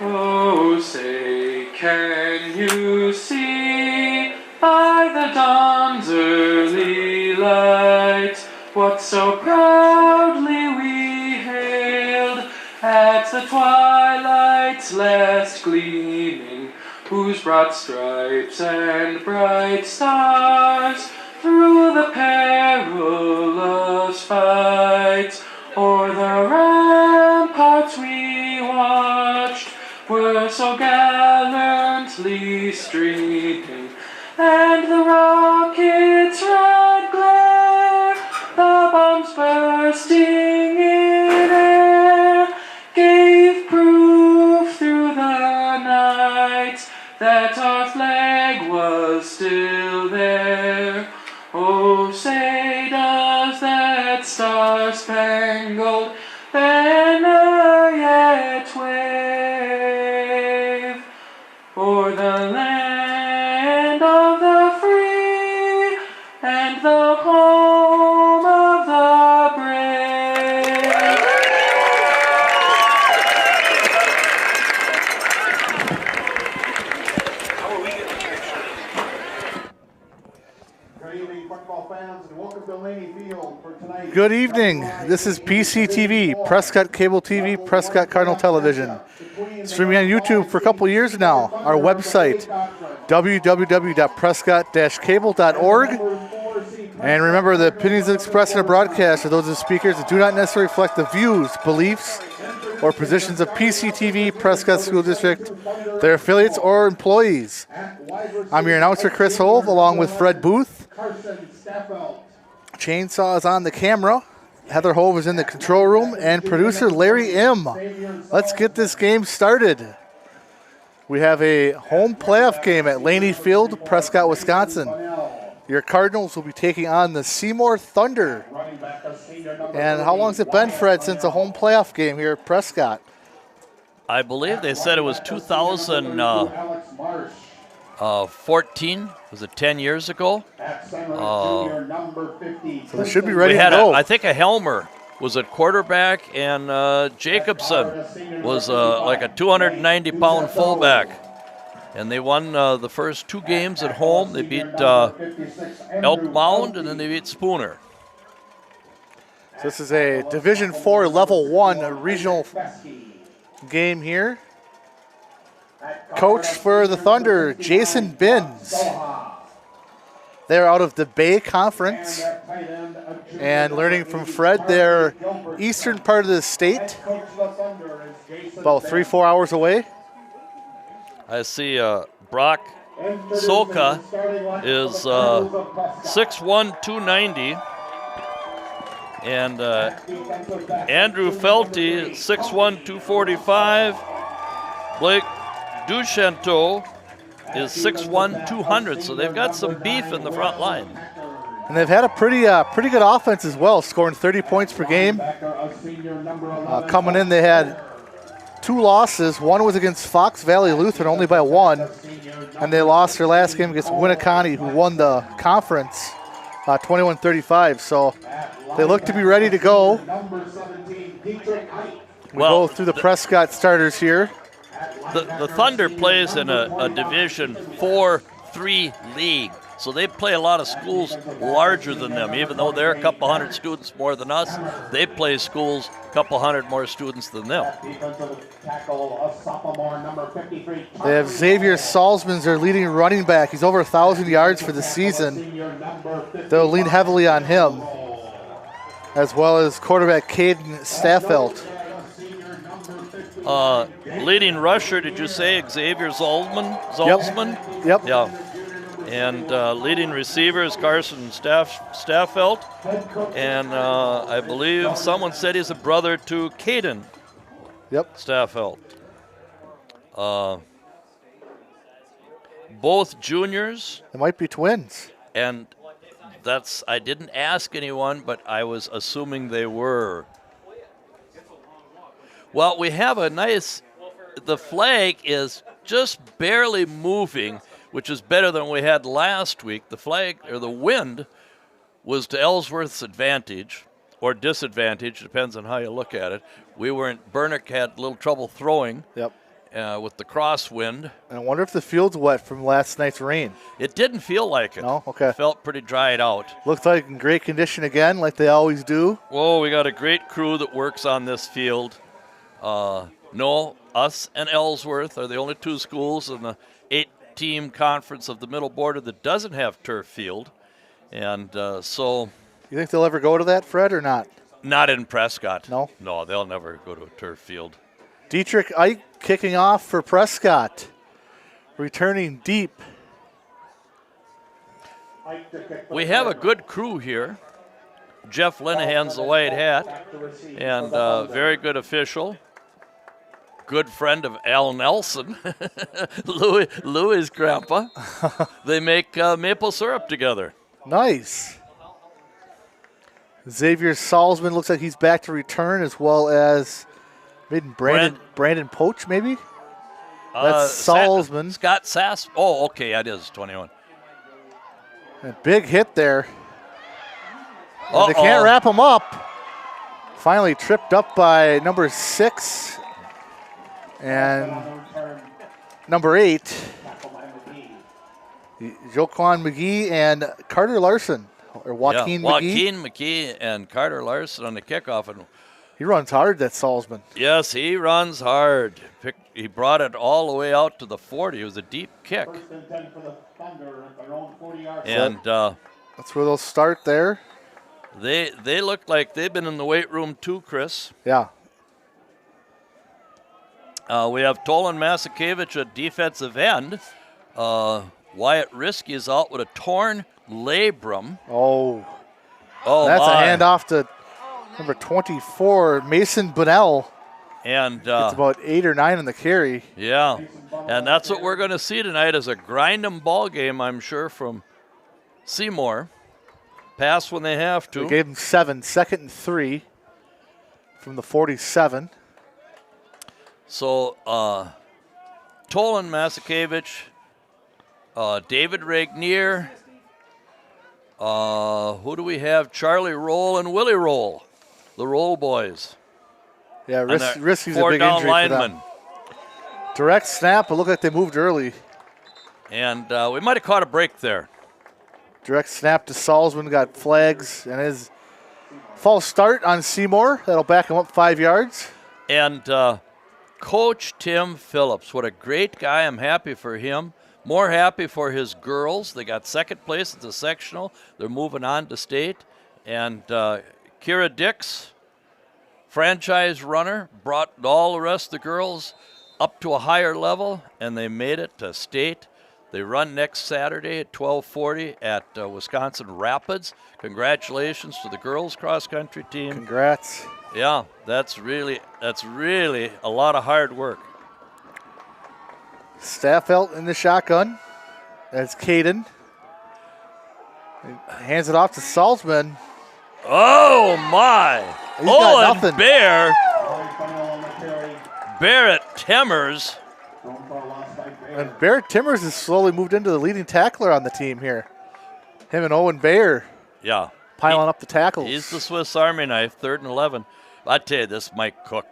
Oh, say, can you see by the dawn's early light what so proudly we hailed at the twilight's last gleaming, whose broad stripes and bright stars through the perilous fight o'er the ramparts we watched were so gallantly streaming, and the rocket's red glare, the bombs bursting in air, gave proof through the night that our flag was still there. Oh, say does that star-spangled banner yet wave o'er the land of the free and the home of the brave? Good evening, football fans, and welcome to Laney Field for tonight. Good evening. This is PCTV, Prescott Cable TV, Prescott Cardinal Television. Streaming on YouTube for a couple years now. Our website, www.prescott-cable.org. And remember, the opinions expressed in a broadcast are those of the speakers that do not necessarily reflect the views, beliefs, or positions of PCTV, Prescott School District, their affiliates, or employees. I'm your announcer, Chris Hove, along with Fred Booth. Chainsaw is on the camera. Heather Hove is in the control room, and producer Larry M. Let's get this game started. We have a home playoff game at Laney Field, Prescott, Wisconsin. Your Cardinals will be taking on the Seymour Thunder. And how long has it been, Fred, since a home playoff game here at Prescott? I believe they said it was 2014. Was it 10 years ago? So they should be ready to go. I think a Helmer was at quarterback, and Jacobson was like a 290-pound fullback. And they won the first two games at home. They beat Elk Mound, and then they beat Spooner. So this is a Division IV Level 1 regional game here. Coach for the Thunder, Jason Binns. They're out of the Bay Conference. And learning from Fred, they're eastern part of the state, about 3-4 hours away. I see Brock Soka is 6'1", 290. And Andrew Felty, 6'1", 245. Blake Duchanteau is 6'1", 200. So they've got some beef in the front line. And they've had a pretty good offense as well, scoring 30 points per game. Coming in, they had 2 losses. One was against Fox Valley Lutheran, only by 1. And they lost their last game against Winneconne, who won the conference 21-35. So they look to be ready to go. We go through the Prescott starters here. The Thunder plays in a Division 4-3 league. So they play a lot of schools larger than them. Even though they're a couple hundred students more than us, they play schools a couple hundred more students than them. They have Xavier Salzman's their leading running back. He's over 1,000 yards for the season. They'll lean heavily on him, as well as quarterback Caden Staffelt. Leading rusher, did you say Xavier Zalzman? Yep. Yeah. And leading receiver is Carson Staffelt. And I believe someone said he's a brother to Caden Staffelt. Both juniors. They might be twins. And I didn't ask anyone, but I was assuming they were. Well, we have the flag is just barely moving, which is better than we had last week. The flag, or the wind, was to Ellsworth's advantage, or disadvantage, depends on how you look at it. Bernick had a little trouble throwing with the crosswind. And I wonder if the field's wet from last night's rain. It didn't feel like it. No? Okay. It felt pretty dried out. Looks like in great condition again, like they always do. Whoa, we got a great crew that works on this field. Us and Ellsworth are the only two schools in the 8-team conference of the Middle Border that doesn't have turf field. And so... You think they'll ever go to that, Fred, or not? Not in Prescott. No? No, they'll never go to a turf field. Dietrich Ike kicking off for Prescott. Returning deep. We have a good crew here. Jeff Linehan's the white hat, and very good official. Good friend of Al Nelson, Louis' grandpa. They make maple syrup together. Nice. Xavier Salzman looks like he's back to return, as well as Brandon Poach, maybe? That's Salzman. Scott Sass. Oh, okay, that is 21. A big hit there. They can't wrap him up. Finally tripped up by number 6 and number 8. Joquan McGee and Carter Larson, or Joaquin McGee. Joaquin McGee and Carter Larson on the kickoff. And he runs hard, that Salzman. Yes, he runs hard. He brought it all the way out to the 40. It was a deep kick. And that's where they'll start there. They look like they've been in the weight room too, Chris. Yeah. We have Tolan Masakevich at defensive end. Wyatt Risky is out with a torn labrum. Oh, that's a handoff to number 24, Mason Bunnell. And it's about 8 or 9 in the carry. Yeah, and that's what we're going to see tonight is a grind 'em ball game, I'm sure, from Seymour. Pass when they have to. They gave him 7, 2nd and 3 from the 47. So, Tolan Masakevich, David Regnier, who do we have? Charlie Roll and Willie Roll, the Roll boys. Yeah, Risky's a big down injury lineman. for them. Direct snap, it looked like they moved early. And we might have caught a break there. Direct snap to Salzman, got flags, and his false start on Seymour. That'll back him up 5 yards. And Coach Tim Phillips, what a great guy. I'm happy for him. More happy for his girls. They got 2nd place at the sectional. They're moving on to state. And Kira Dix, franchise runner, brought all the rest of the girls up to a higher level, and they made it to state. They run next Saturday at 12:40 at Wisconsin Rapids. Congratulations to the girls cross-country team. Congrats. Yeah, that's really a lot of hard work. Staffelt in the shotgun. That's Caden. He hands it off to Salzman. Oh, my. He's got nothing. Barrett Timmers. And Barrett Timmers has slowly moved into the leading tackler on the team here. Him and Owen Bayer. Yeah. Piling up the tackles. He's the Swiss Army knife, 3rd and 11. I tell you, this Mike Cook,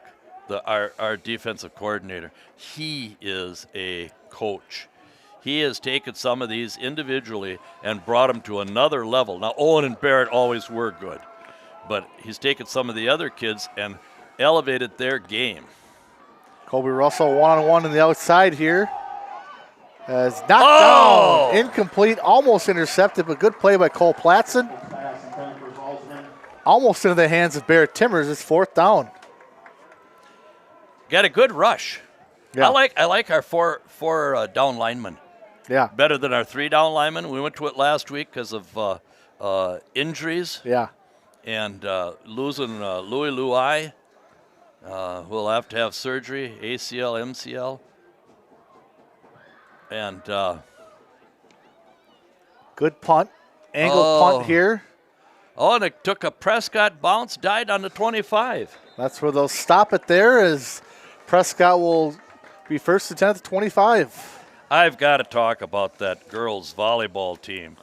our defensive coordinator, he is a coach. he has taken some of these individually and brought them to another level. Now, Owen and Barrett always were good, but he's taken some of the other kids and elevated their game. Colby Russell one-on-one on the outside here. As knocked down, incomplete, almost intercepted, but good play by Cole Platson. Almost into the hands of Barrett Timmers. It's 4th down. Got a good rush. Yeah. I like our four down linemen. Yeah. Better than our 3 down linemen. We went to it last week because of injuries. Yeah. And losing Louis Luai. We'll have to have surgery, ACL, MCL. And good punt. Angled punt here. Oh, and it took a Prescott bounce, died on the 25. That's where they'll stop it there, as Prescott will be first and 10 at the 25. I've got to talk about that girls volleyball team.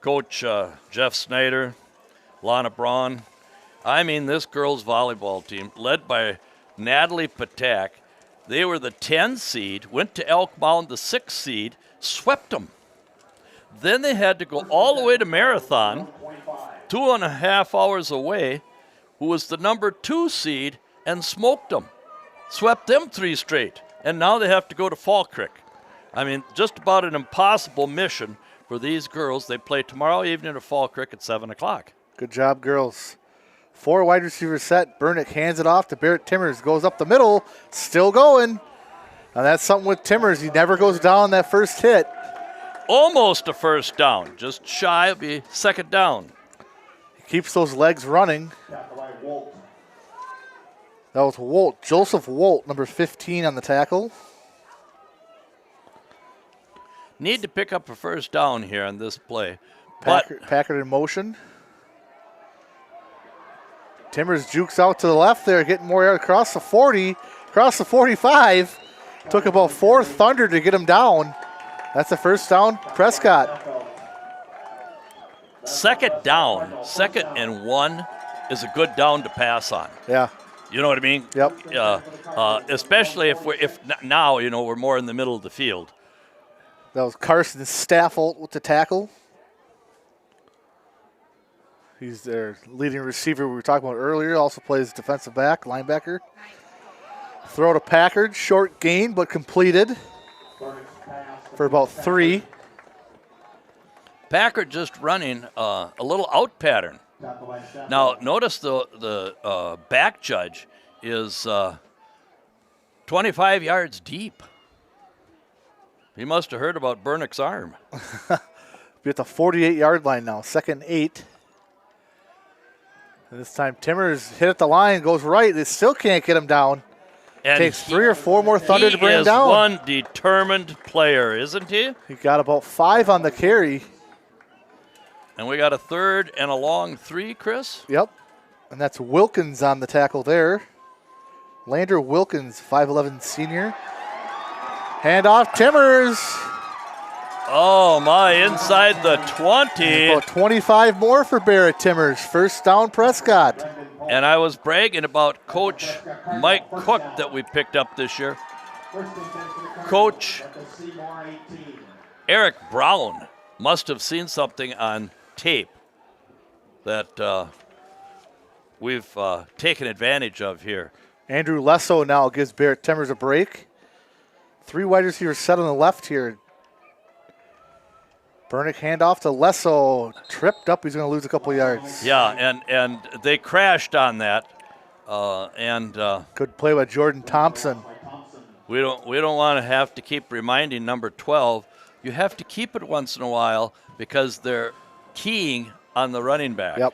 Coach Jeff Snyder, Lana Braun. I mean, this girls volleyball team, led by Natalie Patak, they were the 10 seed, went to Elk Mound, the 6 seed, swept them. Then they had to go all the way to Marathon, 2.5 hours away, who was the number 2 seed, and smoked them. Swept them 3 straight. And now they have to go to Fall Creek. I mean, just about an impossible mission for these girls. They play tomorrow evening at Fall Creek at 7 o'clock. Good job, girls. 4 wide receivers set. Burnick hands it off to Barrett Timmers. Goes up the middle. Still going. And that's something with Timmers. He never goes down that first hit. Almost a first down. Just shy of a 2nd down. He keeps those legs running. That was Wolt. Joseph Wolt, number 15 on the tackle. Need to pick up a first down here on this play. Packard in motion. Timmers jukes out to the left there, getting more air across the 40, across the 45. Took about 4 Thunder to get him down. That's a first down, Prescott. 2nd down, 2nd and 1 is a good down to pass on. Yeah. You know what I mean? Yep. Especially if now, we're more in the middle of the field. That was Carson Staffold with the tackle. He's their leading receiver we were talking about earlier. Also plays defensive back, linebacker. Throw to Packard. Short gain, but completed for about 3. Packard just running a little out pattern. Now, notice the back judge is 25 yards deep. He must have heard about Burnick's arm. Be at the 48-yard line now, 2nd and 8. And this time Timmers hit at the line, goes right. They still can't get him down. And takes 3 or 4 more Thunder to bring him down. He is one determined player, isn't he? He got about 5 on the carry. And we got a 3rd and a long 3, Chris? Yep. And that's Wilkins on the tackle there. Lander Wilkins, 5'11 senior. Handoff, Timmers. Oh, my, inside the 20. About 25 more for Barrett Timmers. First down, Prescott. And I was bragging about Coach Mike Cook that we picked up this year. Coach Eric Brown must have seen something on tape that we've taken advantage of here. Andrew Lesso now gives Barrett Timmers a break. 3 wide receivers set on the left here. Burnick handoff to Lesso. Tripped up. He's going to lose a couple yards. Yeah, and they crashed on that. Good play by Jordan Thompson. We don't want to have to keep reminding number 12. You have to keep it once in a while because they're keying on the running back. Yep.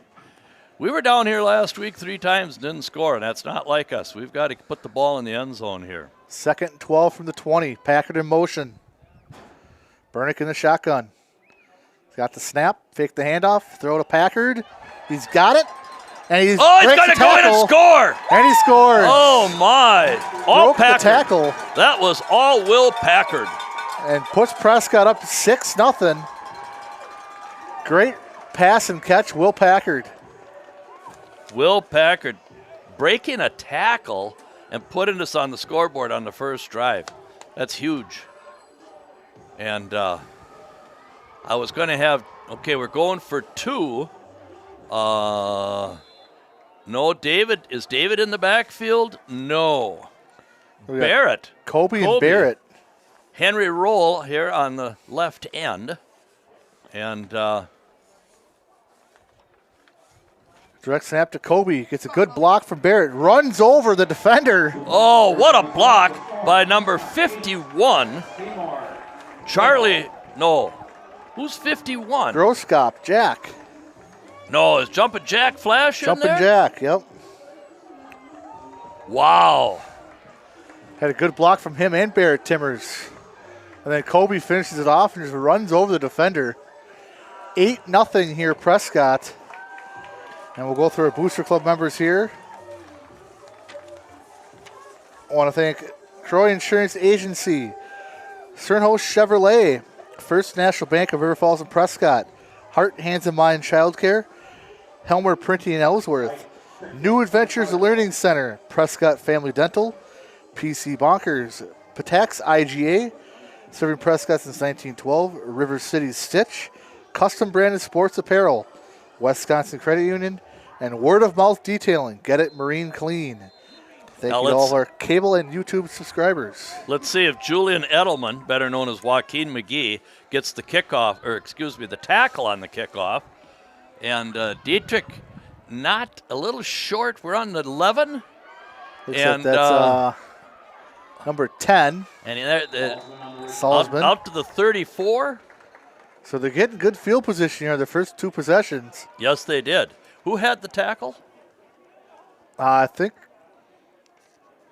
We were down here last week 3 times and didn't score, and that's not like us. We've got to put the ball in the end zone here. 2nd and 12 from the 20. Packard in motion. Burnick in the shotgun. He's got the snap, fake the handoff, throw to Packard. He's got it. And he's going to go in and score. And he scores. Oh, my. All Broke the tackle. That was all Will Packard. And puts Prescott up 6-0. Great pass and catch, Will Packard. Will Packard breaking a tackle and putting us on the scoreboard on the first drive. That's huge. And I was going to have, okay, we're going for 2. No, David. Is David in the backfield? No. Barrett. Kobe and Barrett. Henry Roll here on the left end. And direct snap to Kobe. Gets a good block from Barrett. Runs over the defender. oh, what a block by number 51. Charlie, no. Who's 51? Grosskop, Jack. No, is Jumpin' Jack Flash in Jumpin' there? Jack, yep. Wow. Had a good block from him and Barrett Timmers. And then Kobe finishes it off and just runs over the defender. 8-0 here, Prescott. And we'll go through our Booster Club members here. I want to thank Croy Insurance Agency, Sternhouse Chevrolet, First National Bank of River Falls and Prescott, Heart, Hands and Mind Childcare, Helmer Printing in Ellsworth, New Adventures Learning Center, Prescott Family Dental, PC Bonkers, Patax IGA, serving Prescott since 1912, River City Stitch, Custom Branded Sports Apparel, Wisconsin Credit Union, and Word of Mouth Detailing. Get it marine clean. Thank you to all of our cable and YouTube subscribers. Let's see if Julian Edelman, better known as Joaquin McGee, gets the kickoff, or excuse me, the tackle on the kickoff. And Dietrich, not a little short. We're on the 11. Looks and like that's number 10. And Salzman. out to the 34. So they're getting good field position here, the first 2 possessions. Yes, they did. Who had the tackle? I think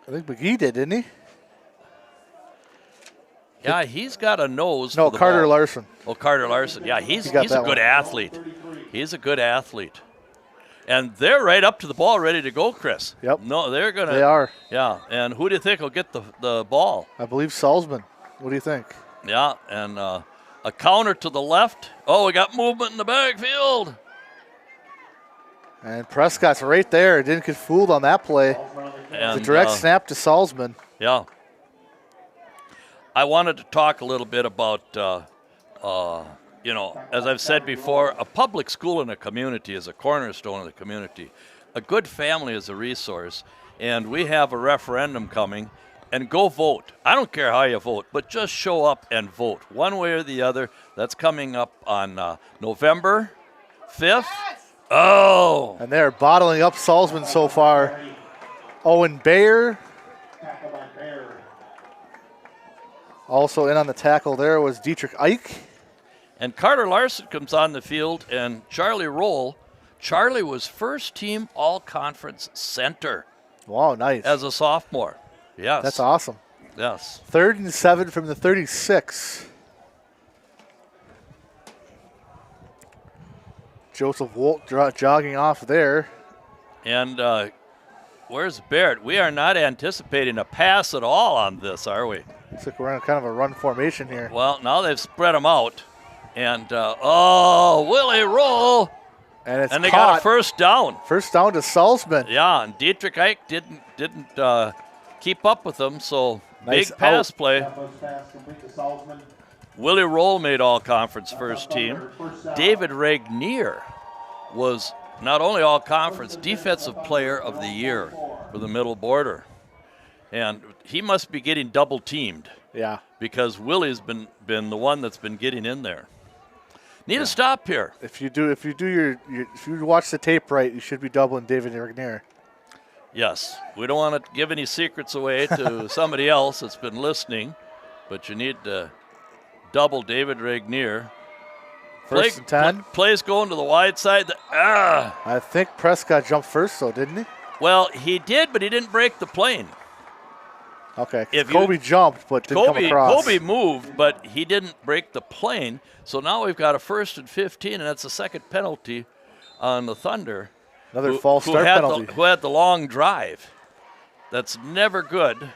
McGee did, didn't he? Yeah, he's got a nose. No, for the Carter ball. Larson. Oh, Carter Larson. Yeah, he's a got that good one. athlete. He's a good athlete. And they're right up to the ball, ready to go, Chris. Yep. No, they're going to. They are. Yeah, and who do you think will get the ball? I believe Salzman. What do you think? Yeah, and a counter to the left. Oh, we got movement in the backfield. And Prescott's right there. Didn't get fooled on that play. And, It's a direct snap to Salzman. Yeah. I wanted to talk a little bit about, as I've said before, a public school in a community is a cornerstone of the community. A good family is a resource, and we have a referendum coming, and go vote. I don't care how you vote, but just show up and vote one way or the other. That's coming up on November 5th. Oh! And they're bottling up Salzman so far. Owen Bayer. Also in on the tackle there was Dietrich Ike. And Carter Larson comes on the field, and Charlie Roll. Charlie was first team all-conference center. Wow, nice. As a sophomore. Yes. That's awesome. Yes. 3rd and 7 from the 36. Joseph Wolt jogging off there. And where's Barrett? We are not anticipating a pass at all on this, are we? Looks like we're in kind of a run formation here. Well, now they've spread them out. And, Willie Roll. And they got a first down. First down to Salzman. Yeah, and Dietrich Ike didn't keep up with them, so Nice big pass out. play. Willie Roll made all-conference first team. David Regnier was not only all-conference, defensive player of the year for the middle border. And he must be getting double-teamed. Yeah. Because Willie's been the one that's been getting in there. Need a stop here. If you watch the tape right, you should be doubling David Regnier. Yes. We don't want to give any secrets away to somebody else that's been listening, but you need to double David Regnier. First and 10. Plays going to the wide side. I think Prescott jumped first, though, didn't he? Well, he did, but he didn't break the plane. Okay. Kobe jumped, but didn't come across. Kobe moved, but he didn't break the plane. So now we've got a 1st and 15, and that's the second penalty on the Thunder. Another false start penalty. Who had the long drive. That's never good.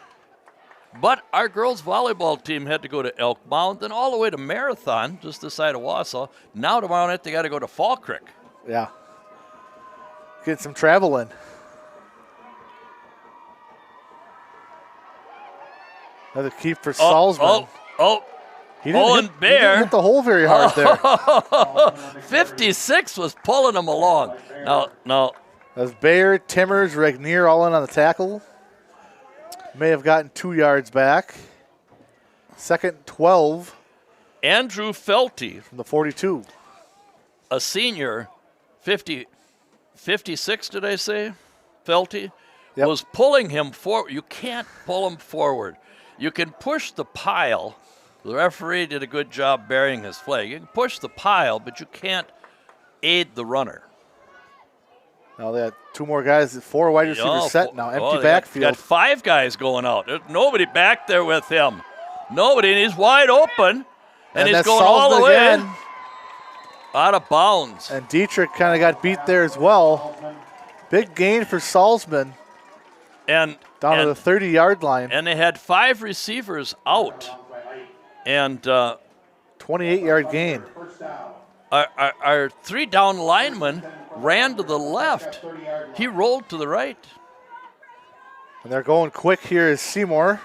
But our girls' volleyball team had to go to Elk Mound, then all the way to Marathon, just this side of Wausau. Now tomorrow night they got to go to Fall Creek. Yeah. Get some travel in. Another keep for Salzman. He didn't hit the hole very hard there. 56 was pulling him along. Now. As Bayer, Timmers, Regnier all in on the tackle. May have gotten 2 yards back. Second 12. Andrew Felty. From the 42. A senior, 56, did I say? Felty was pulling him forward. You can't pull him forward. You can push the pile. The referee did a good job burying his flag. You can push the pile, but you can't aid the runner. Now they had 2 more guys, 4 wide receivers set now. Empty backfield. Got 5 guys going out. There's nobody back there with him. Nobody, and he's wide open. And he's going all the way again. Out of bounds. And Dietrich kind of got beat there as well. Big gain for Salzman. And down to the 30-yard line. And they had 5 receivers out. And 28-yard gain. Our 3 down linemen ran to the left. He rolled to the right. And they're going quick here is Seymour.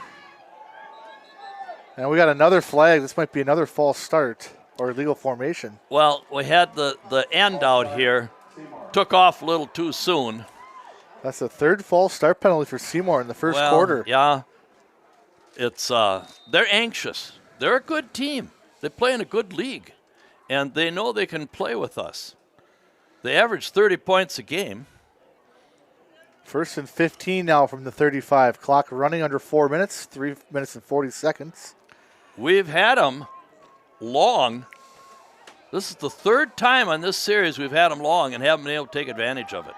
And we got another flag. This might be another false start or illegal formation. Well, we had the end out here. Took off a little too soon. That's the 3rd false start penalty for Seymour in the first quarter. Yeah. It's they're anxious. They're a good team. They play in a good league. And they know they can play with us. They average 30 points a game. 1st and 15 now from the 35. Clock running under 4 minutes, 3 minutes and 40 seconds. We've had them long. This is the 3rd time on this series we've had them long and haven't been able to take advantage of it.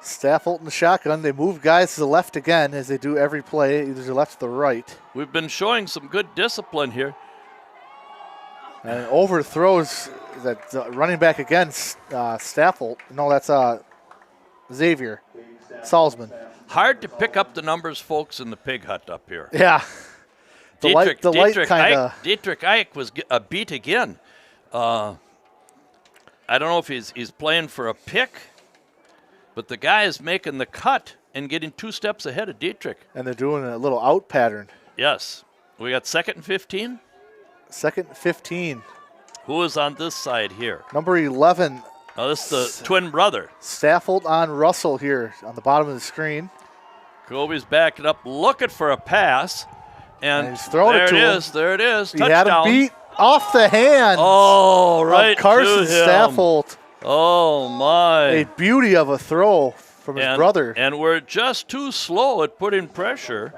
Staffold in the shotgun. They move guys to the left again as they do every play, either to the left or the right. We've been showing some good discipline here. And overthrows that running back again, Staffold. No, that's Xavier Salzman. Hard to pick up the numbers, folks, in the pig hut up here. Yeah. Dietrich Ike was beat again. I don't know if he's playing for a pick, but the guy is making the cut and getting 2 steps ahead of Dietrich. And they're doing a little out pattern. Yes. We got 2nd and 15. 2nd and 15. Who is on this side here? Number 11. Oh, this is the twin brother. Staffold on Russell here on the bottom of the screen. Kobe's backing up, looking for a pass. And he's throwing it to him. There it is. Touchdown. He had him beat off the hands. Oh, right. Carson Staffold. Oh, my. A beauty of a throw from his brother. And we're just too slow at putting pressure.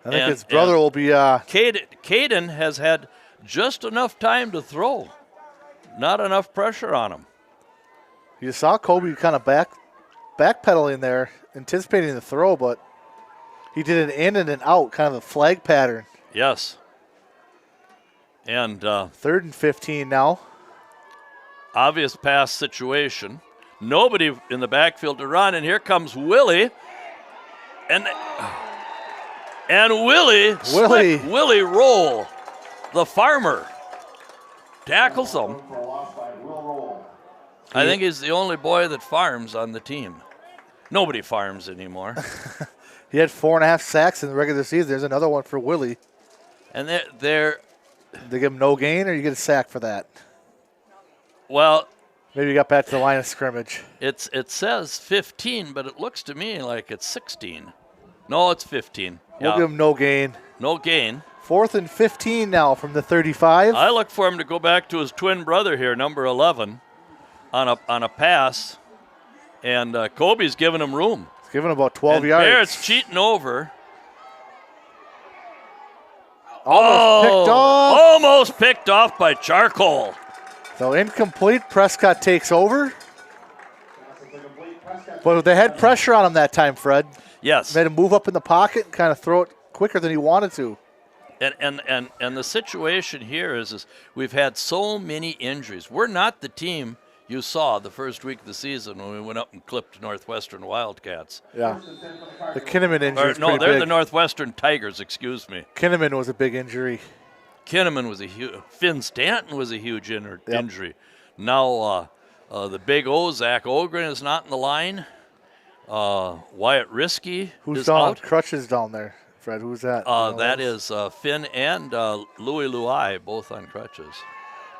I think his brother will be. Caden has had just enough time to throw. Not enough pressure on him. You saw Kobe kind of backpedaling there, anticipating the throw, but he did an in and an out, kind of a flag pattern. Yes. And 3rd and 15 now. Obvious pass situation. Nobody in the backfield to run, and here comes Willie. And Willie Roll, the farmer, tackles him. I think he's the only boy that farms on the team. Nobody farms anymore. He had 4.5 sacks in the regular season. There's another one for Willie. And they give him no gain, or you get a sack for that? Well, maybe you got back to the line of scrimmage. It says 15, but it looks to me like it's 16. No, it's 15. We'll give him no gain. No gain. 4th and 15 now from the 35. I look for him to go back to his twin brother here, number 11, on a pass, and Kobe's giving him room. He's giving him about 12 yards. Barrett's cheating over. Almost picked off by Charcoal. So incomplete. Prescott takes over. But they had pressure on him that time, Fred. Yes. Made him move up in the pocket and kind of throw it quicker than he wanted to. And the situation here is we've had so many injuries. We're not the team you saw the first week of the season when we went up and clipped Northwestern Wildcats. Yeah. The Kinnaman injury is pretty they're big. the Northwestern Tigers, excuse me. Kinnaman was a big injury. Kinnaman was a huge. Finn Stanton was a huge injury. Now the big O, Zach Ogren, is not in the line. Wyatt Risky who's is out. Crutches down there Fred, who's that? That is Finn and Louis Luai, both on crutches.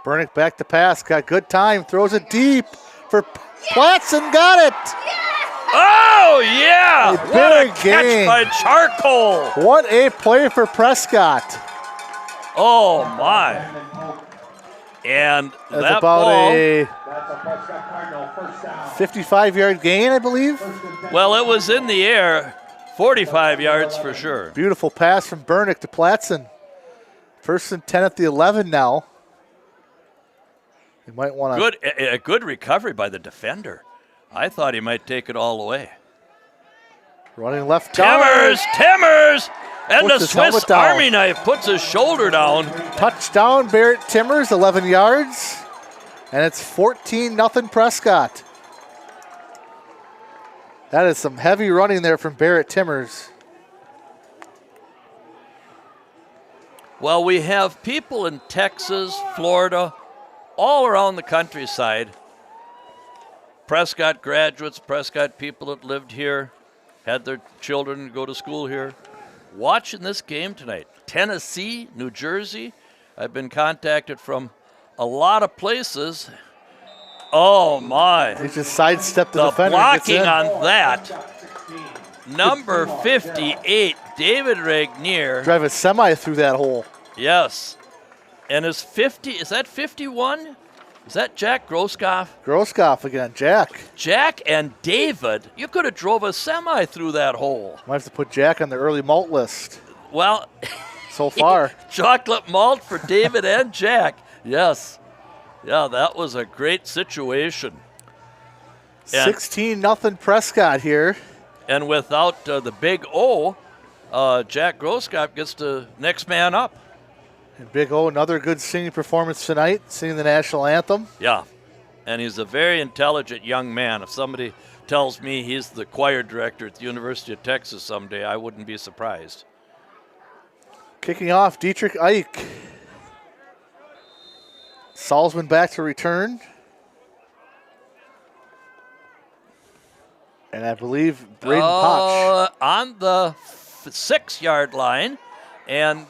Bernick back to pass. Got good time. Throws it deep for Platson. Got it. Oh, yeah. A What a big catch game. by Charcoal. What a play for Prescott. Oh, my. And That's that about ball, a That's a Prescott Cardinal first down. 55-yard gain, I believe. well, it was in the air, 45 yards for sure. Beautiful pass from Bernick to Platson. 1st and 10 at the 11 now. You might want to. A good recovery by the defender. I thought he might take it all away. Running left guard. Timmers! And Puts the his helmet Swiss down. Army knife puts his shoulder down. Touchdown, Barrett Timmers, 11 yards. And it's 14-0 Prescott. That is some heavy running there from Barrett Timmers. Well, we have people in Texas, Florida, all around the countryside. Prescott graduates, Prescott people that lived here, had their children go to school here, watching this game tonight. Tennessee, New Jersey. I've been contacted from a lot of places. Oh, my. He just sidestepped the The defender. blocking on that. Number 58, David Regnier. Drive a semi through that hole. Yes. And is 50, is that 51? Is that Jack Groskoff? Groskoff again, Jack. Jack and David, you could have drove a semi through that hole. Might have to put Jack on the early malt list Well, so far. chocolate malt for David and Jack. Yes. Yeah, that was a great situation. And- 16-0 Prescott here. And without the big O, Jack Groskoff gets the next man up. And Big O, another good singing performance tonight, singing the national anthem. Yeah, and he's a very intelligent young man. If somebody tells me he's the choir director at the University of Texas someday, I wouldn't be surprised. Kicking off, Dietrich Ike. Salzman back to return. And I believe Braden Potch. On the 6-yard line, and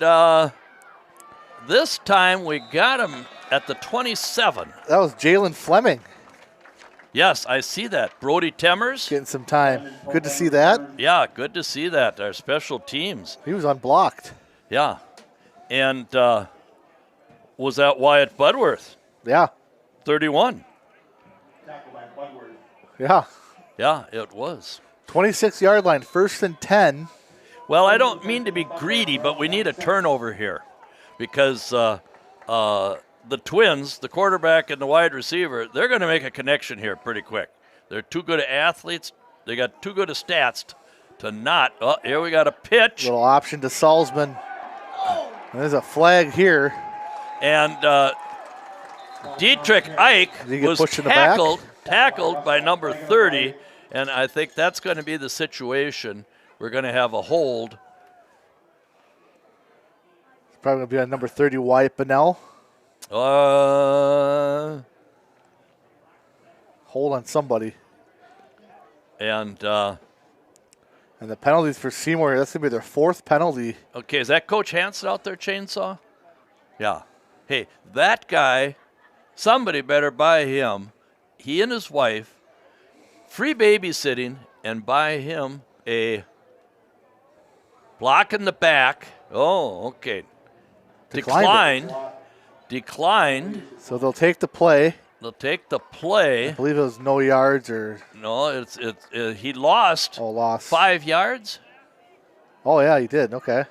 this time we got him at the 27. That was Jalen Fleming Yes, I see that. Brody Timmers. getting some time. Good to see that. Yeah, good to see that. Our special teams. He was unblocked. Yeah. And was that Wyatt Budworth? Yeah, 31. Tackled by Budward. yeah. Yeah, it was. 26-yard line, 1st and 10. Well, I don't mean to be greedy, but we need a turnover here because the Twins, the quarterback and the wide receiver, they're going to make a connection here pretty quick. They're too good at athletes. They got too good of stats to not. Oh, here we got a pitch. Little option to Salzman. And there's a flag here. And Dietrich Ike Did he get was pushed in the back? tackled by number 30, and I think that's going to be the situation. We're going to have a hold. It's probably going to be on number 30, Wyatt Bennell. Hold on somebody. And the penalties for Seymour, that's going to be their 4th penalty. okay, is that Coach Hansen out there, Chainsaw? Yeah. Hey, that guy, somebody better buy him, he and his wife, free babysitting, and buy him a block in the back. Oh, okay. Declined. So they'll take the play. They'll take the play. I believe it was no yards or No, he lost loss. 5 yards, Oh, yeah, he did. Okay.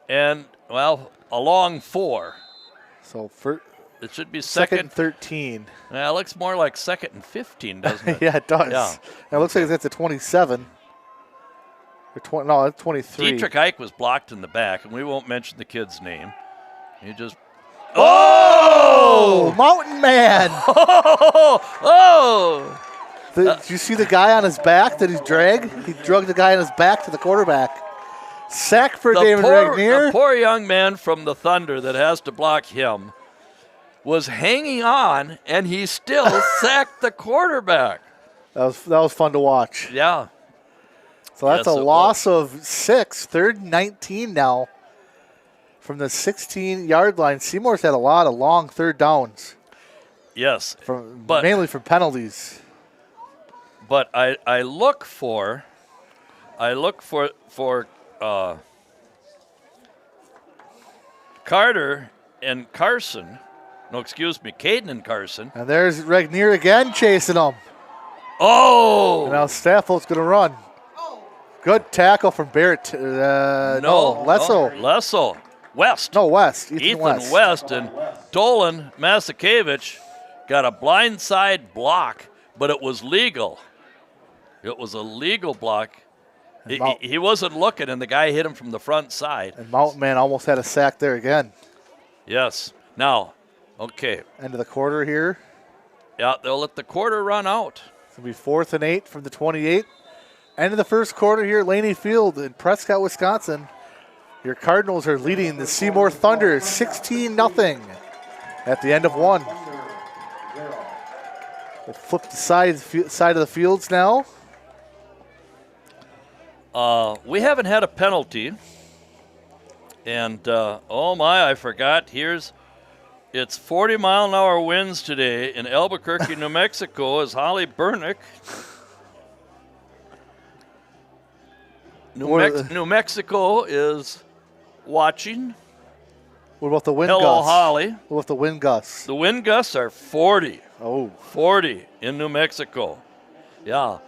and well, a long 4. So It should be second second. and 13. It looks more like 2nd and 15, doesn't it? Yeah, it does. Yeah. And it looks like it's at 27. Or no, it's 23. Dietrich Ike was blocked in the back, and we won't mention the kid's name. He just. Oh, Mountain Man. Oh! Did you see the guy on his back that he dragged? He dragged the guy on his back to the quarterback. Sack for David Regnier. The poor young man from the Thunder that has to block him was hanging on, and he still sacked the quarterback. That was fun to watch. Yeah. So that's Yes, a it loss of 6. 3rd and 19 now from the 16-yard line. Seymour's had a lot of long third downs, Yes, mainly from penalties. but I look for Carter and Carson. No, excuse me, Caden and Carson. And there's Regnier again chasing him. Oh! And now Staffel's going to run. Good tackle from Barrett. No, Lesso. Lesso. West. No, West. Ethan West and Dolan Masakevich got a blindside block, but it was legal. It was a legal block. He wasn't looking, and the guy hit him from the front side. And Mountain Man almost had a sack there again. Yes. Now, okay. End of the quarter here. Yeah, they'll let the quarter run out. It'll be 4th and 8 from the 28. End of the first quarter here, Laney Field in Prescott, Wisconsin. Your Cardinals are leading the Seymour Thunder 16-0 at the end of one. We'll flip the side of the fields now. We haven't had a penalty. And, oh my, I forgot. It's 40-mile-an-hour winds today in Albuquerque, New Mexico, as Holly Bernick. New Mexico is watching. What about the wind Hello, gusts? Holly. What about the wind gusts? The wind gusts are 40. Oh. 40 in New Mexico. Yeah.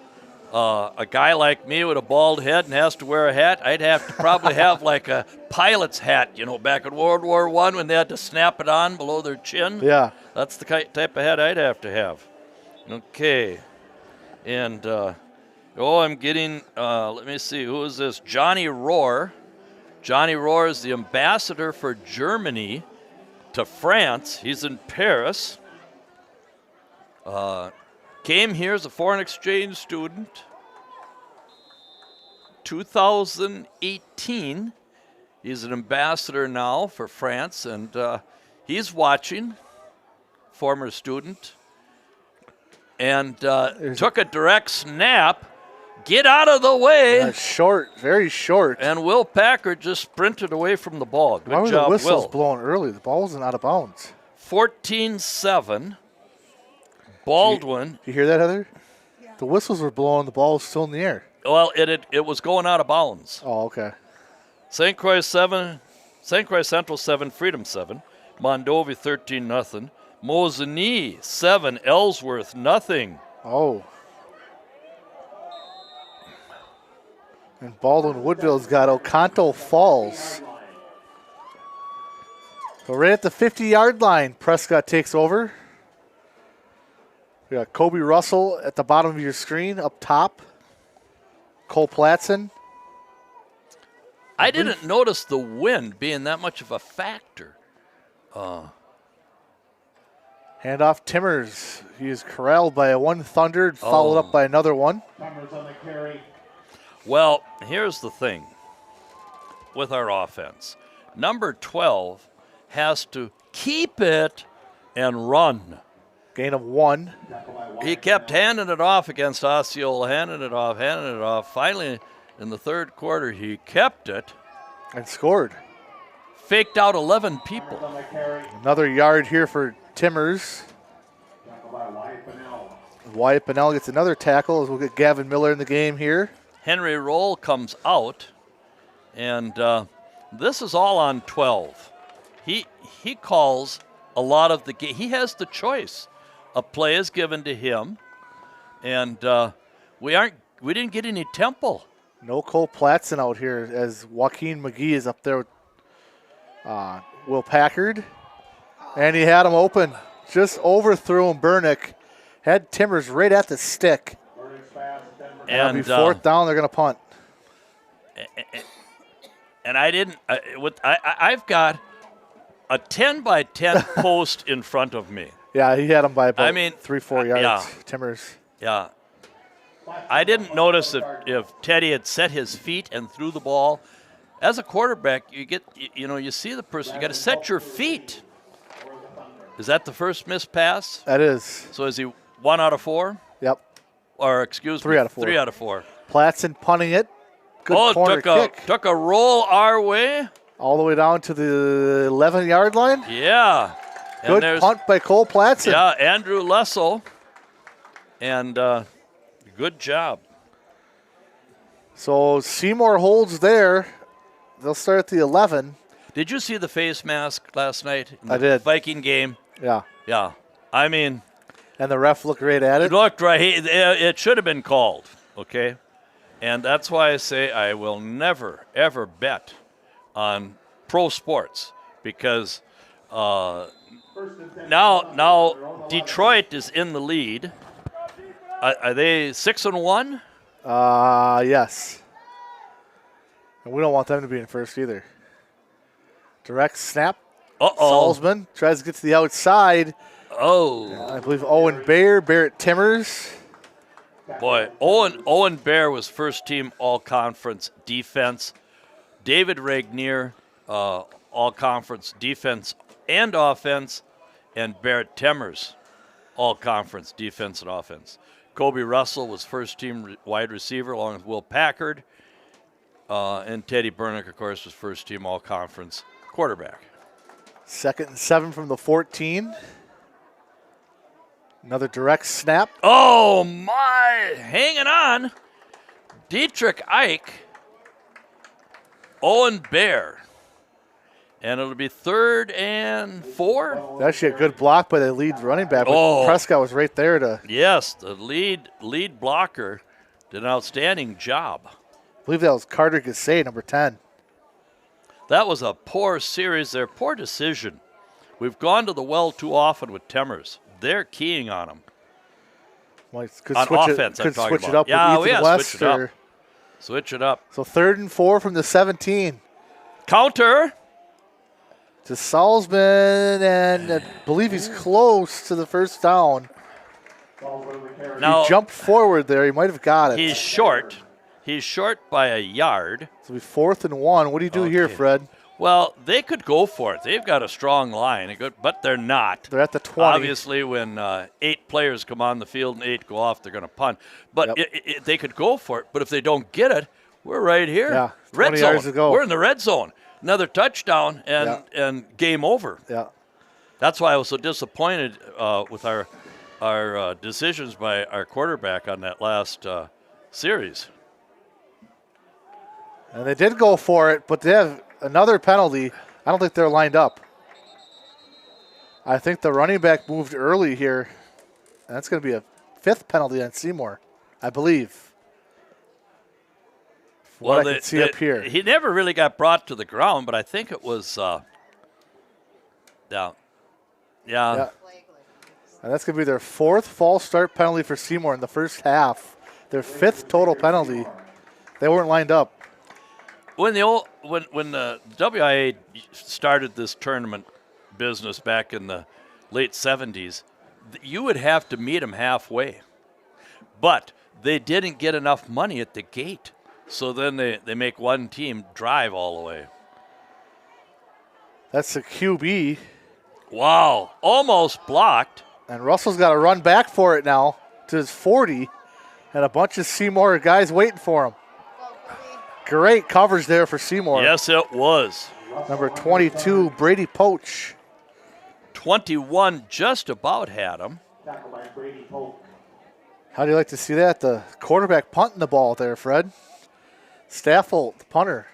A guy like me with a bald head and has to wear a hat, I'd have to probably have like a pilot's hat, back in World War I when they had to snap it on below their chin. Yeah. That's the type of hat I'd have to have. Okay. And, I'm getting, let me see, who is this? Johnny Rohr. Johnny Rohr is the ambassador for Germany to France. He's in Paris. Came here as a foreign exchange student. 2018. He's an ambassador now for France, and he's watching. Former student. And took a direct snap. Get out of the way. Short, very short. And Will Packard just sprinted away from the ball. Good Why were job, the whistles Will. blowing early? The ball wasn't out of bounds. 14-7. Baldwin. You hear that, Heather? Yeah. The whistles were blowing. The ball was still in the air. Well, it was going out of bounds. Oh, okay. St. Croix 7. St. Croix Central 7. Freedom 7. Mondovi 13-0. Mosinee 7. Ellsworth 0. Oh. And Baldwin Woodville's got Oconto Falls. So right at the 50-yard line, Prescott takes over. We got Kobe Russell at the bottom of your screen, up top. Cole Platson. I didn't notice the wind being that much of a factor. Handoff Timmers. He is corralled by one Thunder, followed up by another one. Timmers on the carry. Well, here's the thing with our offense. Number 12 has to keep it and run. Gain of 1. He kept handing it off against Osceola, handing it off. Finally, in the third quarter, he kept it. And scored. Faked out 11 people. Another yard here for Timmers. Wyatt Bunnell gets another tackle as we'll get Gavin Miller in the game here. Henry Roll comes out, and this is all on 12. He calls a lot of the game. He has the choice. A play is given to him, and we didn't get any tempo. No Cole Platson out here as Joaquin McGee is up there with Will Packard. And he had him open. Just overthrew him. Bernick had Timmers right at the stick. And be 4th down, they're going to punt. And I didn't. I've got a 10-by-10 post in front of me. Yeah, he had him by about 3-4 yards. Yeah. Timmers. Yeah. I didn't notice if Teddy had set his feet and threw the ball. As a quarterback, you see the person. You got to set your feet. Is that the first missed pass? That is. So is he 1 out of 4? Yep. Or excuse me, 3 out of 4. 3 out of 4. Platson punting it Good corner kick. Took a roll our way. All the way down to the 11-yard line. Yeah. Good punt by Cole Platson. Yeah, Andrew Lessel. And good job. So Seymour holds there. They'll start at the 11. Did you see the face mask last night? I did. Viking game. Yeah. Yeah. I mean, and the ref looked right at it. It looked right. It should have been called. Okay. And that's why I say I will never, ever bet on pro sports because now Detroit is in the lead. Are they 6-1? Yes. And we don't want them to be in first either. Direct snap. Salzman tries to get to the outside. I believe Owen Barrett Timmers. Boy, Owen Bear was first team all-conference defense. David Regnier, all-conference defense and offense. And Barrett Timmers, all-conference defense and offense. Kobe Russell was first team wide receiver along with Will Packard. And Teddy Bernick, of course, was first team all-conference quarterback. 2nd and 7 from the 14. Another direct snap. Oh, my. Hanging on. Dietrich Ike. Owen Bear. And it'll be 3rd and 4. It's actually a good block by the lead running back. But Prescott was right there to. Yes, the lead blocker did an outstanding job. I believe that was Carter Gassay, number 10. That was a poor series there, poor decision. We've gone to the well too often with Timmers. They're keying on him. Well, on offense, I'm talking switch it up about. with Ethan West. Switch it up. Switch it up. So 3rd and 4 from the 17. Counter. To Salzman, and I believe he's close to the first down. Now, he jumped forward there. He might have got it. He's short. He's short by a yard. So it'll be 4th and 1. What do you do here, Fred? Well, they could go for it. They've got a strong line, but they're not. They're at the 20. Obviously, when 8 players come on the field and 8 go off, they're going to punt. But they could go for it. But if they don't get it, we're right here. Yeah, red 20 zone. yards to go. We're in the red zone. Another touchdown and game over. Yeah. That's why I was so disappointed with our decisions by our quarterback on that last series. And they did go for it, but they have another penalty. I don't think they're lined up. I think the running back moved early here. And that's going to be a 5th penalty on Seymour, I believe. Well, I can see up here. He never really got brought to the ground, but I think it was Yeah. And that's going to be their 4th false start penalty for Seymour in the first half. Their 5th total penalty. They weren't lined up. When the WIAA started this tournament business back in the late 70s, you would have to meet them halfway. But they didn't get enough money at the gate. So then they make one team drive all the way. That's the QB. Wow, almost blocked. And Russell's got to run back for it now to his 40. And a bunch of Seymour guys waiting for him. Great coverage there for Seymour. Yes, it was. Number 22, Brady Poach. 21 just about had him. How do you like to see that? The quarterback punting the ball there, Fred. Staffold, the punter.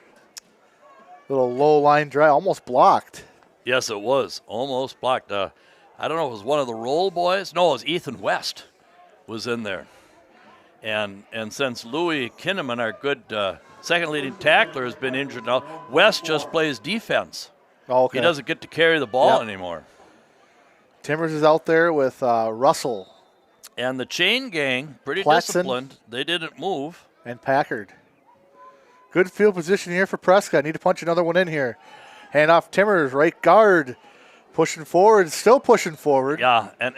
Little low line drive, almost blocked. Yes, it was. Almost blocked. I don't know if it was one of the roll boys. No, it was Ethan West was in there. And since Louis Kinnaman, our good second leading tackler, has been injured now, West just plays defense. Oh, okay. He doesn't get to carry the ball anymore. Timmers is out there with Russell. And the chain gang, pretty Platson. Disciplined. They didn't move. And Packard. Good field position here for Prescott. Need to punch another one in here. Hand off Timmers, right guard. Pushing forward, still pushing forward. Yeah, and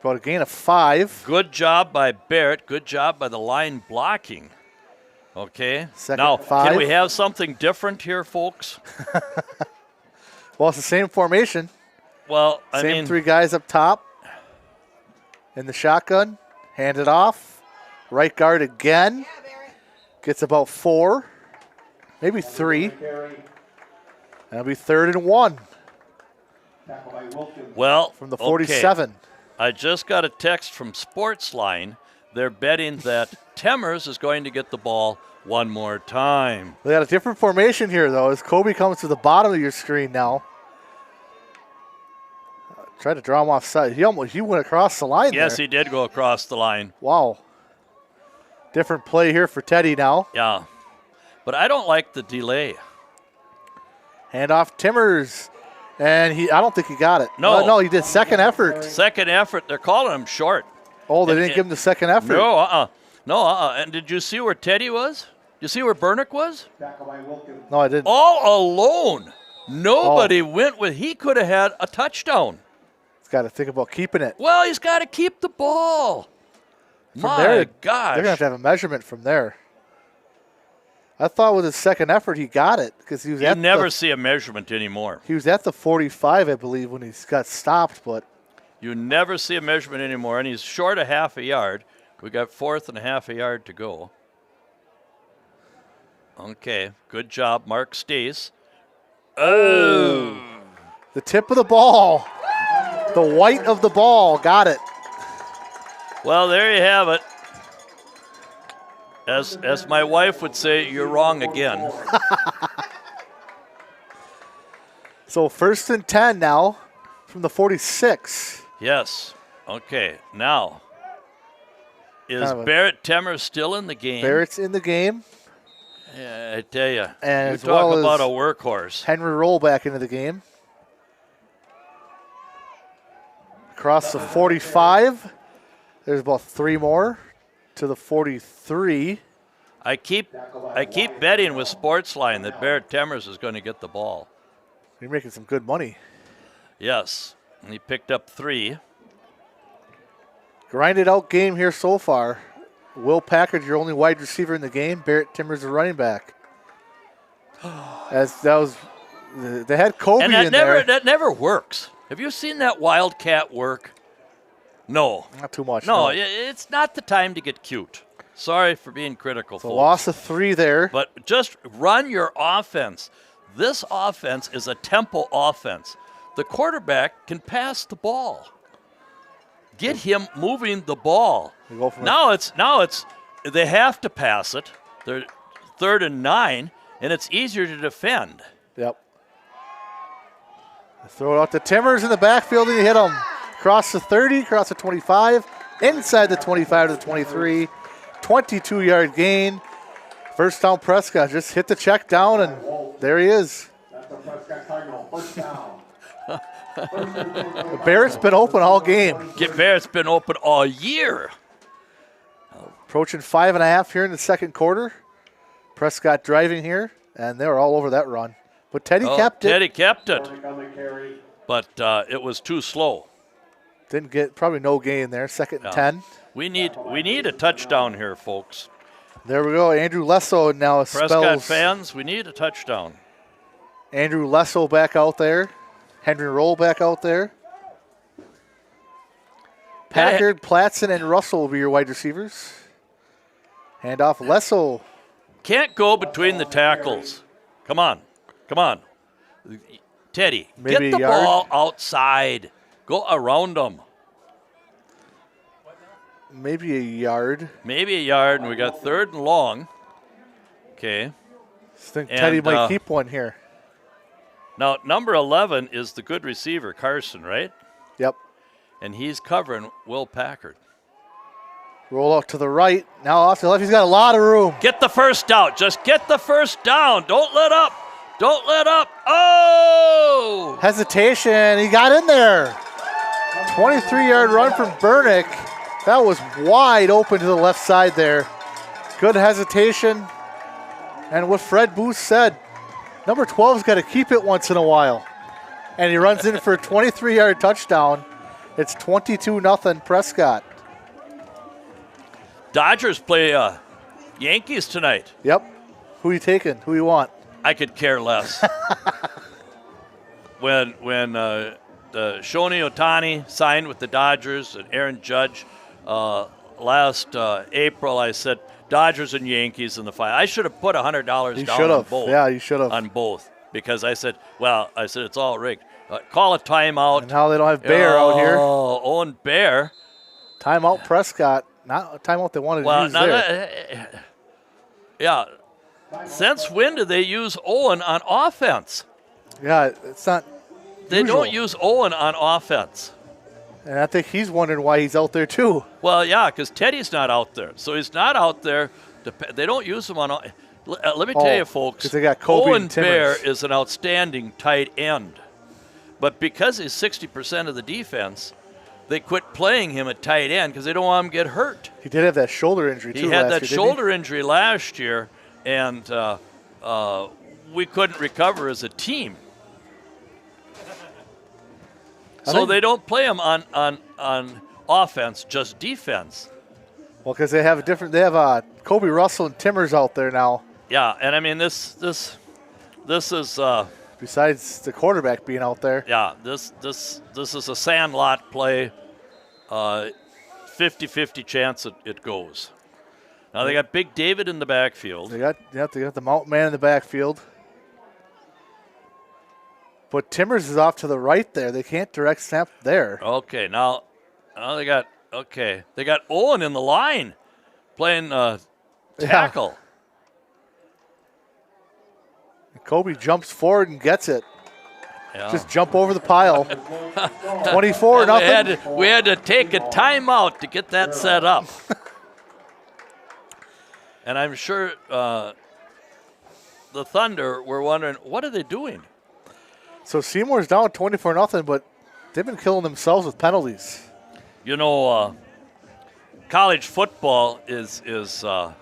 about a gain of 5. Good job by Barrett. Good job by the line blocking. Okay. Second 5. Can we have something different here, folks? Well, it's the same formation. Well, same 3 guys up top. In the shotgun. Hand it off. Right guard again. Gets about 4, maybe 3. That'll be 3rd and 1 Well, from the 47. Okay. I just got a text from Sportsline. They're betting that Temmers is going to get the ball one more time. They got a different formation here, though, as Kobe comes to the bottom of your screen now. Try to draw him offside. He went across the line Yes, there. he did go across the line. Wow. Different play here for Teddy now. Yeah. But I don't like the delay. Handoff Timmers. And I don't think he got it. No. No, he did second effort. Second effort. They're calling him short. Oh, they didn't give him the second effort. No, And did you see where Teddy was? You see where Bernick was? No, I didn't. All alone. Nobody went with. He could have had a touchdown. He's got to think about keeping it. Well, he's got to keep the ball. From there, gosh. They're going to have a measurement from there. I thought with his second effort he got it because he was You never see a measurement anymore. He was at the 45, I believe, when he got stopped, but you never see a measurement anymore, and he's short a half a yard. We got 4th and a half a yard to go. Okay, good job, Mark Stace. Oh, the tip of the ball, the white of the ball, got it. Well, there you have it. As my wife would say, you're wrong again. So 1st and 10 now from the 46. Yes. Okay, now, is Barrett Temmer still in the game? Barrett's in the game. Yeah, I tell you. And you as talk well about as a workhorse. Henry Roll back into the game. Across the 45. There's about 3 more to the 43. I keep betting with Sportsline that Barrett Temmers is going to get the ball. You're making some good money. Yes, and he picked up 3. Grinded out game here so far. Will Packard, your only wide receiver in the game. Barrett Timmers, the running back. They had Kobe and in there. That never works. Have you seen that Wildcat work? No. Not too much. No, it's not the time to get cute. Sorry for being critical, So folks. loss of 3 there. But just run your offense. This offense is a tempo offense. The quarterback can pass the ball. Get him moving the ball. Now it's they have to pass it. They're 3rd and 9, and it's easier to defend. Yep. Throw it out to Timmers in the backfield, and you hit him. Across the 30, across the 25, inside the 25 to the 23. 22-yard gain. First down, Prescott. Just hit the check down, and there he is. That's a Prescott Cardinal. First down. Barrett's been open all game. Barrett's been open all year. Approaching 5.5 here in the second quarter. Prescott driving here, and they were all over that run. But Teddy kept it. Teddy kept it. But it was too slow. Didn't get probably no gain there. 2nd and 10. We need a touchdown here, folks. There we go. Andrew Lesso now Prescott spells. fans, we need a touchdown. Andrew Lesso back out there. Henry Roll back out there. Packard, Platson, and Russell will be your wide receivers. Hand off Lesso. Can't go between the tackles. Come on. Teddy, Maybe get the ball outside. Go around them. Maybe a yard. Maybe a yard, and we got 3rd and long. Okay. I think Teddy might keep one here. Now, number 11 is the good receiver, Carson, right? Yep. And he's covering Will Packard. Roll out to the right. Now off to the left. He's got a lot of room. Get the first down. Just get the first down. Don't let up. Oh! Hesitation. He got in there. 23-yard run from Bernick. That was wide open to the left side there. Good hesitation. And what Fred Booth said, number 12's got to keep it once in a while. And he runs in for a 23-yard touchdown. It's 22-0 Prescott. Dodgers play Yankees tonight. Yep. Who you taking? Who you want? I could care less. when Shohei Ohtani signed with the Dodgers and Aaron Judge last April, I said, Dodgers and Yankees in the final. I should have put $100 down on both. Yeah, you should have. On both. Because I said it's all rigged. Call a timeout. And how they don't have Bear out here. Oh, Owen Bear. Timeout Prescott. Not a timeout they wanted to use there. Yeah. Since when do they use Owen on offense? Yeah, it's not They usual. don't use Owen on offense. And I think he's wondering why he's out there too. Well, yeah, because Teddy's not out there. So he's not out there. They don't use him on. Let me tell you, folks, 'cause they got Kobe Owen and Timmers. Bear is an outstanding tight end. But because he's 60% of the defense, they quit playing him at tight end because they don't want him to get hurt. He did have that shoulder injury too. He had last that year, shoulder injury last year, and we couldn't recover as a team. So they don't play him on offense, just defense. Well, because they have They have Kobe Russell and Timmers out there now. Yeah, and I mean this is. Besides the quarterback being out there. Yeah, this is a sandlot play. 50-50 chance it goes. Now they got Big David in the backfield. They got the mountain man in the backfield. But Timmers is off to the right there. They can't direct snap there. Okay, now they got Owen in the line playing tackle. Kobe jumps forward and gets it. Yeah. Just jump over the pile. 24-0. We had to take a timeout to get that set up. And I'm sure the Thunder were wondering, what are they doing? So Seymour's down 24-0, but they've been killing themselves with penalties. You know, college football is kind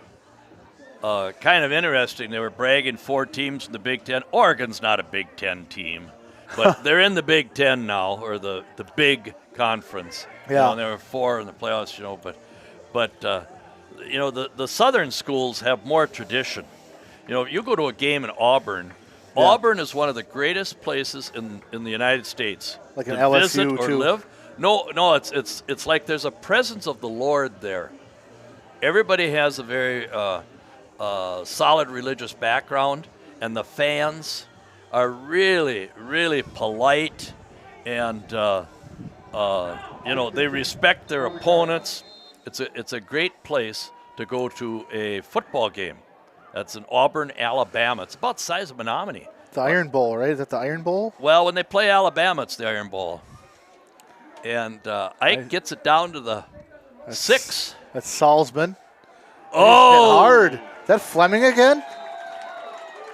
of interesting. They were bragging 4 teams in the Big Ten. Oregon's not a Big Ten team, but they're in the Big Ten now, or the big conference. Yeah. You know, and there were 4 in the playoffs, you know, but you know, the Southern schools have more tradition. You know, you go to a game in Auburn. Yeah. Auburn is one of the greatest places in the United States Like to an LSU visit or too. live. No, it's like there's a presence of the Lord there. Everybody has a very solid religious background, and the fans are really, really polite, and you know, they respect their opponents. It's a great place to go to a football game. That's in Auburn, Alabama. It's about the size of Menominee. The Iron Bowl, right? Is that the Iron Bowl? Well, when they play Alabama, it's the Iron Bowl. And Ike gets it down to the 6. That's Salzman. Oh! Hard. Is that Fleming again?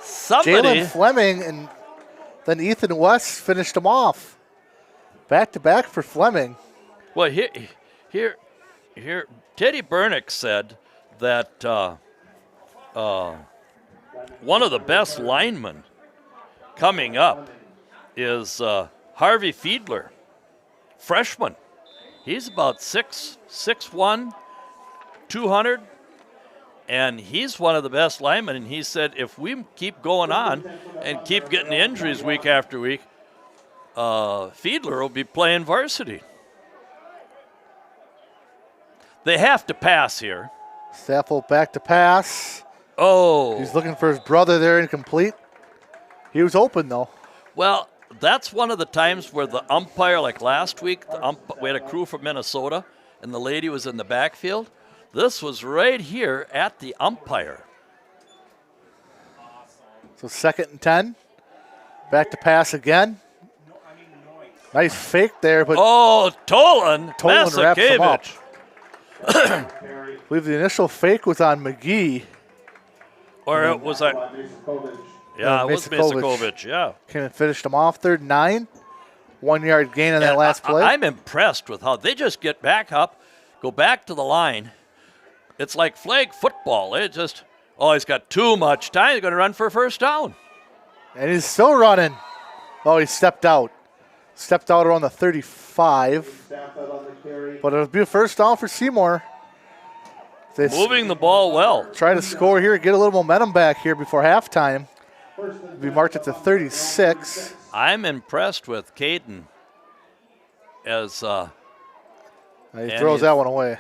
Somebody. Jalen Fleming, and then Ethan West finished him off. Back-to-back for Fleming. Well, here, Teddy Bernick said that one of the best linemen coming up is Harvey Fiedler, freshman. He's about 6'1", 200, and he's one of the best linemen. And he said if we keep going on and keep getting injuries week after week, Fiedler will be playing varsity. They have to pass here. Staffel back to pass. Oh. He's looking for his brother there, incomplete. He was open, though. Well, that's one of the times where the umpire, like last week, we had a crew from Minnesota, and the lady was in the backfield. This was right here at the umpire. So 2nd and 10. Back to pass again. Nice fake there, but Tolan wraps him up. Masakevich. I believe the initial fake was on McGee. Or it was it was Masakovich, yeah. Came and finished him off. 3rd and 9. 1 yard gain on that last play. I'm impressed with how they just get back up, go back to the line. It's like flag football. It just, he's got too much time. He's going to run for a first down. And he's still running. Oh, he stepped out. Stepped out around the 35. But it'll be a first down for Seymour. They Moving the ball well. try to score here, get a little momentum back here before halftime. It'll be marked at the 36. I'm impressed with Caden as He throws that one away.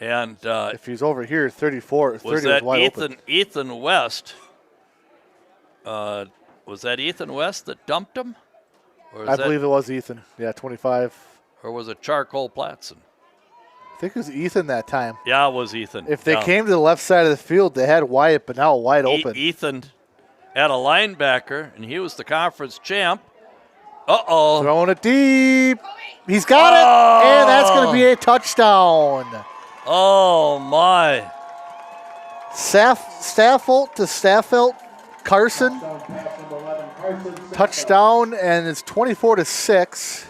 And if he's over here, 34, 30 was that wide open. Ethan West? Was that Ethan West that dumped him? Or I believe it was Ethan. Yeah, 25. Or was it Charcoal Platson? I think it was Ethan that time. Yeah, it was Ethan. If they came to the left side of the field, they had Wyatt, but now wide open. Ethan had a linebacker, and he was the conference champ. Uh-oh. Throwing it deep. He's got it, and that's going to be a touchdown. Oh, my. Staffelt to Staffelt. Carson. Touchdown, and it's 24-6.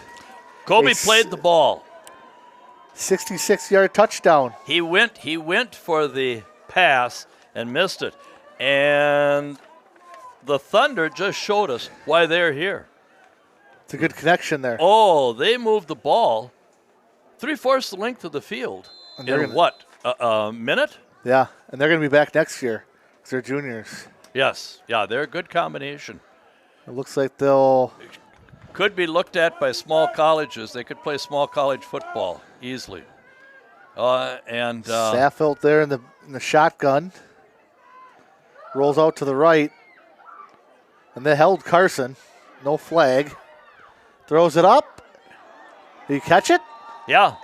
Kobe played the ball. 66-yard touchdown. He went for the pass and missed it. And the Thunder just showed us why they're here. It's a good connection there. Oh, they moved the ball 3/4 the length of the field in what, a minute? Yeah, and they're going to be back next year because they're juniors. Yes, yeah, they're a good combination. It looks like they'll... Could be looked at by small colleges. They could play small college football easily. Staffelt there in the shotgun. Rolls out to the right. And they held Carson. No flag. Throws it up. Did he catch it? Yeah.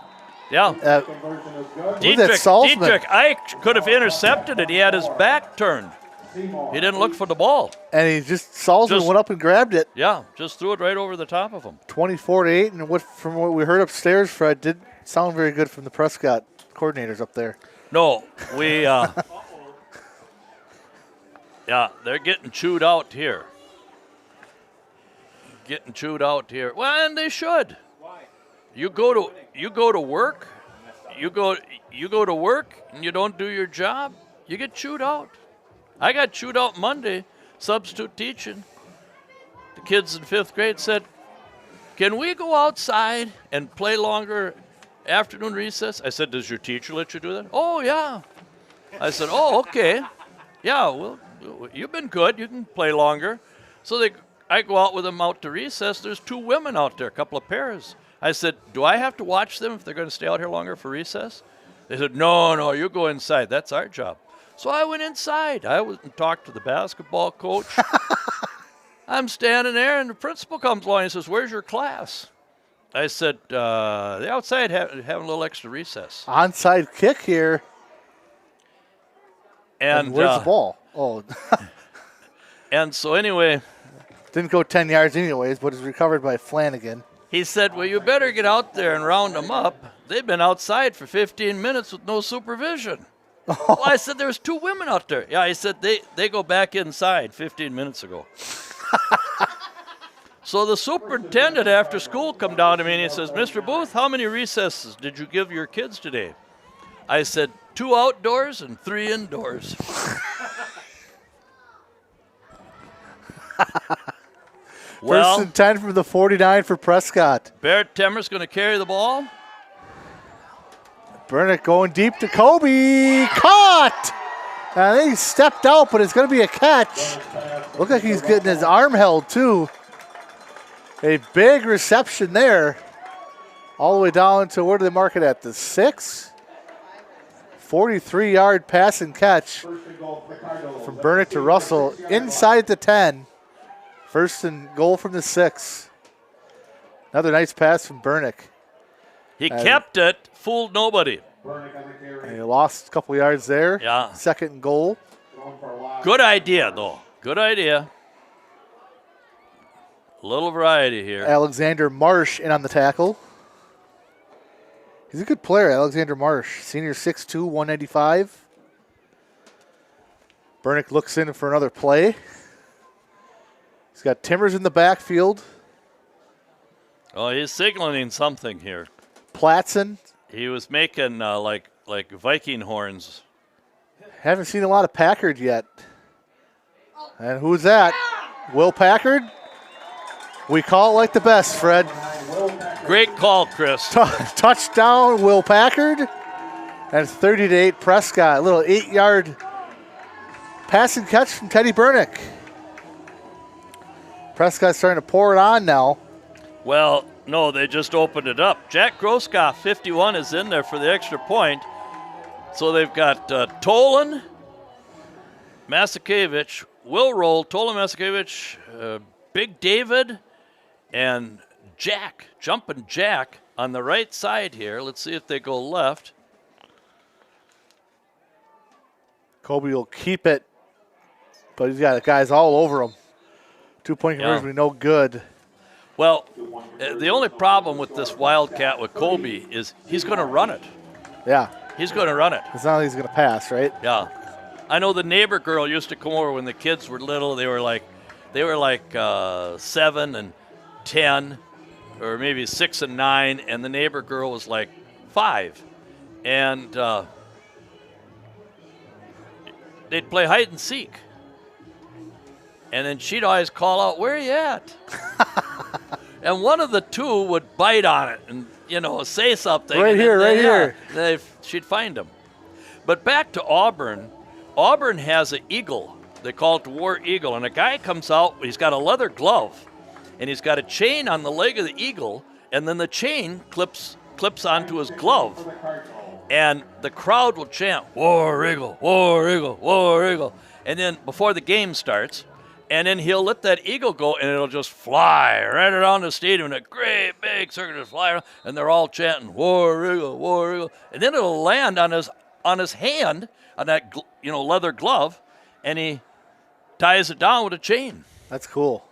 Dietrich Ike could have intercepted it. He had his back turned. He didn't look for the ball. And he Salzman went up and grabbed it. Yeah, just threw it right over the top of him. 24-8, and from what we heard upstairs, Fred, did sound very good from the Prescott coordinators up there. No, yeah, they're getting chewed out here. Well, and they should. Why? You go to work. You go to work and you don't do your job, you get chewed out. I got chewed out Monday, substitute teaching. The kids in 5th grade said, "Can we go outside and play longer afternoon recess?" I said, "Does your teacher let you do that?" "Oh, yeah." I said, "Oh, okay. Yeah, well, you've been good. You can play longer." So I go out with them out to recess. There's 2 women out there, a couple of pairs. I said, "Do I have to watch them if they're going to stay out here longer for recess?" They said, No, you go inside. That's our job." So I went inside. I went and talked to the basketball coach. I'm standing there, and the principal comes along and says, "Where's your class?" I said, "They're outside having a little extra recess." Onside kick here. And where's the ball? Oh. And so anyway. Didn't go 10 yards anyways, but is recovered by Flanagan. He said, "Well, you better get out there and round them up. They've been outside for 15 minutes with no supervision." Well, I said, "There's 2 women out there." Yeah, he said, they go back inside 15 minutes ago. So the superintendent after school come down to me and he says, "Mr. Booth, how many recesses did you give your kids today?" I said, 2 outdoors and 3 indoors. First and 10 from the 49 for Prescott. Barrett Temmer's going to carry the ball. Bernick going deep to Kobe. Caught! I think he stepped out, but it's going to be a catch. Look like he's getting his arm held, too. A big reception there. All the way down to, where do they mark it at? The 6? 43-yard pass and catch from Bernick to Russell inside the 10. First and goal from the 6. Another nice pass from Bernick. He kept it, fooled nobody. And he lost a couple yards there. Yeah. Second and goal. Good idea, though. Good idea. A little variety here. Alexander Marsh in on the tackle. He's a good player, Alexander Marsh. Senior 6'2", 195. Bernick looks in for another play. He's got Timmers in the backfield. Oh, he's signaling something here. Platson. He was making like Viking horns. Haven't seen a lot of Packard yet. And who's that? Will Packard? We call it like the best, Fred. Great call, Chris. Touchdown, Will Packard. And 30-8 Prescott. A little 8-yard pass and catch from Teddy Bernick. Prescott's starting to pour it on now. Well, no, they just opened it up. Jack Groskoff, 51, is in there for the extra point. So they've got Tolan, Masakevich, Will Roll, Tolan Masakevich, Big David, and Jack, Jumping Jack on the right side here. Let's see if they go left. Kobe will keep it, but he's got guys all over him. 2-point conversion will be no good. Well, the only problem with this Wildcat with Kobe is he's going to run it. Yeah. He's going to run it. It's not like he's going to pass, right? Yeah. I know the neighbor girl used to come over when the kids were little. They were like 7 and 10, or maybe 6 and 9, and the neighbor girl was like 5. And they'd play hide and seek. And then she'd always call out, "Where are you at?" And one of the two would bite on it and, say something. Right here. She'd find him. But back to Auburn. Auburn has an eagle. They call it the War Eagle. And a guy comes out, he's got a leather glove, and he's got a chain on the leg of the eagle, and then the chain clips onto his glove. And the crowd will chant, "War Eagle, War Eagle, War Eagle." And then before the game starts, and then he'll let that eagle go, and it'll just fly right around the stadium in a great big circle, just fly around, and they're all chanting, "War Eagle, War Eagle." And then it'll land on his hand, on that leather glove, and he ties it down with a chain. That's cool.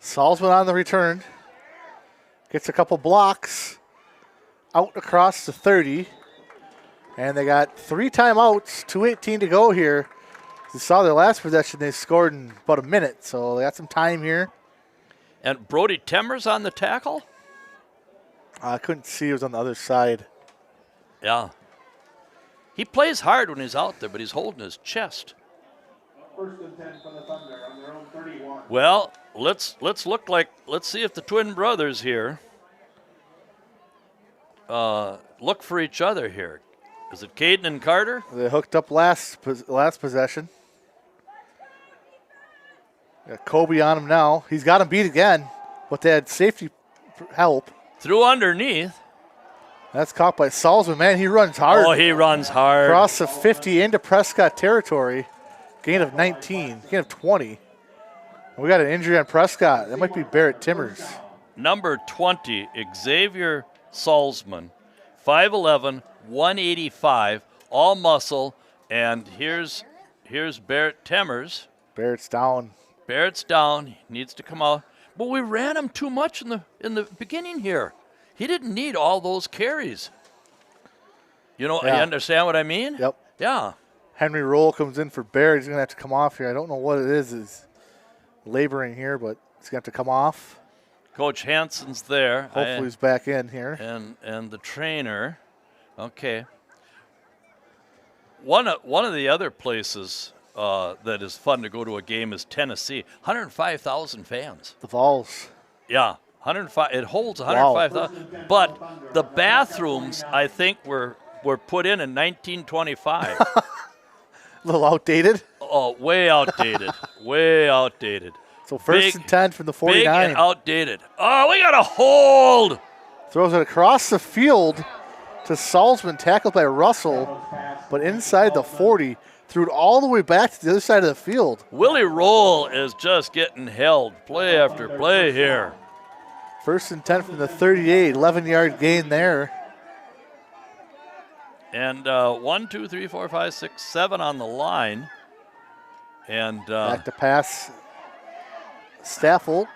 Salzman on the return. Gets a couple blocks. Out across the 30. And they got 3 timeouts, 2:18 to go here. You saw their last possession, they scored in about a minute, so they got some time here. And Brody Temmers on the tackle? I couldn't see, he was on the other side. Yeah. He plays hard when he's out there, but he's holding his chest. First and 10 for the Thunder on their own 31. Well, let's see if the twin brothers here look for each other here. Is it Caden and Carter? They hooked up last possession. Got Kobe on him now. He's got him beat again, but they had safety help. Through underneath. That's caught by Salzman. Man, he runs hard. Oh, he runs hard. Across the 50 into Prescott territory. Gain of 19, gain of 20. And we got an injury on Prescott. That might be Barrett Timmers. Number 20, Xavier Salzman. 5'11", 185, all muscle. And here's Barrett Timmers. Barrett's down. Barrett's down. He needs to come out. But we ran him too much in the beginning here. He didn't need all those carries. You understand what I mean? Yep. Yeah. Henry Roll comes in for Barrett. He's going to have to come off here. I don't know what it is. He's laboring here, but he's going to have to come off. Coach Hansen's there. Hopefully he's back in here. And the trainer. Okay. One of the other places that is fun to go to a game is Tennessee. 105,000 fans. The Vols. Yeah, 105. It holds 105,000. Wow. But the bathrooms, I think, were put in 1925. A little outdated. Oh, way outdated. Way outdated. So first and 10 from the 49. Big and outdated. Oh, we got a hold. Throws it across the field to Salzman, tackled by Russell, but inside the 40. Threw it all the way back to the other side of the field. Willie Roll is just getting held play after play here. First and 10 from the 38, 11-yard gain there. And 1, 2, 3, 4, 5, 6, 7 on the line. And back to pass, Staffel.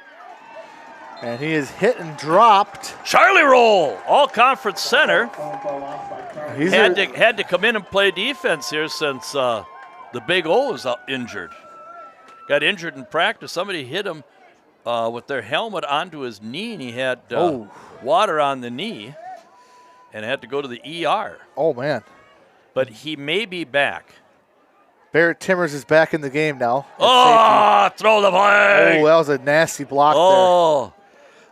And he is hit and dropped. Charlie Roll, all-conference center. Had to come in and play defense here since the Big O was injured. Got injured in practice. Somebody hit him with their helmet onto his knee, and he had water on the knee and had to go to the ER. Oh, man. But he may be back. Barrett Timmers is back in the game now. Throw the flag. Oh, that was a nasty block there.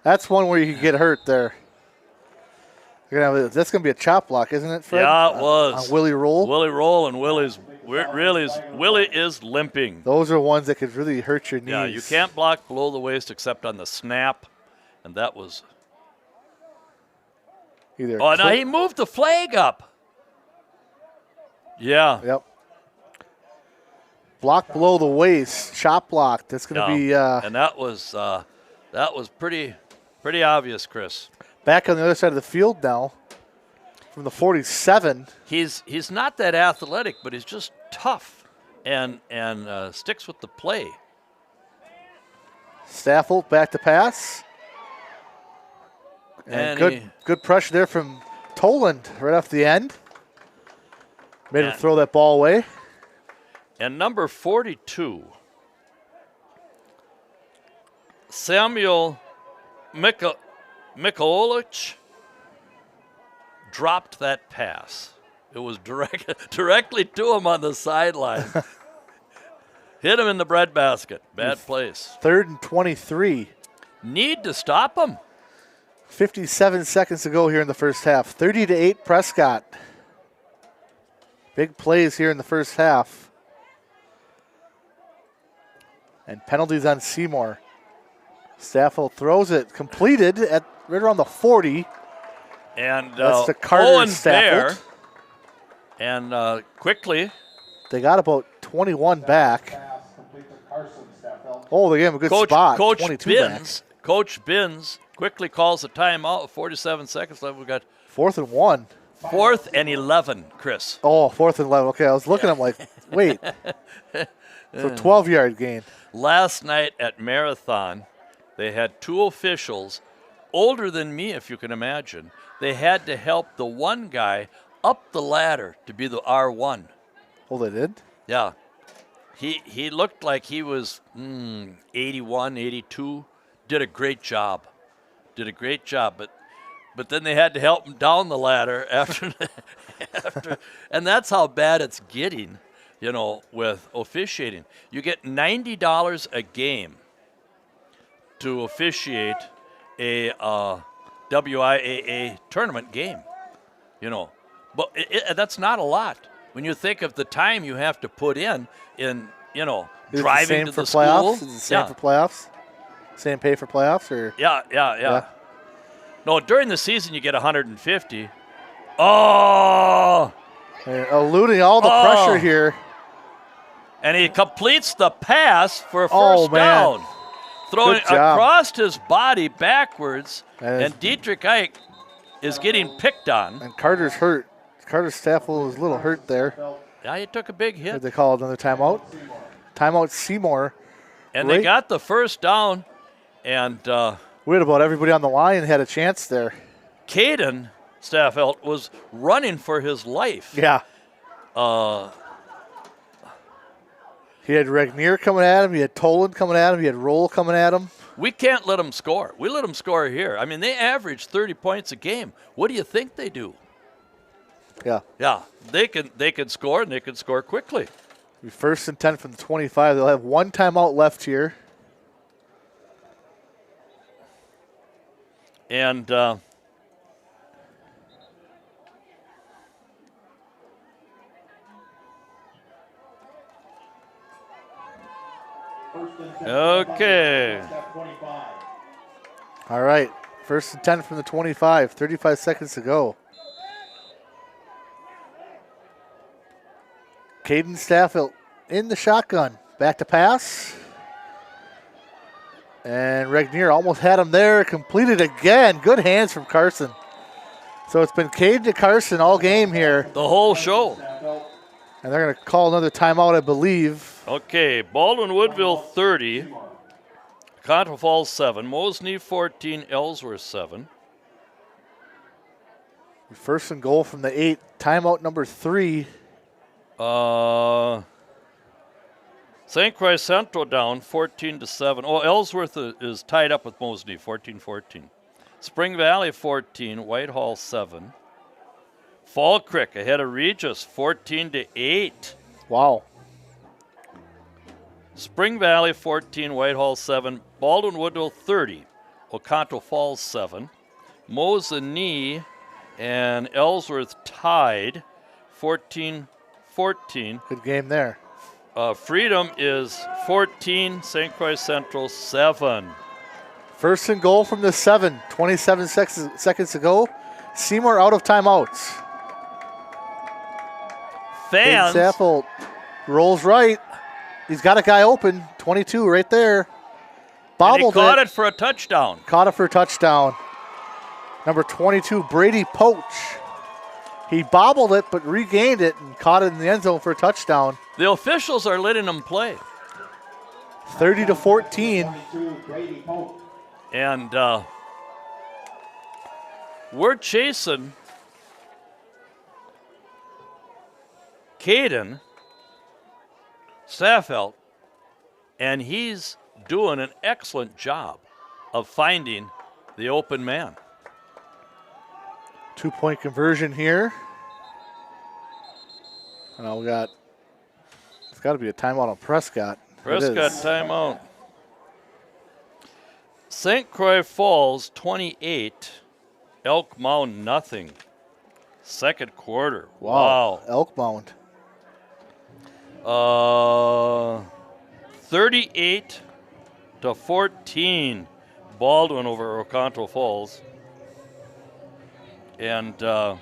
That's one where you could get hurt there. That's going to be a chop block, isn't it, Fred? Yeah, it was. On Willie Roll? Willie Roll, and Willie is limping. Those are ones that could really hurt your knees. Yeah, you can't block below the waist except on the snap, and that was. Now he moved the flag up. Yeah. Yep. Block below the waist, chop block. That's going to be and that was pretty obvious, Chris. back on the other side of the field now from the 47. He's not that athletic, but he's just tough and sticks with the play. Staffold back to pass. And good pressure there from Toland right off the end. Made him throw that ball away. And number 42, Samuel Mikulich, dropped that pass. It was directly to him on the sideline. Hit him in the breadbasket. Bad place. 3rd and 23. Need to stop him. 57 seconds to go here in the first half. 30-8 Prescott. Big plays here in the first half. And penalties on Seymour. Staffold throws it. Completed at right around the 40. And that's the Carter Staffold. And quickly. They got about 21 back. Oh, they gave him a good spot. Coach 22 Binns. back. Coach Binns quickly calls a timeout with 47 seconds left. We got 4th and 1. 4th and 11, Chris. Oh, 4th and 11. Okay, I was looking. I'm like, wait. So 12-yard gain. Last night at Marathon, they had 2 officials, older than me, if you can imagine. They had to help the one guy up the ladder to be the R1. Oh, they did? Yeah. He looked like he was 81, 82. Did a great job. But then they had to help him down the ladder after, and that's how bad it's getting, with officiating. You get $90 a game to officiate a WIAA tournament game, But that's not a lot when you think of the time you have to put in driving to the school. Is it the same for playoffs? Same pay for playoffs, or? Yeah. No, during the season you get 150. Oh! They're eluding all the pressure here. And he completes the pass for a first down. Throwing across his body backwards, and Dietrich Ike is getting picked on. And Carter's hurt. Carter's Staffold is a little hurt there. Yeah, he took a big hit. Did they call another timeout? Timeout Seymour. And they got the first down. And we had about everybody on the line had a chance there. Caden Staffold was running for his life. Yeah. He had Regnier coming at him. He had Toland coming at him. He had Roll coming at him. We can't let them score. We let them score here. I mean, they average 30 points a game. What do you think they do? Yeah. Yeah, they can score, and they can score quickly. 1st and 10 from the 25. They'll have one timeout left here. And okay. All right. 1st and 10 from the 25. 35 seconds to go. Caden Staffold in the shotgun. Back to pass. And Regnier almost had him there. Completed again. Good hands from Carson. So it's been Caden to Carson all game here. The whole show. And they're going to call another timeout, I believe. Okay, Baldwin Woodville 30. Contra Falls 7. Mosney 14. Ellsworth 7. 1st and goal from the 8. Timeout number 3. St. Croix Central down 14-7. Oh, Ellsworth is tied up with Mosney 14-14. Spring Valley 14, Whitehall 7. Fall Creek ahead of Regis 14-8. Wow. Spring Valley 14, Whitehall 7. Baldwin Woodville 30, Oconto Falls 7. Mosinee and Ellsworth tied 14-14. Good game there. Freedom is 14, St. Croix Central 7. 1st and goal from the 7. 27 seconds to go. Seymour out of timeouts. fans. Saffold rolls right. He's got a guy open. 22 right there. And he Bobbled caught it for a touchdown. Caught it for a touchdown. Number 22, Brady Poach. He bobbled it, but regained it and caught it in the end zone for a touchdown. The officials are letting him play. 30-14. And we're chasing Caden Staffelt, and he's doing an excellent job of finding the open man. 2-point conversion here. And it's got to be a timeout on Prescott. Prescott timeout. St. Croix Falls 28, Elk Mound nothing. Second quarter. Wow. Elk Mound. 38-14, Baldwin over Oconto Falls. And so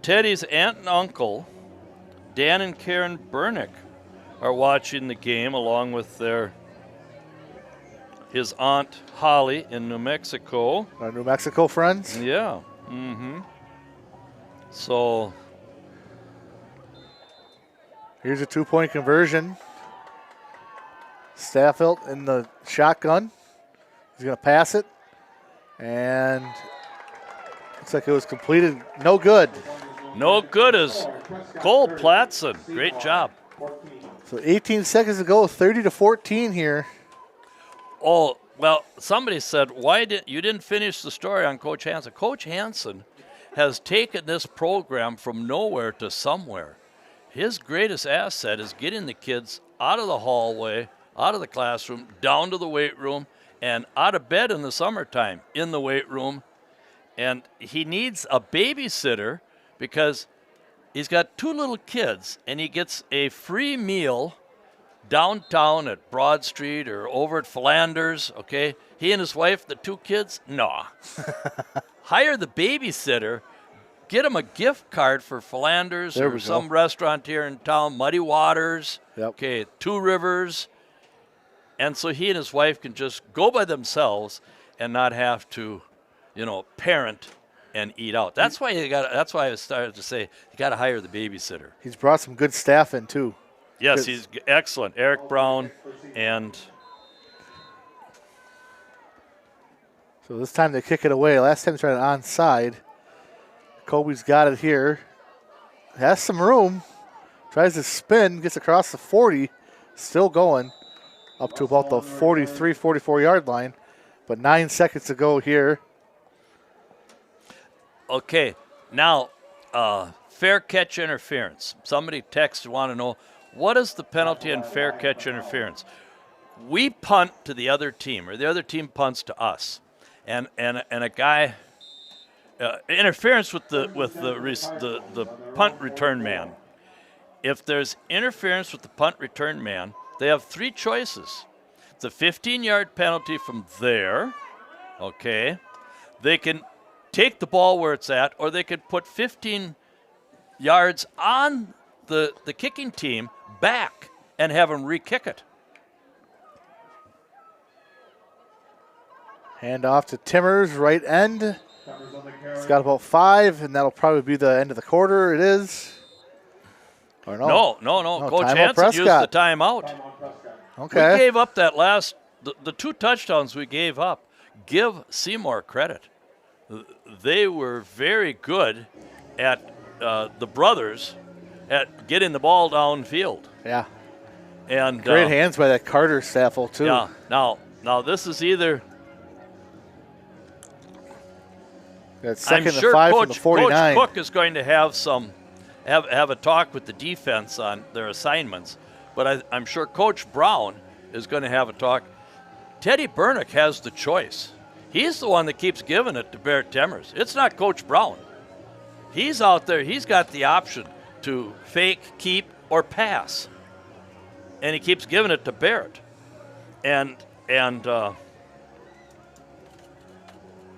Teddy's aunt and uncle, Dan and Karen Bernick, are watching the game along with his aunt Holly in New Mexico. Our New Mexico friends. Yeah. Mm-hmm. So here's a 2-point conversion. Staffelt in the shotgun. He's going to pass it. And looks like it was completed. No good. No good is Cole Platson. Great job. So 18 seconds to go, 30-14 here. Oh, well, somebody said, you didn't finish the story on Coach Hansen. Coach Hansen has taken this program from nowhere to somewhere. His greatest asset is getting the kids out of the hallway, out of the classroom, down to the weight room, and out of bed in the summertime, in the weight room. And he needs a babysitter because he's got 2 little kids, and he gets a free meal downtown at Broad Street or over at Flanders, okay? He and his wife, the 2 kids, no. Hire the babysitter, get him a gift card for Flanders or some restaurant here in town, Muddy Waters, okay, 2 Rivers. And so he and his wife can just go by themselves and not have to, parent and eat out. That's why I started to say you got to hire the babysitter. He's brought some good staff in too. Yes, he's excellent. Eric Brown and so this time they kick it away. Last time they tried it onside. Kobe's got it here. Has some room. Tries to spin, gets across the 40. Still going up to about the 43, 44-yard line. But 9 seconds to go here. Okay, now fair catch interference. Somebody texted, want to know, what is the penalty in fair catch interference? We punt to the other team, or the other team punts to us, and a guy interference with the punt return man. If there's interference with the punt return man, they have 3 choices. It's a 15-yard penalty from there. Okay, they can take the ball where it's at, or they could put 15 yards on the kicking team back and have them re-kick it. Hand off to Timmers, right end. It's got about 5, and that'll probably be the end of the quarter. It is. Or no? No. Coach Hansen used the timeout. Okay. We gave up that last, the 2 touchdowns we gave up. Give Seymour credit. They were very good at the brothers at getting the ball downfield. Yeah. And great hands by that Carter Staffel too. Yeah. Now this is either. Second I'm sure and 5 from the 49. Coach Cook is going to have have a talk with the defense on their assignments, but I'm sure Coach Brown is going to have a talk. Teddy Bernick has the choice. He's the one that keeps giving it to Barrett Timmers. It's not Coach Brown. He's out there. He's got the option to fake, keep, or pass. And he keeps giving it to Barrett. And And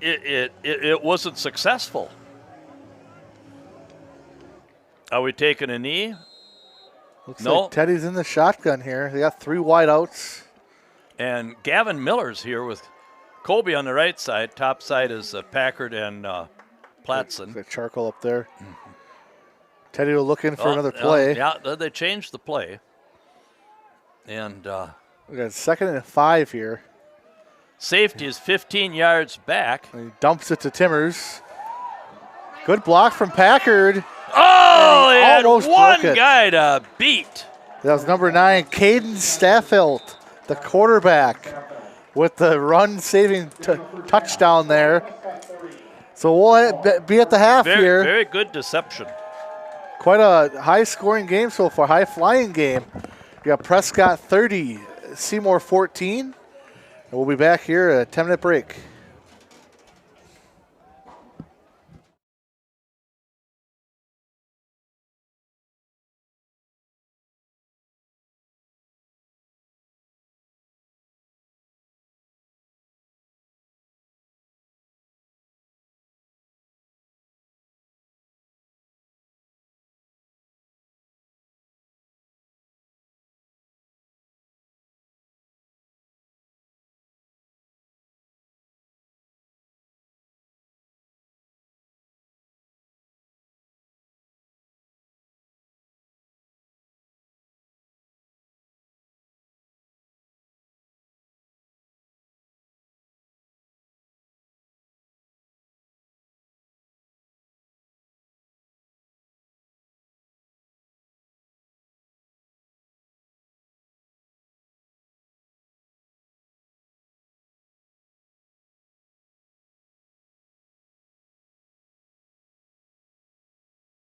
it wasn't successful. Are we taking a knee? Looks No. like Teddy's in the shotgun here. They got 3 wideouts. And Gavin Miller's here with Colby on the right side. Top side is Packard and Platson. Got charcoal up there. Teddy will look in for another play. Yeah, they changed the play. And We got 2nd and 5 here. safety is 15 yards back. And he dumps it to Timmers. Good block from Packard. Oh, he had almost one broke it. guy to beat. That was number 9, Caden Staffelt, the quarterback, with the run-saving touchdown there. So we'll be at the half here. Very good deception. Quite a high-scoring game so far, high-flying game. You got Prescott 30, Seymour 14. And we'll be back here at a 10-minute break.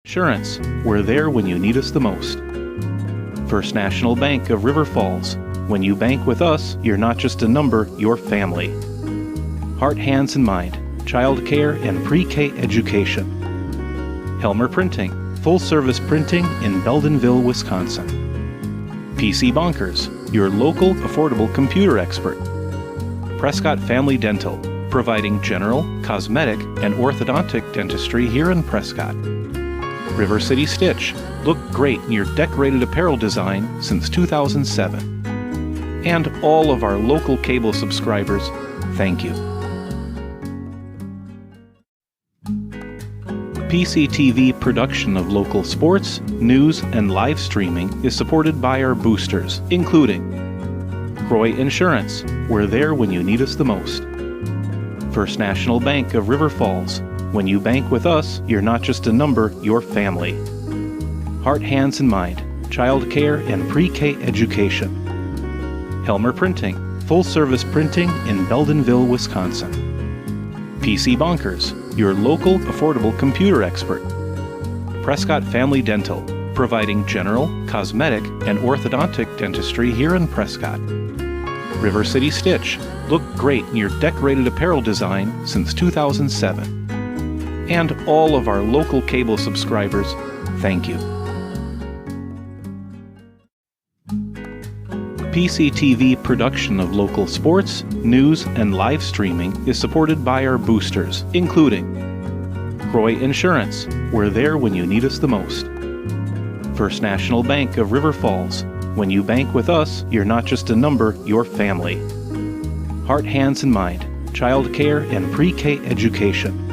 Insurance, we're there when you need us the most. First National Bank of River Falls. When you bank with us, you're not just a number, you're family. Heart, Hands, and Mind, child care and pre-K education. Helmer Printing, full-service printing in Beldenville, Wisconsin. PC Bonkers, your local affordable computer expert. Prescott Family Dental, providing general, cosmetic, and orthodontic dentistry here in Prescott. River City Stitch, look great in your decorated apparel design since 2007. And all of our local cable subscribers, thank you. PCTV production of local sports, news, and live streaming is supported by our boosters, including Roy Insurance, we're there when you need us the most. First National Bank of River Falls, when you bank with us, you're not just a number, you're family. Heart, Hands, and Mind, child care and pre-K education. Helmer Printing, full-service printing in Beldenville, Wisconsin. PC Bonkers, your local affordable computer expert. Prescott Family Dental, providing general, cosmetic, and orthodontic dentistry here in Prescott. River City Stitch, look great in your decorated apparel design since 2007. And all of our local cable subscribers, thank you. PCTV production of local sports, news, and live streaming is supported by our boosters, including Roy Insurance, we're there when you need us the most. First National Bank of River Falls, when you bank with us, you're not just a number, you're family. Heart, Hands, and Mind, child care and pre-K education.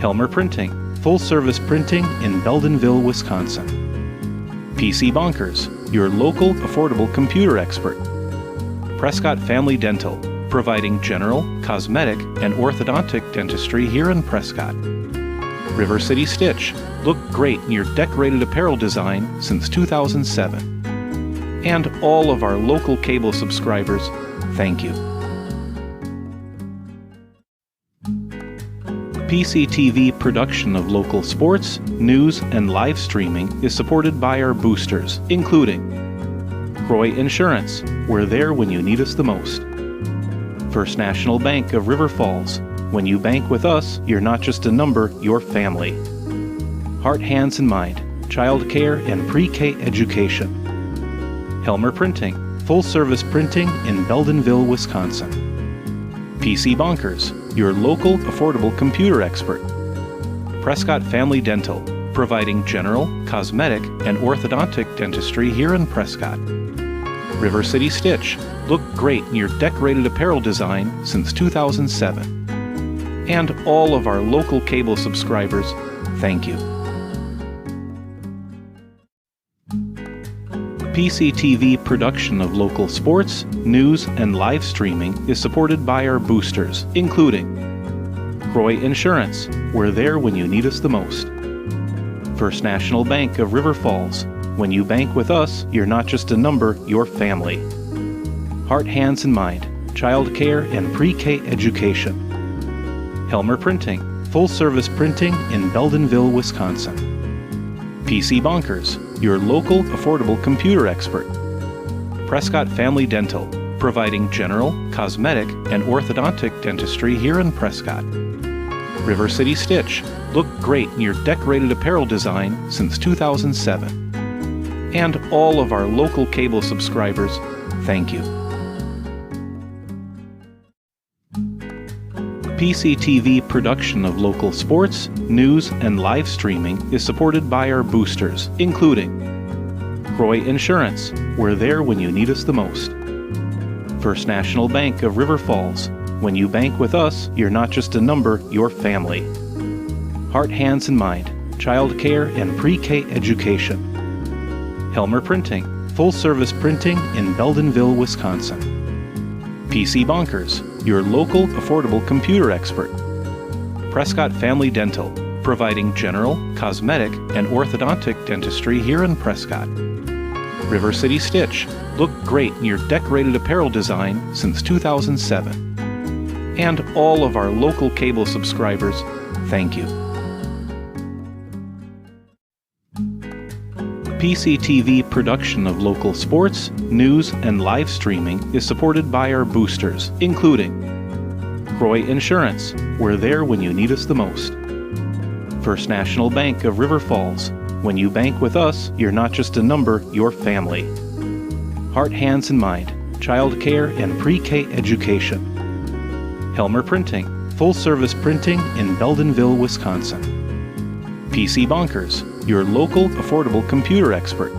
Helmer Printing, full-service printing in Beldenville, Wisconsin. PC Bonkers, your local affordable computer expert. Prescott Family Dental, providing general, cosmetic, and orthodontic dentistry here in Prescott. River City Stitch, look great in your decorated apparel design since 2007. And all of our local cable subscribers, thank you. PCTV production of local sports, news, and live streaming is supported by our boosters, including Roy Insurance, we're there when you need us the most. First National Bank of River Falls, when you bank with us, you're not just a number, you're family. Heart, Hands, and Mind, child care and pre-K education. Helmer Printing, full-service printing in Beldenville, Wisconsin. PC Bonkers, your local affordable computer expert. Prescott Family Dental, providing general, cosmetic, and orthodontic dentistry here in Prescott. River City Stitch, look great in your decorated apparel design since 2007. And all of our local cable subscribers, thank you. PCTV production of local sports, news, and live streaming is supported by our boosters, including Croy Insurance, we're there when you need us the most. First National Bank of River Falls, when you bank with us, you're not just a number, you're family. Heart, Hands, and Mind, child care and pre-K education. Helmer Printing, full-service printing in Beldenville, Wisconsin. PC Bonkers, your local affordable computer expert. Prescott Family Dental, providing general, cosmetic, and orthodontic dentistry here in Prescott. River City Stitch, look great in your decorated apparel design since 2007. And all of our local cable subscribers, thank you. PCTV production of local sports, news, and live streaming is supported by our boosters, including Croy Insurance, we're there when you need us the most. First National Bank of River Falls, when you bank with us, you're not just a number, you're family. Heart, Hands, and Mind, child care and pre-K education. Helmer Printing, full-service printing in Beldenville, Wisconsin. PC Bonkers, your local affordable computer expert. Prescott Family Dental, providing general, cosmetic, and orthodontic dentistry here in Prescott. River City Stitch, look great in your decorated apparel design since 2007. And all of our local cable subscribers, thank you. PCTV production of local sports, news, and live streaming is supported by our boosters, including Croy Insurance, we're there when you need us the most. First National Bank of River Falls, when you bank with us, you're not just a number, you're family. Heart, Hands, and Mind, child care and pre-K education. Helmer Printing, full-service printing in Beldenville, Wisconsin. PC Bonkers, your local affordable computer expert.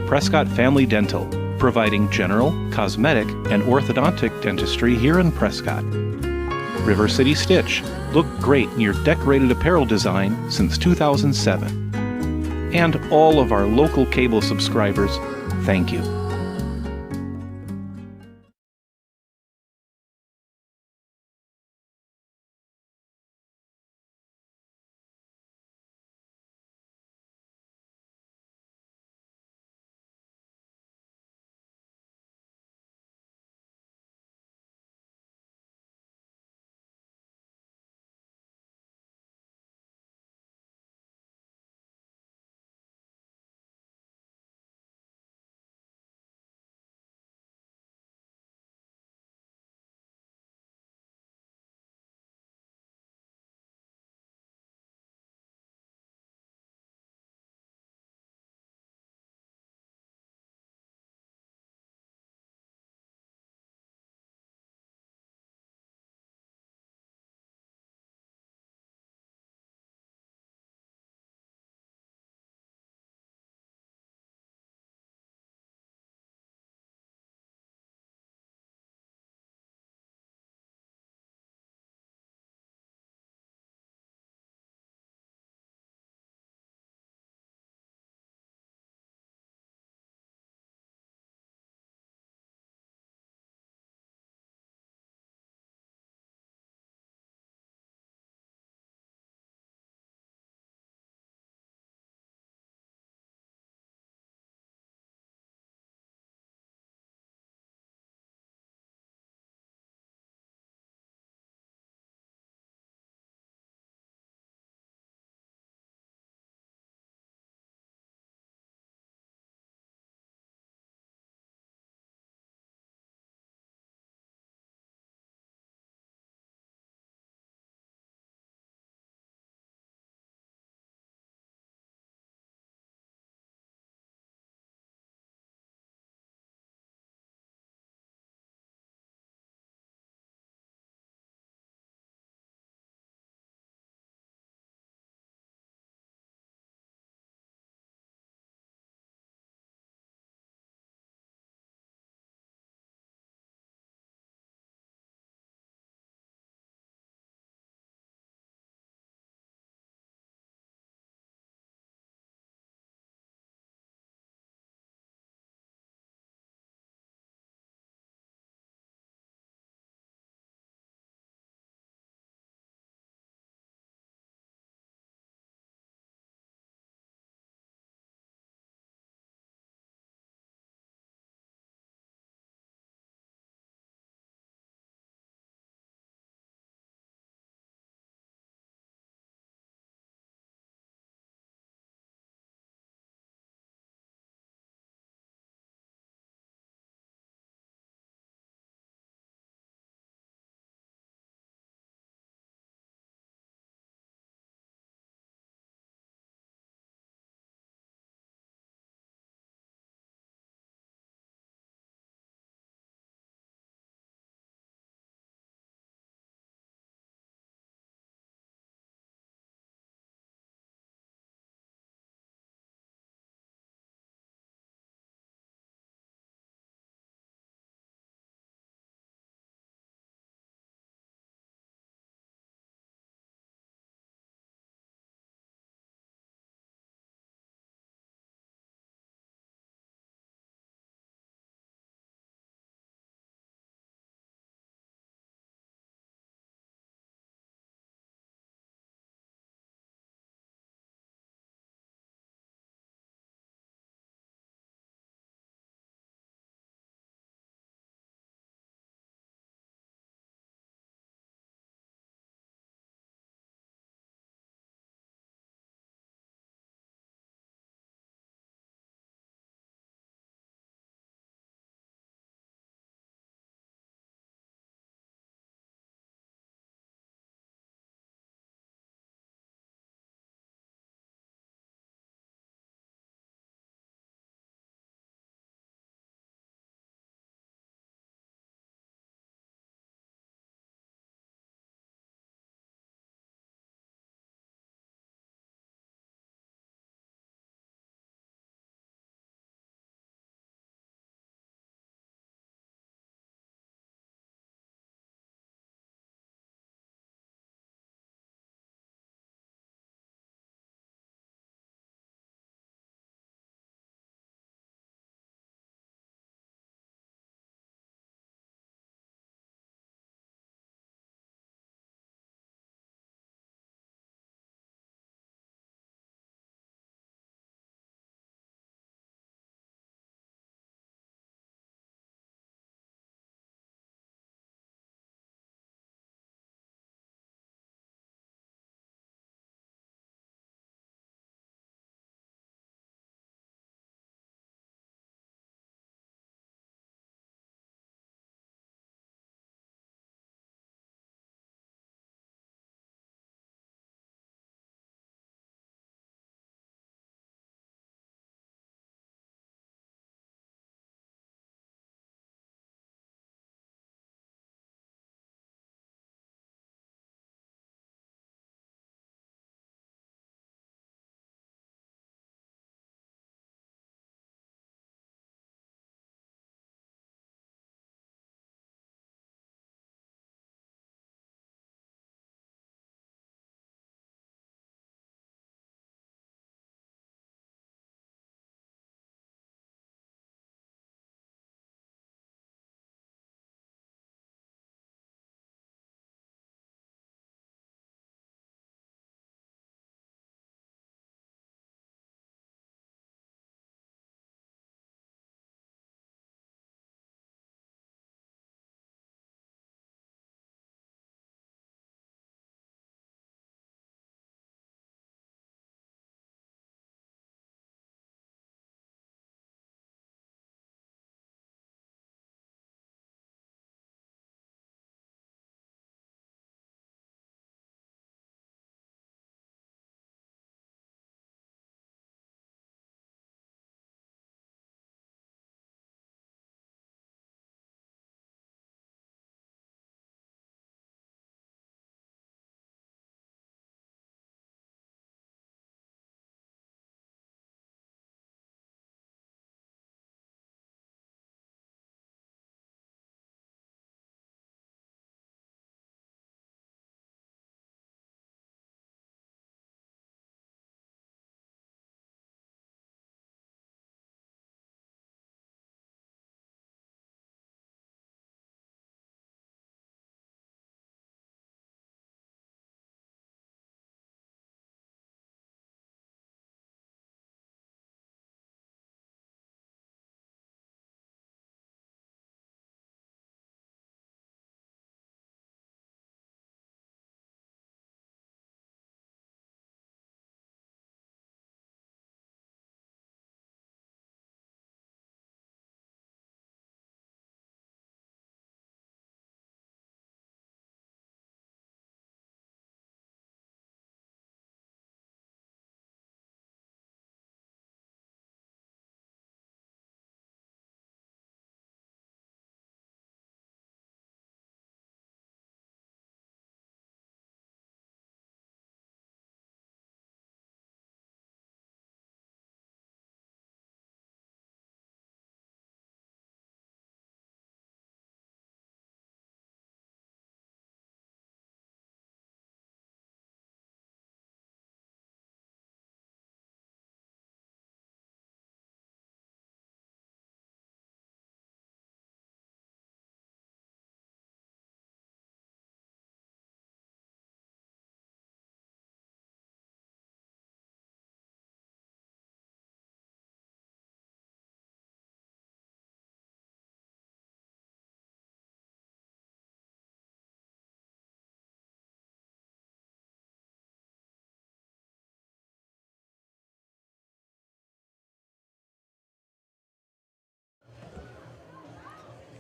Prescott Family Dental, providing general, cosmetic, and orthodontic dentistry here in Prescott. River City Stitch, look great in your decorated apparel design since 2007. And all of our local cable subscribers, thank you.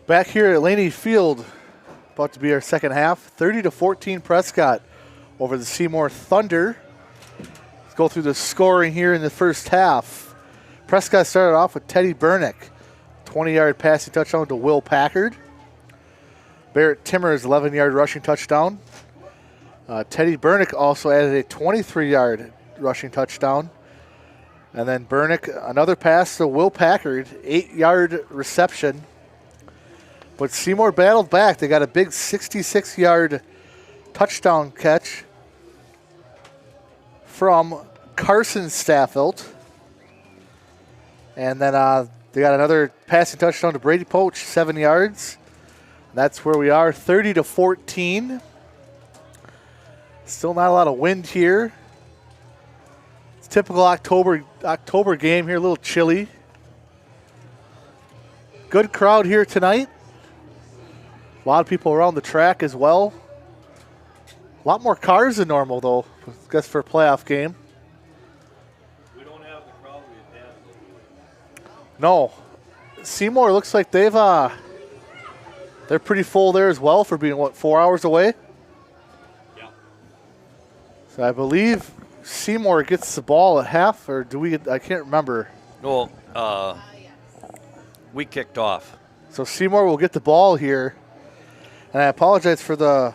Back here at Laney Field, about to be our second half. 30-14 Prescott over the Seymour Thunder. Let's go through the scoring here in the first half. Prescott started off with Teddy Bernick, 20-yard passing touchdown to Will Packard. Barrett Timmers, 11-yard rushing touchdown. Teddy Bernick also added a 23-yard rushing touchdown. And then Bernick, another pass to Will Packard, 8-yard reception. But Seymour battled back. They got a big 66-yard touchdown catch from Carson Staffield. And then they got another passing touchdown to Brady Poach, 7 yards. That's where we are, 30-14. Still not a lot of wind here. It's typical October game here, a little chilly. Good crowd here tonight. A lot of people around the track as well. A lot more cars than normal, though, I guess, for a playoff game. We don't have the crowd we had. No. Seymour looks like they're pretty full there as well for being, 4 hours away? Yeah. So I believe Seymour gets the ball at half, or do we? I can't remember. No, we kicked off. So Seymour will get the ball here. And I apologize for the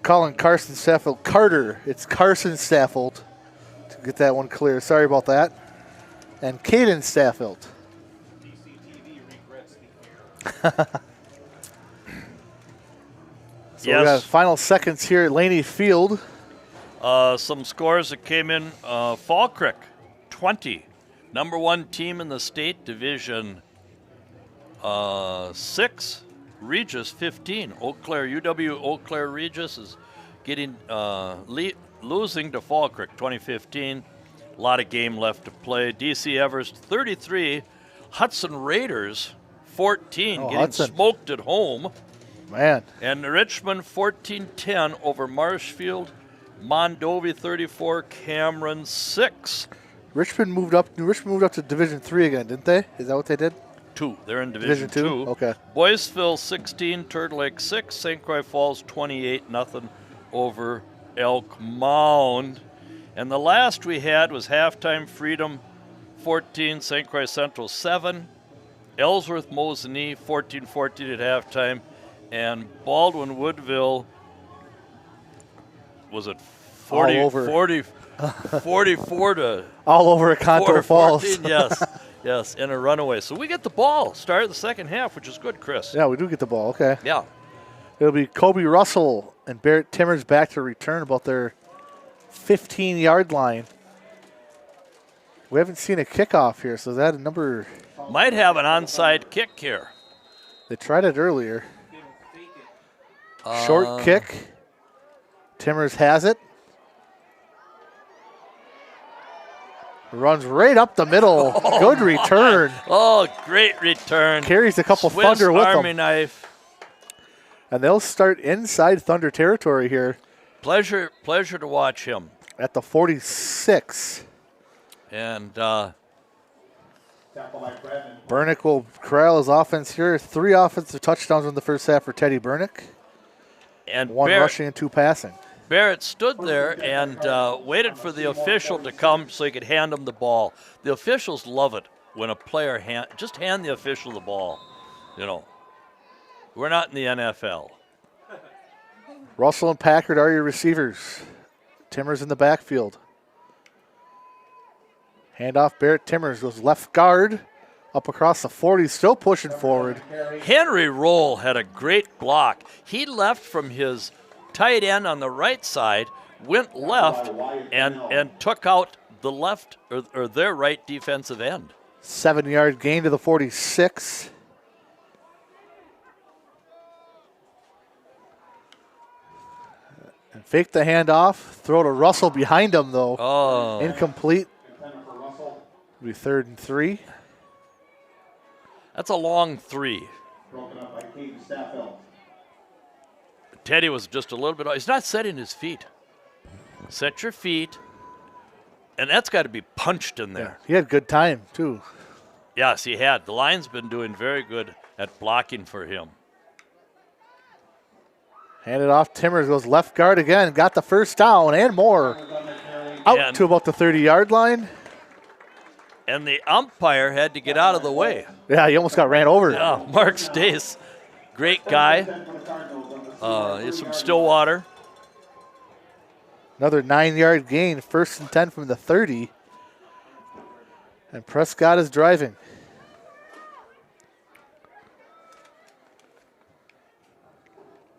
calling Carson Staffield Carter. It's Carson Staffield, to get that one clear. Sorry about that. And Caden Staffield. So we got final seconds here at Laney Field. Some scores that came in. Fall Creek, 20. Number 1 team in the state division. 6. Regis, 15. Eau Claire, UW Eau Claire Regis is getting losing to Fall Creek, 2015. A lot of game left to play. DC Everest, 33. Hudson Raiders, 14, getting Hudson smoked at home. Man. And Richmond, 14-10 over Marshfield. Mondovi, 34. Cameron, 6. Richmond moved up to Division 3 again, didn't they? Is that what they did? 2. They're in Division 2. Okay. Boyceville, 16. Turtle Lake, 6. St. Croix Falls, 28-0 over Elk Mound. And the last we had was halftime Freedom, 14. St. Croix Central, 7. Ellsworth Mosinee, 14-14 at halftime. And Baldwin Woodville, was it 44 to all over at Contour Falls. Yes, in a runaway. So we get the ball, start the second half, which is good, Chris. Yeah, we do get the ball. Okay. Yeah. It'll be Kobe Russell and Barrett Timmers back to return about their 15-yard line. We haven't seen a kickoff here, so that number. Might have an onside kick here. They tried it earlier. Short kick. Timmers has it. Runs right up the middle. Good return. Oh, great return. Carries a couple Swiss Thunder with Army them. knife. And they'll start inside Thunder territory here. Pleasure to watch him. At the 46. And Bernick will corral his offense here. 3 offensive touchdowns in the first half for Teddy Bernick. And 1 rushing and 2 passing. Barrett stood there and waited for the official to come so he could hand him the ball. The officials love it when a player just hand the official the ball. You know, we're not in the NFL. Russell and Packard are your receivers. Timmers in the backfield. Handoff, Barrett Timmers goes left guard. Up across the 40, still pushing forward. Henry Roll had a great block. He left from his tight end on the right side, went left, and took out the left or their right defensive end. 7-yard gain to the 46. And fake the handoff. Throw to Russell behind him, though. Oh. Incomplete. It'll be 3rd and 3. That's a long 3. Broken up by Caden Staffield. Teddy was just a little bit. He's not setting his feet. Set your feet. And that's got to be punched in there. Yeah, he had good time, too. Yes, he had. The line's been doing very good at blocking for him. Handed off. Timmers goes left guard again. Got the first down and more. Out to about the 30-yard line. And the umpire had to get out of the way. Yeah, he almost got ran over. Yeah, Mark Stace, great guy. He's from Stillwater. Another 9-yard gain. 1st and 10 from the 30. And Prescott is driving.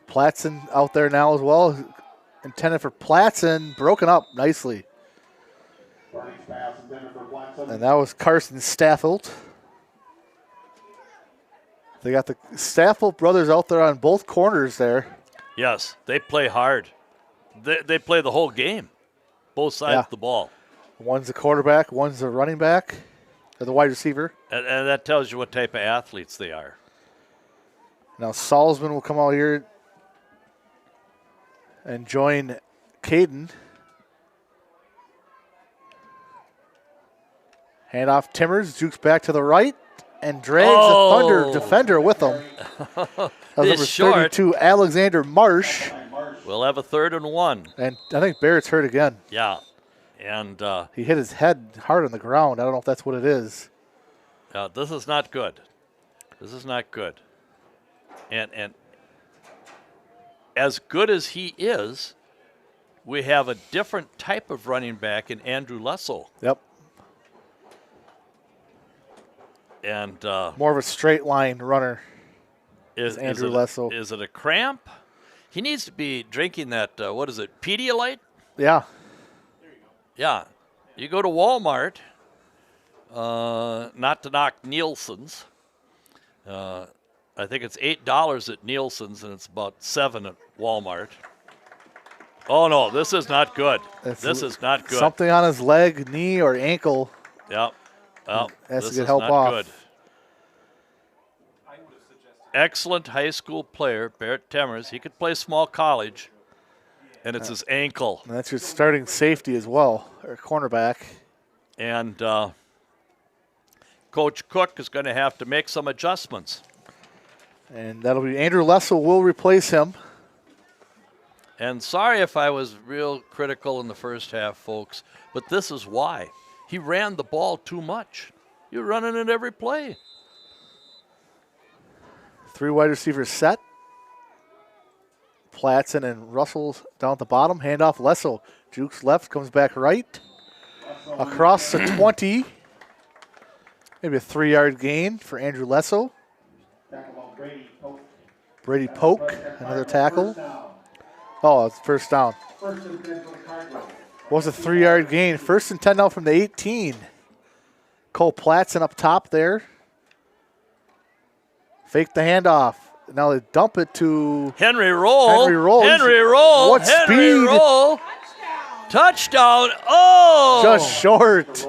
Platson out there now as well. Intended for Platson. Broken up nicely. And that was Carson Staffelt. They got the Staffelt brothers out there on both corners there. Yes, they play hard. They play the whole game, both sides of the ball. One's the quarterback, one's the running back, or the wide receiver. And that tells you what type of athletes they are. Now Salzman will come out here and join Caden. Hand off Timmers, jukes back to the right, and drags the Thunder defender with him. That was number 32, Alexander Marsh. We'll have a 3rd and 1. And I think Barrett's hurt again. Yeah. And he hit his head hard on the ground. I don't know if that's what it is. This is not good. This is not good. And as good as he is, we have a different type of running back in Andrew Lessel. Yep. And more of a straight line runner is Andrew Lessel. Is it a cramp? He needs to be drinking that, what is it, Pedialyte? Yeah. Yeah. You go to Walmart, not to knock Nielsen's. I think it's $8 at Nielsen's, and it's about $7 at Walmart. Oh, no, this is not good. This is not good. Something on his leg, knee, or ankle. Yep. Well, has this to get is help not off. good. Excellent high school player, Barrett Timmers. He could play small college, and it's his ankle. And that's your starting safety as well, or cornerback. And Coach Cook is going to have to make some adjustments. And that'll be Andrew Lessel will replace him. And sorry if I was real critical in the first half, folks, but this is why. He ran the ball too much. You're running it every play. 3 wide receivers set. Platson and Russell down at the bottom. Handoff Lessel. Jukes left, comes back right. Across the 20. Maybe a 3-yard gain for Andrew Lessel. Brady Polk, another tackle. Oh, it's first down. Was a 3-yard gain. 1st and 10 now from the 18. Cole Platson up top there. Fake the handoff. Now they dump it to Henry Roll. Henry Roll. Henry Roll. What Henry speed? Roll. Touchdown. Oh! Just short.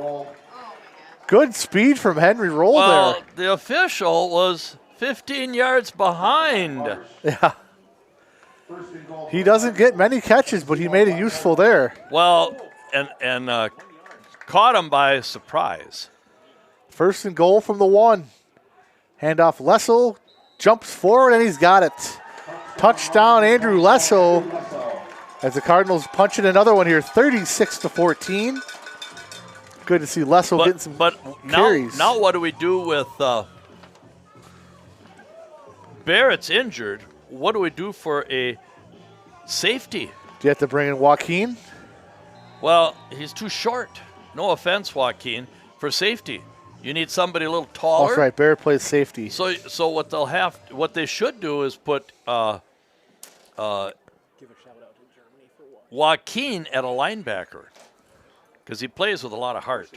Good speed from Henry Roll well, the official was 15 yards behind. there. Yeah. He doesn't get many catches, but he made it useful there. Well, and caught him by surprise. 1st and goal from the 1. Handoff Lessel. Jumps forward, and he's got it. Touchdown, Andrew Lessel. As the Cardinals punch in another one here, 36-14. Good to see Lessel getting some carries. Now what do we do with Barrett's injured? What do we do for a safety? Do you have to bring in Joaquin? Well, he's too short. No offense, Joaquin. For safety, you need somebody a little taller. That's right. Barrett plays safety. So what they should do is put Joaquin at a linebacker, because he plays with a lot of heart,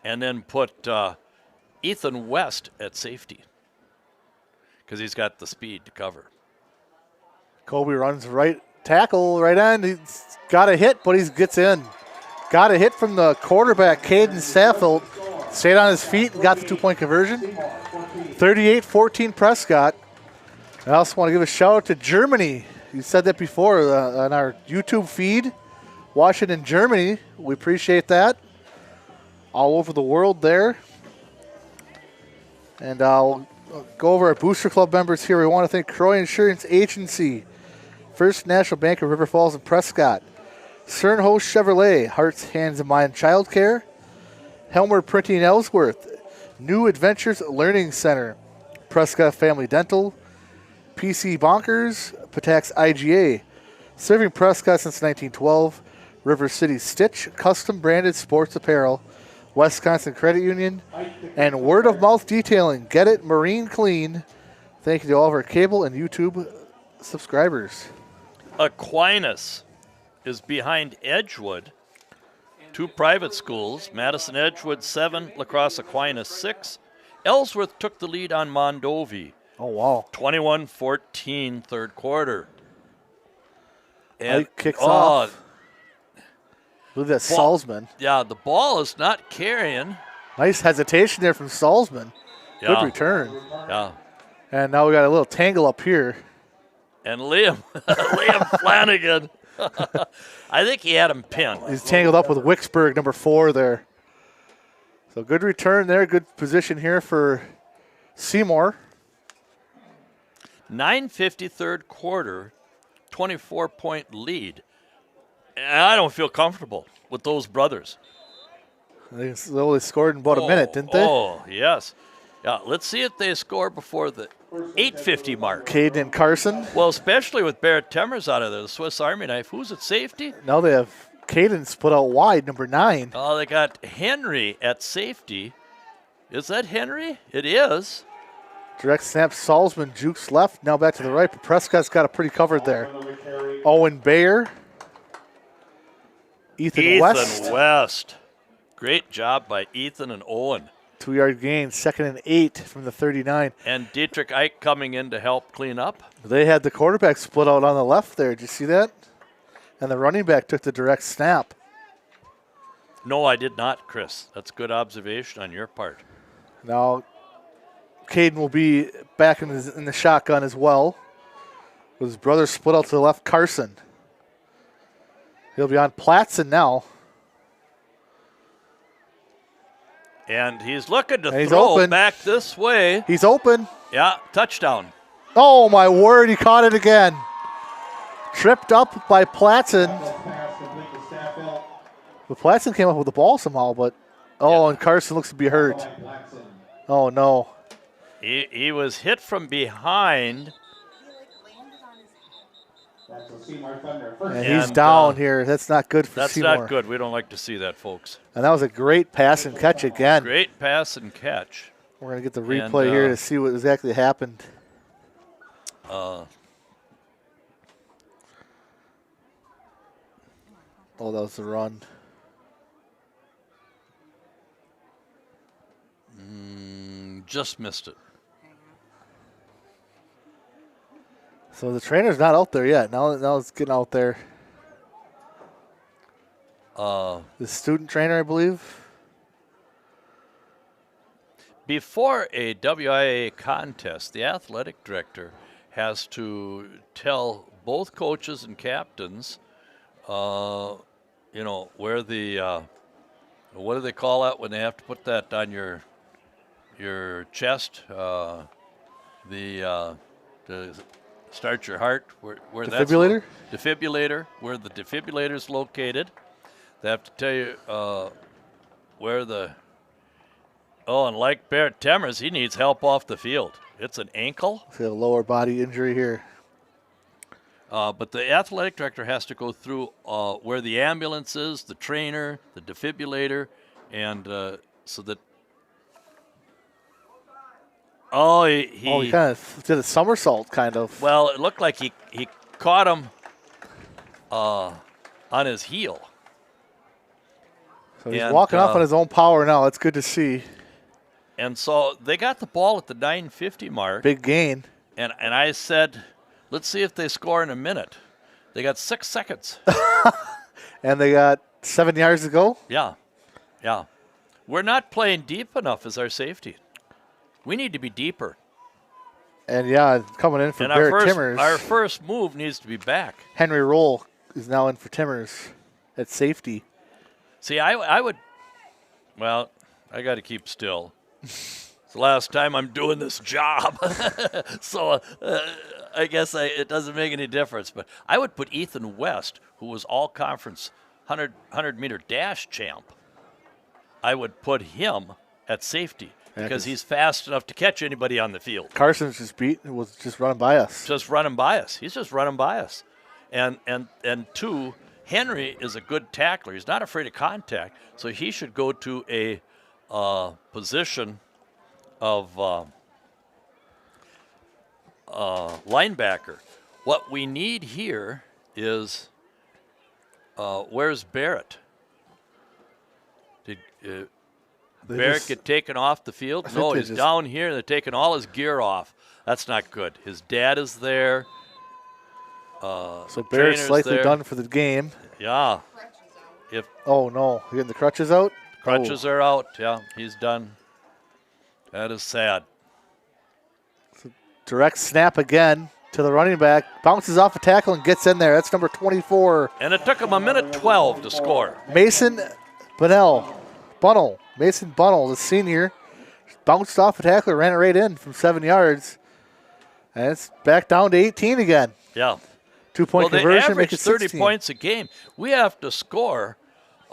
and then put Ethan West at safety, because he's got the speed to cover. Kobe runs right tackle, right end. He's got a hit, but he gets in. Got a hit from the quarterback, Caden Staffelt. Stayed on his feet and got the 2-point conversion. 38-14 Prescott. I also want to give a shout out to Germany. You said that before on our YouTube feed. Washington, Germany. We appreciate that. All over the world there. And I'll go over our Booster Club members here. We want to thank Croy Insurance Agency, First National Bank of River Falls and Prescott, Cernhost Chevrolet, Hearts, Hands, and Mind Child Care, Helmer Printing Ellsworth, New Adventures Learning Center, Prescott Family Dental, PC Bonkers, Patax IGA, serving Prescott since 1912, River City Stitch, custom branded sports apparel, Wisconsin Credit Union, and Word of Mouth Detailing. Get it marine clean. Thank you to all of our cable and YouTube subscribers. Aquinas is behind Edgewood. 2 private schools, Madison Edgewood 7, La Crosse Aquinas 6. Ellsworth took the lead on Mondovi. Oh, wow. 21-14 third quarter. And kicks off. Look at that Salzman. Yeah, the ball is not carrying. Nice hesitation there from Salzman. Yeah. Good return. Yeah. And now we got a little tangle up here. And Liam Flanagan. I think he had him pinned. He's tangled up with Wicksburg, number 4 there. So good return there. Good position here for Seymour. 9:50 third quarter, 24-point lead. And I don't feel comfortable with those brothers. They only scored in about a minute, didn't they? Oh, yes. Yeah, let's see if they score before the 8:50 mark. Caden and Carson. Well, especially with Barrett Temmers out of there, the Swiss Army knife. Who's at safety? Now they have Caden split out wide, number 9. Oh, they got Henry at safety. Is that Henry? It is. Direct snap, Salzman jukes left. Now back to the right, but Prescott's got it pretty covered there. Owen Bayer. Ethan West. Great job by Ethan and Owen. 2-yard gain, 2nd and 8 from the 39. And Dietrich Ike coming in to help clean up. They had the quarterback split out on the left there. Did you see that? And the running back took the direct snap. No, I did not, Chris. That's good observation on your part. Now, Caden will be back in the shotgun as well. With his brother split out to the left, Carson. He'll be on Platson now. And he's looking to He's throw open. back this way. He's open. Yeah, touchdown. Oh, my word, he caught it again. Tripped up by Platson. But Platson came up with the ball somehow, but, and Carson looks to be hurt. Oh, no. He was hit from behind. And he's down here. That's not good for That's Seymour. not good. We don't like to see that, folks. And that was a great pass and catch again. Great pass and catch. We're going to get the replay here to see what exactly happened. Oh, that was the run. Just missed it. So the trainer's not out there yet. Now it's getting out there. The student trainer, I believe. Before a WIAA contest, the athletic director has to tell both coaches and captains, where the, what do they call that when they have to put that on your chest? To start your heart, where Defibrillator? Defibrillator, where the defibrillator is located. They have to tell you where the. Oh, and like Barrett Temmers, he needs help off the field. It's an ankle. It's a lower body injury here. But the athletic director has to go through where the ambulance is, the trainer, the defibrillator, and so that. Oh, he kind of did a somersault, kind of. Well, it looked like he caught him on his heel. So he's walking off on his own power now. That's good to see. And so they got the ball at the 9:50 mark. Big gain. And I said, let's see if they score in a minute. They got 6 seconds. And they got 7 yards to go? Yeah. We're not playing deep enough as our safety. We need to be deeper. And, coming in for Barrett Timmers. Our first move needs to be back. Henry Roll is now in for Timmers at safety. See, I would – well, I got to keep still It's the last time I'm doing this job. So I guess it doesn't make any difference. But I would put Ethan West, who was all-conference 100-meter dash champ. I would put him at safety because he's fast enough to catch anybody on the field. Carson's was just running by us. Just running by us. He's just running by us. And two, Henry is a good tackler. He's not afraid of contact, so he should go to a position of linebacker. What we need here is where's Barrett? Did Barrett get taken off the field? No, he's down here. They're taking all his gear off. That's not good. His dad is there. So Barrett's likely done for the game. Yeah. Oh, no. You're getting the crutches out? Crutches are out. Yeah, he's done. That is sad. So direct snap again to the running back. Bounces off a tackle and gets in there. That's number 24. And it took him a minute 12 to score. Mason Bunnell, the senior, bounced off a tackler, ran it right in from 7 yards. And it's back down to 18 again. Yeah. 2-point conversion, they average make it 30 16. points a game. We have to score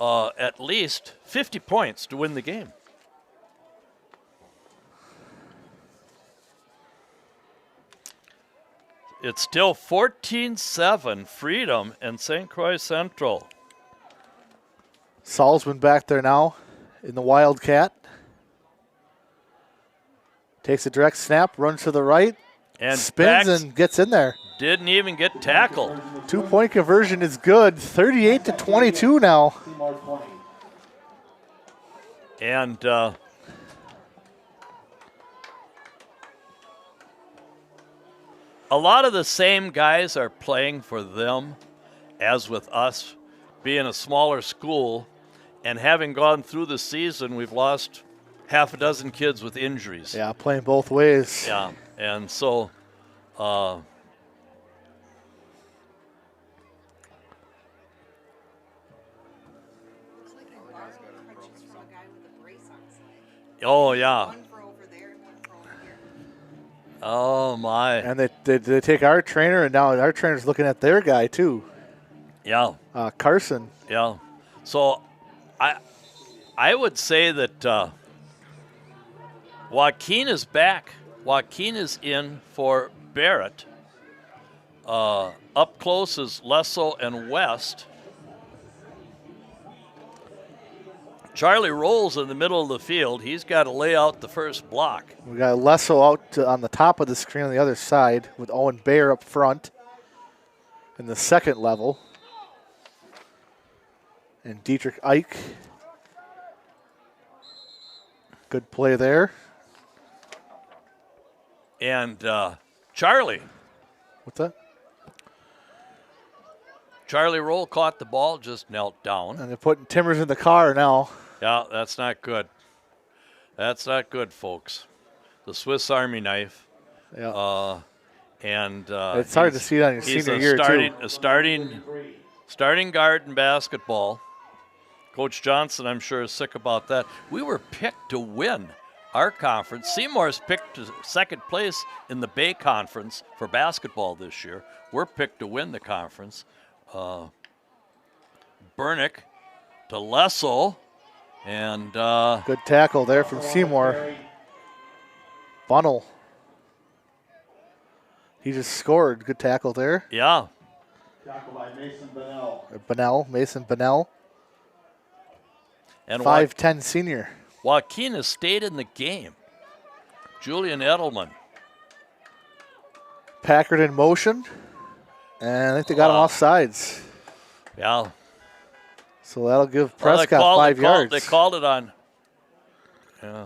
at least 50 points to win the game. It's still 14-7, Freedom and St. Croix Central. Salzman back there now in the Wildcat. Takes a direct snap, runs to the right, and spins and gets in there. Didn't even get tackled. 2-point conversion is good. 38-22 now. And a lot of the same guys are playing for them as with us, being a smaller school. And having gone through the season, we've lost half a dozen kids with injuries. Yeah, playing both ways. Yeah, and so oh, yeah. Oh, my. And they take our trainer, and now our trainer's looking at their guy, too. Yeah. Carson. Yeah. So I would say that Joaquin is back. Joaquin is in for Barrett. Up close is Lesso and West. Charlie Rolls in the middle of the field. He's got to lay out the first block. We got Lesso out on the top of the screen on the other side with Owen Bayer up front in the second level. And Dietrich Ike. Good play there. And Charlie. What's that? Charlie Roll caught the ball, just knelt down. And they're putting Timbers in the car now. Yeah, that's not good. That's not good, folks. The Swiss Army knife. Yeah. And it's hard to see it on your senior year, too. A starting guard in basketball. Coach Johnson, I'm sure, is sick about that. We were picked to win our conference. Seymour's picked to second place in the Bay Conference for basketball this year. We're picked to win the conference. Bernick to Lesso. And good tackle there from Seymour. Bunnell. He just scored. Good tackle there. Yeah. Tackle by Mason Bunnell. And 5'10" senior. Joaquin has stayed in the game. Julian Edelman. Packard in motion. And I think they got him off sides. Yeah. So that'll give Prescott 5 yards. They called it on. Yeah.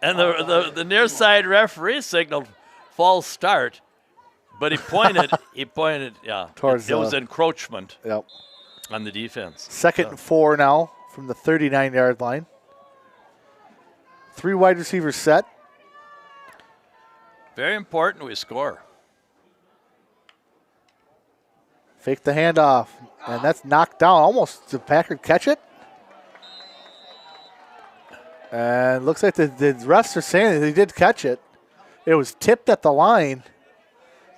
And the near side referee signaled false start, but he pointed. Yeah. Towards it was encroachment. Yep. On the defense. Second and 4 now from the 39-yard line. 3 wide receivers set. Very important we score. Fake the handoff, and that's knocked down. Almost. Did Packard catch it? And looks like the refs are saying that he did catch it. It was tipped at the line.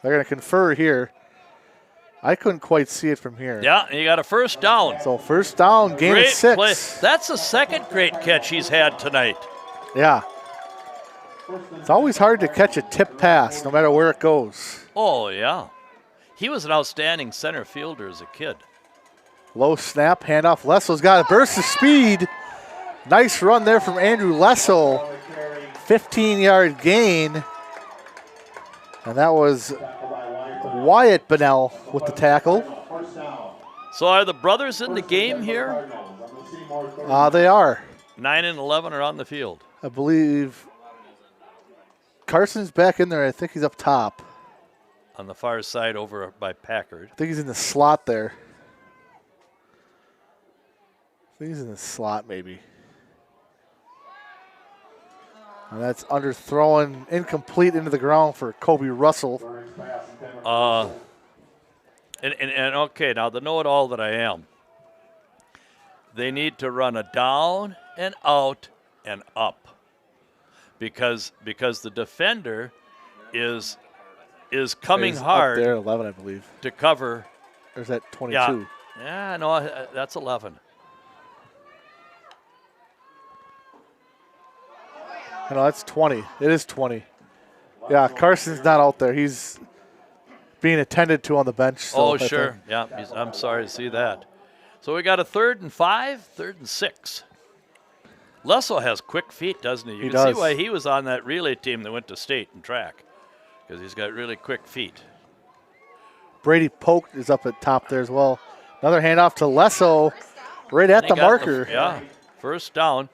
They're going to confer here. I couldn't quite see it from here. Yeah, he got a first down. So first down, gain of 6. Play. That's the second great catch he's had tonight. Yeah. It's always hard to catch a tip pass, no matter where it goes. Oh, yeah. He was an outstanding center fielder as a kid. Low snap, handoff. Lesso's got a burst of speed. Nice run there from Andrew Lesso. 15-yard gain. And that was Wyatt Bennell with the tackle. So are the brothers in the game here? They are. 9 and 11 are on the field. I believe Carson's back in there. I think he's up top. On the far side over by Packard. I think he's in the slot there. I think he's in the slot maybe. And that's underthrown, incomplete into the ground for Kobe Russell. And okay, now the know-it-all that I am, they need to run a down and out and up, because the defender is coming He's hard up there, 11, I believe. to cover. Or is that 22? Yeah, no, that's 11. No, that's 20. It is 20. Yeah, Carson's not out there. He's being attended to on the bench. So Sure. Yeah, I'm sorry to see that. So we got a 3rd and 5, 3rd and 6. Lesso has quick feet, doesn't he? You can see why he was on that relay team that went to state and track, because he's got really quick feet. Brady Polk is up at top there as well. Another handoff to Lesso right at the marker. First down.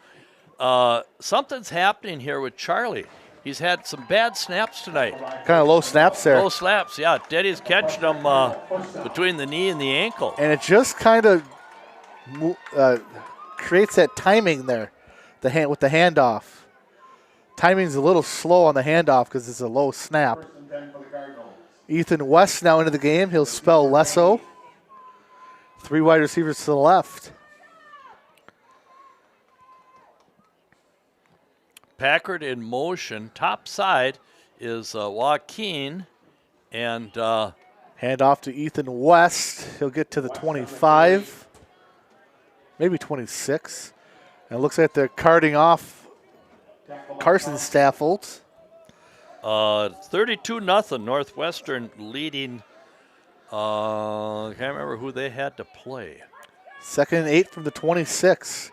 Something's happening here with Charlie. He's had some bad snaps tonight. Kind of low snaps there. Low snaps, yeah. Daddy's catching them between the knee and the ankle. And it just kind of creates that timing there, with the handoff. Timing's a little slow on the handoff because it's a low snap. Ethan West now into the game. He'll spell Lesso. 3 wide receivers to the left. Packard in motion. Top side is Joaquin. And hand off to Ethan West. He'll get to the 25, maybe 26. And it looks like they're carting off Carson Staffold. 32-0. Northwestern leading. I can't remember who they had to play. 2nd and 8 from the 26.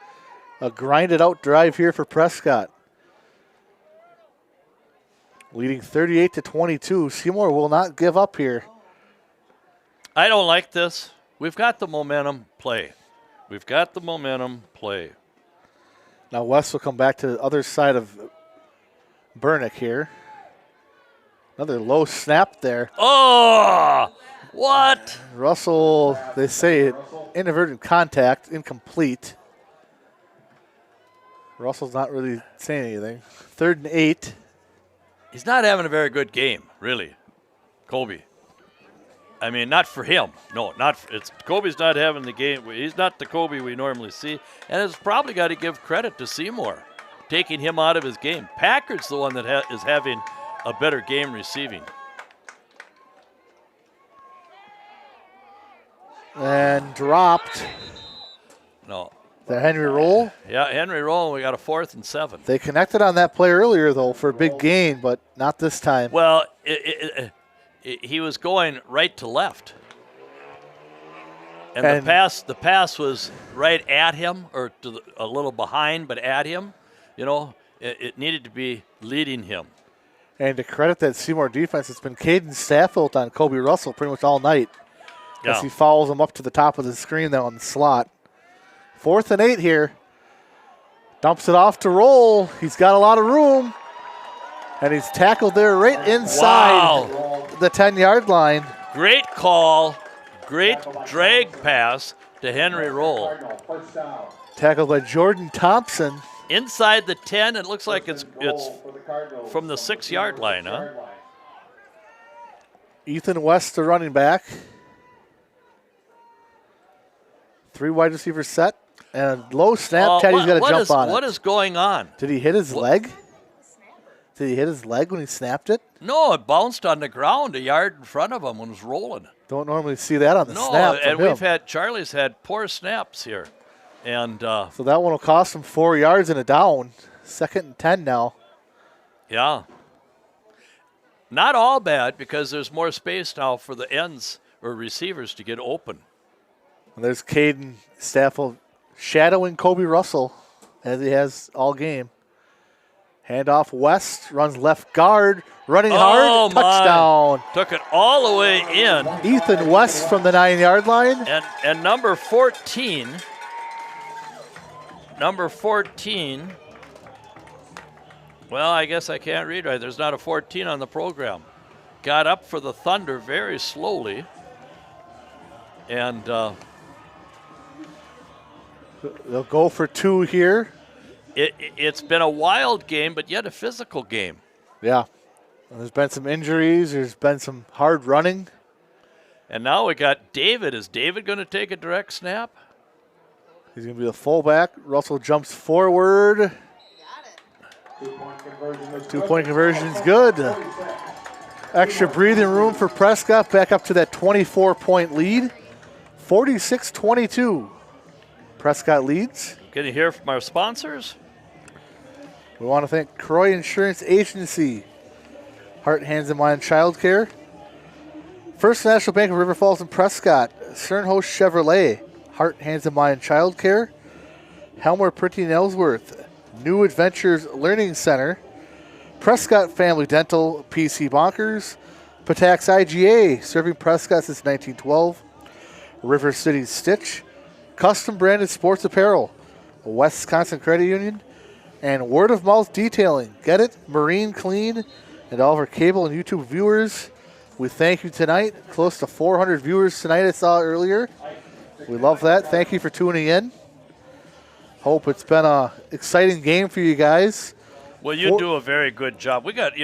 A grinded out drive here for Prescott. Leading 38-22. Seymour will not give up here. I don't like this. We've got the momentum. Play. We've got the momentum. Play. Now West will come back to the other side of Burnick here. Another low snap there. Oh, what? Russell, they say inadvertent contact, incomplete. Russell's not really saying anything. 3rd and 8. He's not having a very good game, really, Kobe. I mean, not for him. No, Kobe's not having the game. He's not the Kobe we normally see. And it's probably got to give credit to Seymour, taking him out of his game. Packard's the one that is having a better game receiving. And dropped. No. The Henry Roll? Yeah, Henry Roll, we got a 4th and 7. They connected on that play earlier, though, for a big gain, but not this time. Well, he was going right to left. And the pass was right at him, or a little behind, but at him. You know, it needed to be leading him. And to credit that Seymour defense, it's been Caden Staffold on Kobe Russell pretty much all night. As he follows him up to the top of the screen there on the slot. 4th and 8 here. Dumps it off to Roll. He's got a lot of room. And he's tackled there right inside the 10-yard line. Great call. Great drag pass to Henry Roll. Tackled by Jordan Thompson. Inside the 10, it looks like it's from the 6-yard line, huh? Ethan West, the running back. 3 wide receivers set. And a low snap. Teddy's got to jump on it. What is going on? Did he hit his leg? Did he hit his leg when he snapped it? No, it bounced on the ground a yard in front of him when it was rolling. Don't normally see that on the snap. No, and Charlie's had poor snaps here. And so that one will cost him 4 yards and a down. 2nd and 10 now. Yeah. Not all bad because there's more space now for the ends or receivers to get open. And there's Caden Staffel shadowing Kobe Russell as he has all game. Handoff West, runs left guard, running hard, touchdown. Took it all the way in. Ethan West from the 9-yard line. And number 14, well, I guess I can't read right. There's not a 14 on the program. Got up for the Thunder very slowly. And they'll go for 2 here. It's been a wild game, but yet a physical game. Yeah. And there's been some injuries. There's been some hard running. And now we got David. Is David going to take a direct snap? He's going to be the fullback. Russell jumps forward. 2-point conversion is good. Extra breathing room for Prescott. Back up to that 24-point lead. 46-22. Prescott leads. Can you hear from our sponsors? We want to thank Croy Insurance Agency, Heart, Hands, and Mind Child Care, First National Bank of River Falls and Prescott, Sternhost Chevrolet, Heart, Hands, and Mind Child Care, Helmer Printing and Ellsworth, New Adventures Learning Center, Prescott Family Dental, PC Bonkers, Patax IGA, serving Prescott since 1912, River City Stitch, Custom Branded Sports Apparel, Wisconsin Credit Union, and Word of Mouth Detailing. Get it? Marine Clean, and all of our cable and YouTube viewers. We thank you tonight. Close to 400 viewers tonight I saw earlier. We love that. Thank you for tuning in. Hope it's been an exciting game for you guys. Well, you do a very good job. We got,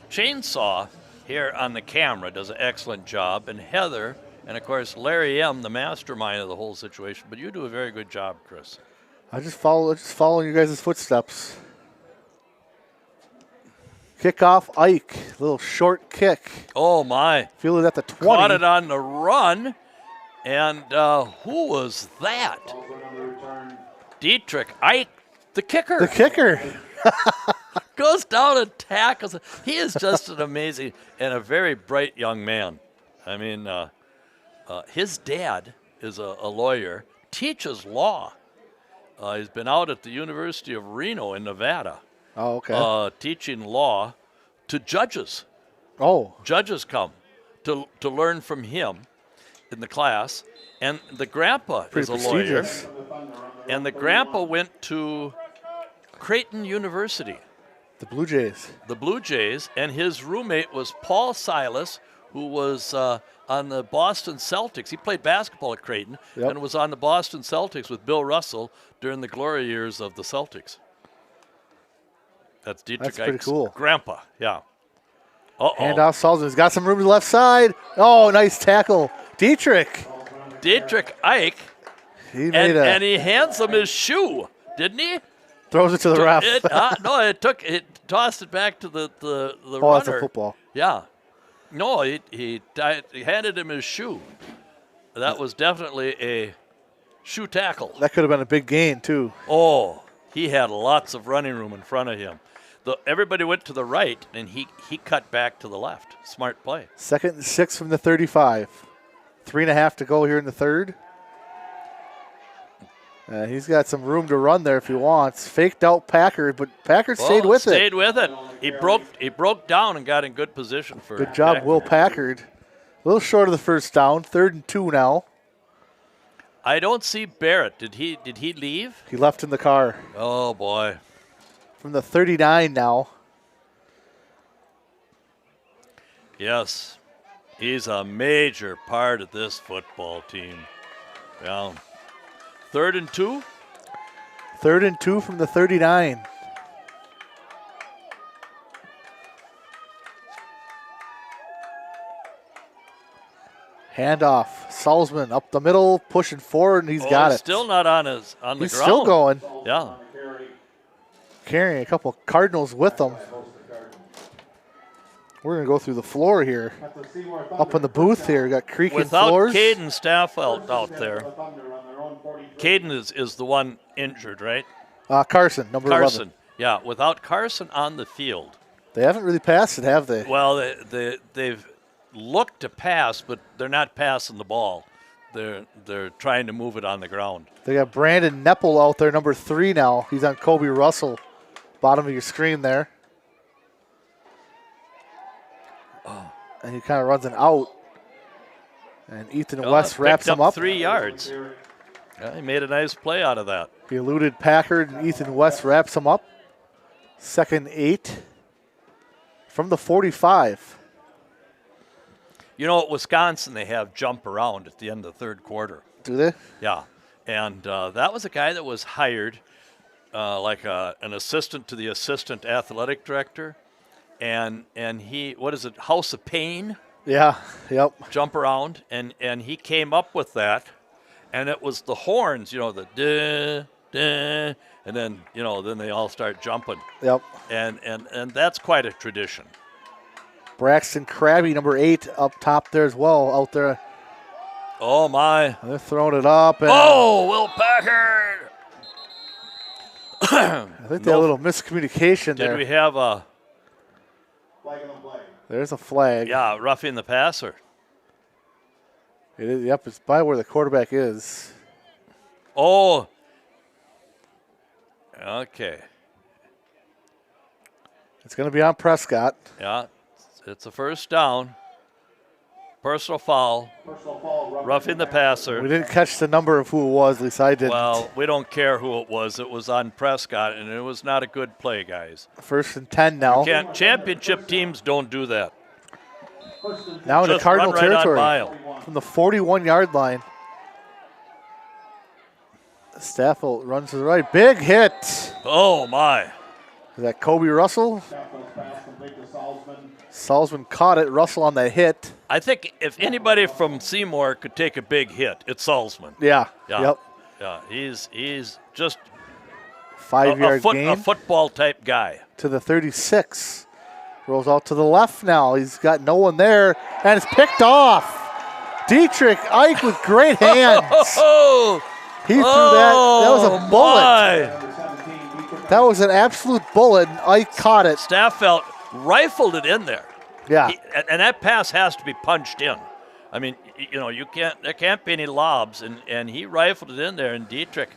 Chainsaw here on the camera does an excellent job, and Heather, and of course Larry M., the mastermind of the whole situation. But you do a very good job, Chris. I just following you guys' footsteps. Kickoff Ike, little short kick. Oh my! Feel it at the 20. Caught it on the run, and who was that? Dietrich Ike, the kicker. The kicker. Goes down and tackles. He is just an amazing and a very bright young man. I mean, his dad is a lawyer, teaches law. He's been out at the University of Reno in Nevada. Oh, okay. Teaching law to judges. Oh. Judges come to learn from him in the class. And the grandpa is a lawyer. And the grandpa went to Creighton University. The Blue Jays. The Blue Jays. And his roommate was Paul Silas, who was on the Boston Celtics. He played basketball at Creighton and was on the Boston Celtics with Bill Russell during the glory years of the Celtics. That's Dietrich pretty Ike's cool. grandpa, yeah. Uh-oh. Handoff Sullivan. He's got some room to the left side. Oh, nice tackle. Dietrich Ike. And he hands him his shoe, didn't he? Throws it to the ref. It tossed it back to the runner. Oh, that's a football. Yeah. No, he handed him his shoe. That was definitely a shoe tackle. That could have been a big gain, too. Oh, he had lots of running room in front of him. Everybody went to the right, and he cut back to the left. Smart play. 2nd and 6 from the 35. 3.5 to go here in the third. He's got some room to run there if he wants. Faked out Packard, but Packard stayed with it. Stayed with it. He broke down and got in good position for Good job, Packard. Will Packard. A little short of the first down. 3rd and 2 now. I don't see Barrett. Did he leave? He left in the car. Oh, boy. From the 39 now. Yes. He's a major part of this football team. Yeah. 3rd and 2? 3rd and 2 from the 39. Handoff. Salzman up the middle, pushing forward, and he's got he's it. Still not on the ground. He's still going. Yeah. Carrying a couple Cardinals with him. We're going to go through the floor here. Up in the booth here, we got creaking Without floors. Caden Staffeld out there. Caden is the one injured, right? Carson, number 11. Carson. Yeah, without Carson on the field. They haven't really passed it, have they? Well, they've looked to pass, but they're not passing the ball. They're trying to move it on the ground. They got Brandon Neppel out there, number 3 now. He's on Kobe Russell. Bottom of your screen there. And he kind of runs an out. And Ethan West wraps him up. 3 yards. Yeah, he made a nice play out of that. He eluded Packard, and Ethan West wraps him up. 2nd 8 from the 45. You know, at Wisconsin, they have jump around at the end of the 3rd quarter. Do they? Yeah. And that was a guy that was hired like an assistant to the assistant athletic director. And he, what is it, House of Pain? Yeah, yep. Jump around. And he came up with that. And it was the horns, you know, the duh, duh, and then, you know, then they all start jumping. Yep. And that's quite a tradition. Braxton Krabby, number 8, up top there as well, out there. Oh, my. They're throwing it up. And Will Packard! I think they had a little miscommunication there. Did we have a... There's a flag. Yeah, roughing the passer. It is, yep, it's by where the quarterback is. Oh. Okay. It's going to be on Prescott. Yeah, it's a first down. Personal foul. Roughing the passer. We didn't catch the number of who it was, at least I didn't. Well, we don't care who it was. It was on Prescott, and it was not a good play, guys. 1st and 10 now. Championship teams don't do that. Now in the Just Cardinal run right on territory. by 'em. From the 41-yard line. Staffel runs to the right. Big hit. Oh, my. Is that Kobe Russell? Salzman caught it. Russell on the hit. I think if anybody from Seymour could take a big hit, it's Salzman. Yeah. Yeah. Yep. Yeah, he's just 5-yard gain. A football-type guy. To the 36. Rolls out to the left now. He's got no one there. And it's picked off. Dietrich Ike with great hands. He threw that. That was a bullet. That was an absolute bullet, and Ike caught it. Staffeld rifled it in there. Yeah. And that pass has to be punched in. I mean, you know, there can't be any lobs, and he rifled it in there. And Dietrich,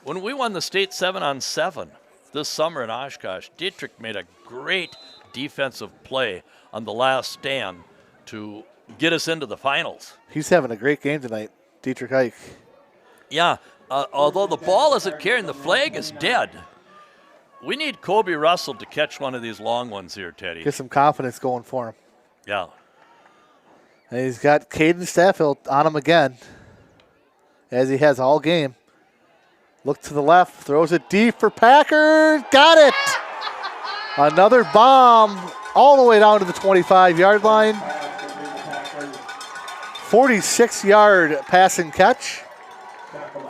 when we won the state 7-on-7 this summer in Oshkosh, Dietrich made a great defensive play on the last stand to get us into the finals. He's having a great game tonight, Dietrich Ike. Yeah, although the ball isn't carrying, the flag is dead. We need Kobe Russell to catch one of these long ones here, Teddy. Get some confidence going for him. Yeah. And he's got Caden Staffield on him again, as he has all game. Look to the left, throws it deep for Packard. Got it! Another bomb all the way down to the 25-yard line. 46-yard passing catch.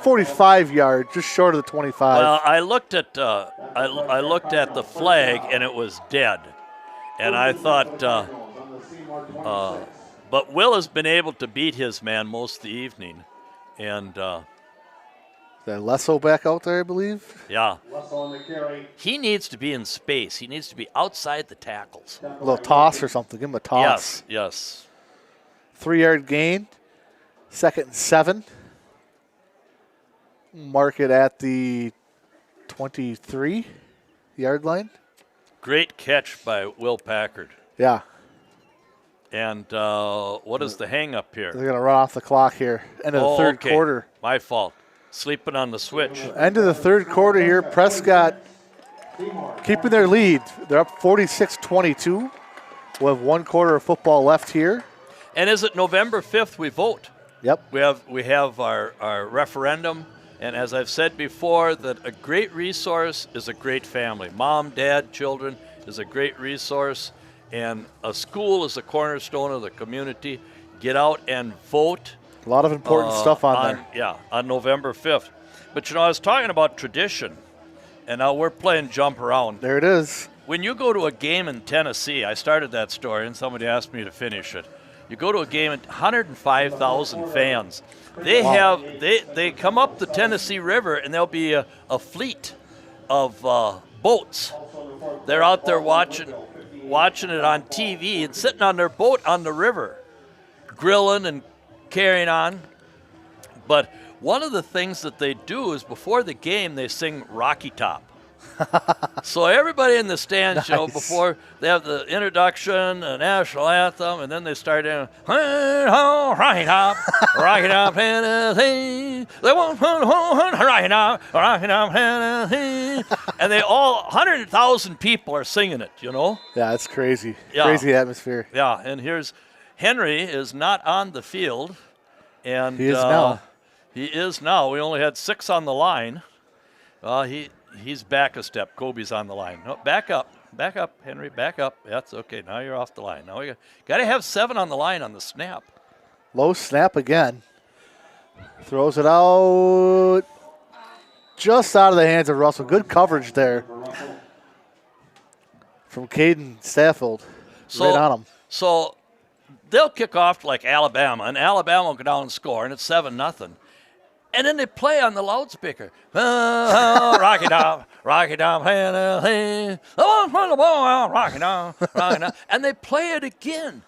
45-yard, just short of the 25. Well, I looked at the flag and it was dead, and I thought, but Will has been able to beat his man most of the evening, and Is that Lesso back out there, I believe? yeah, he needs to be in space. He needs to be outside the tackles. A little toss or something. Give him a toss. Yes. 3-yard gain. 2nd and 7. Mark it at the 23-yard line. Great catch by Will Packard. Yeah. And what is the hang up here? They're going to run off the clock here. End of the third quarter. My fault. Sleeping on the switch. End of the third quarter here. Prescott keeping their lead. They're up 46-22. We'll have 1 quarter of football left here. And is it November 5th we vote? Yep. We have our referendum. And as I've said before, that a great resource is a great family. Mom, dad, children is a great resource. And a school is the cornerstone of the community. get out and vote. A lot of important stuff on there. Yeah, on November 5th. But, I was talking about tradition, and now we're playing jump around. There it is. When you go to a game in Tennessee, I started that story, and somebody asked me to finish it. You go to a game, 105,000 fans. They come up the Tennessee River, and there'll be a fleet of boats. They're out there watching it on TV and sitting on their boat on the river, grilling and carrying on. But one of the things that they do is before the game, they sing Rocky Top. So everybody in the stands, Nice. before they have the introduction, the national anthem, and then they start in, Rocky Top, Rocky Top, Tennessee. They want Rocky Top, Tennessee. And they all, 100,000 people are singing it, Yeah, it's crazy. Yeah. Crazy atmosphere. Yeah, and here's Henry is not on the field. And He is now. He is now. We only had 6 on the line. He's back a step. Kobe's on the line. No, back up, Henry, back up. That's okay. Now you're off the line. Now we got to have 7 on the line on the snap. Low snap again. Throws it out. Just out of the hands of Russell. Good coverage there from Caden Staffield. Right on him. So they'll kick off like Alabama, and Alabama will go down and score, and it's 7-0. And then they play on the loudspeaker. Rocky Top, Rocky Top, Tennessee. Rocky Top, Rocky Top. And they play it again.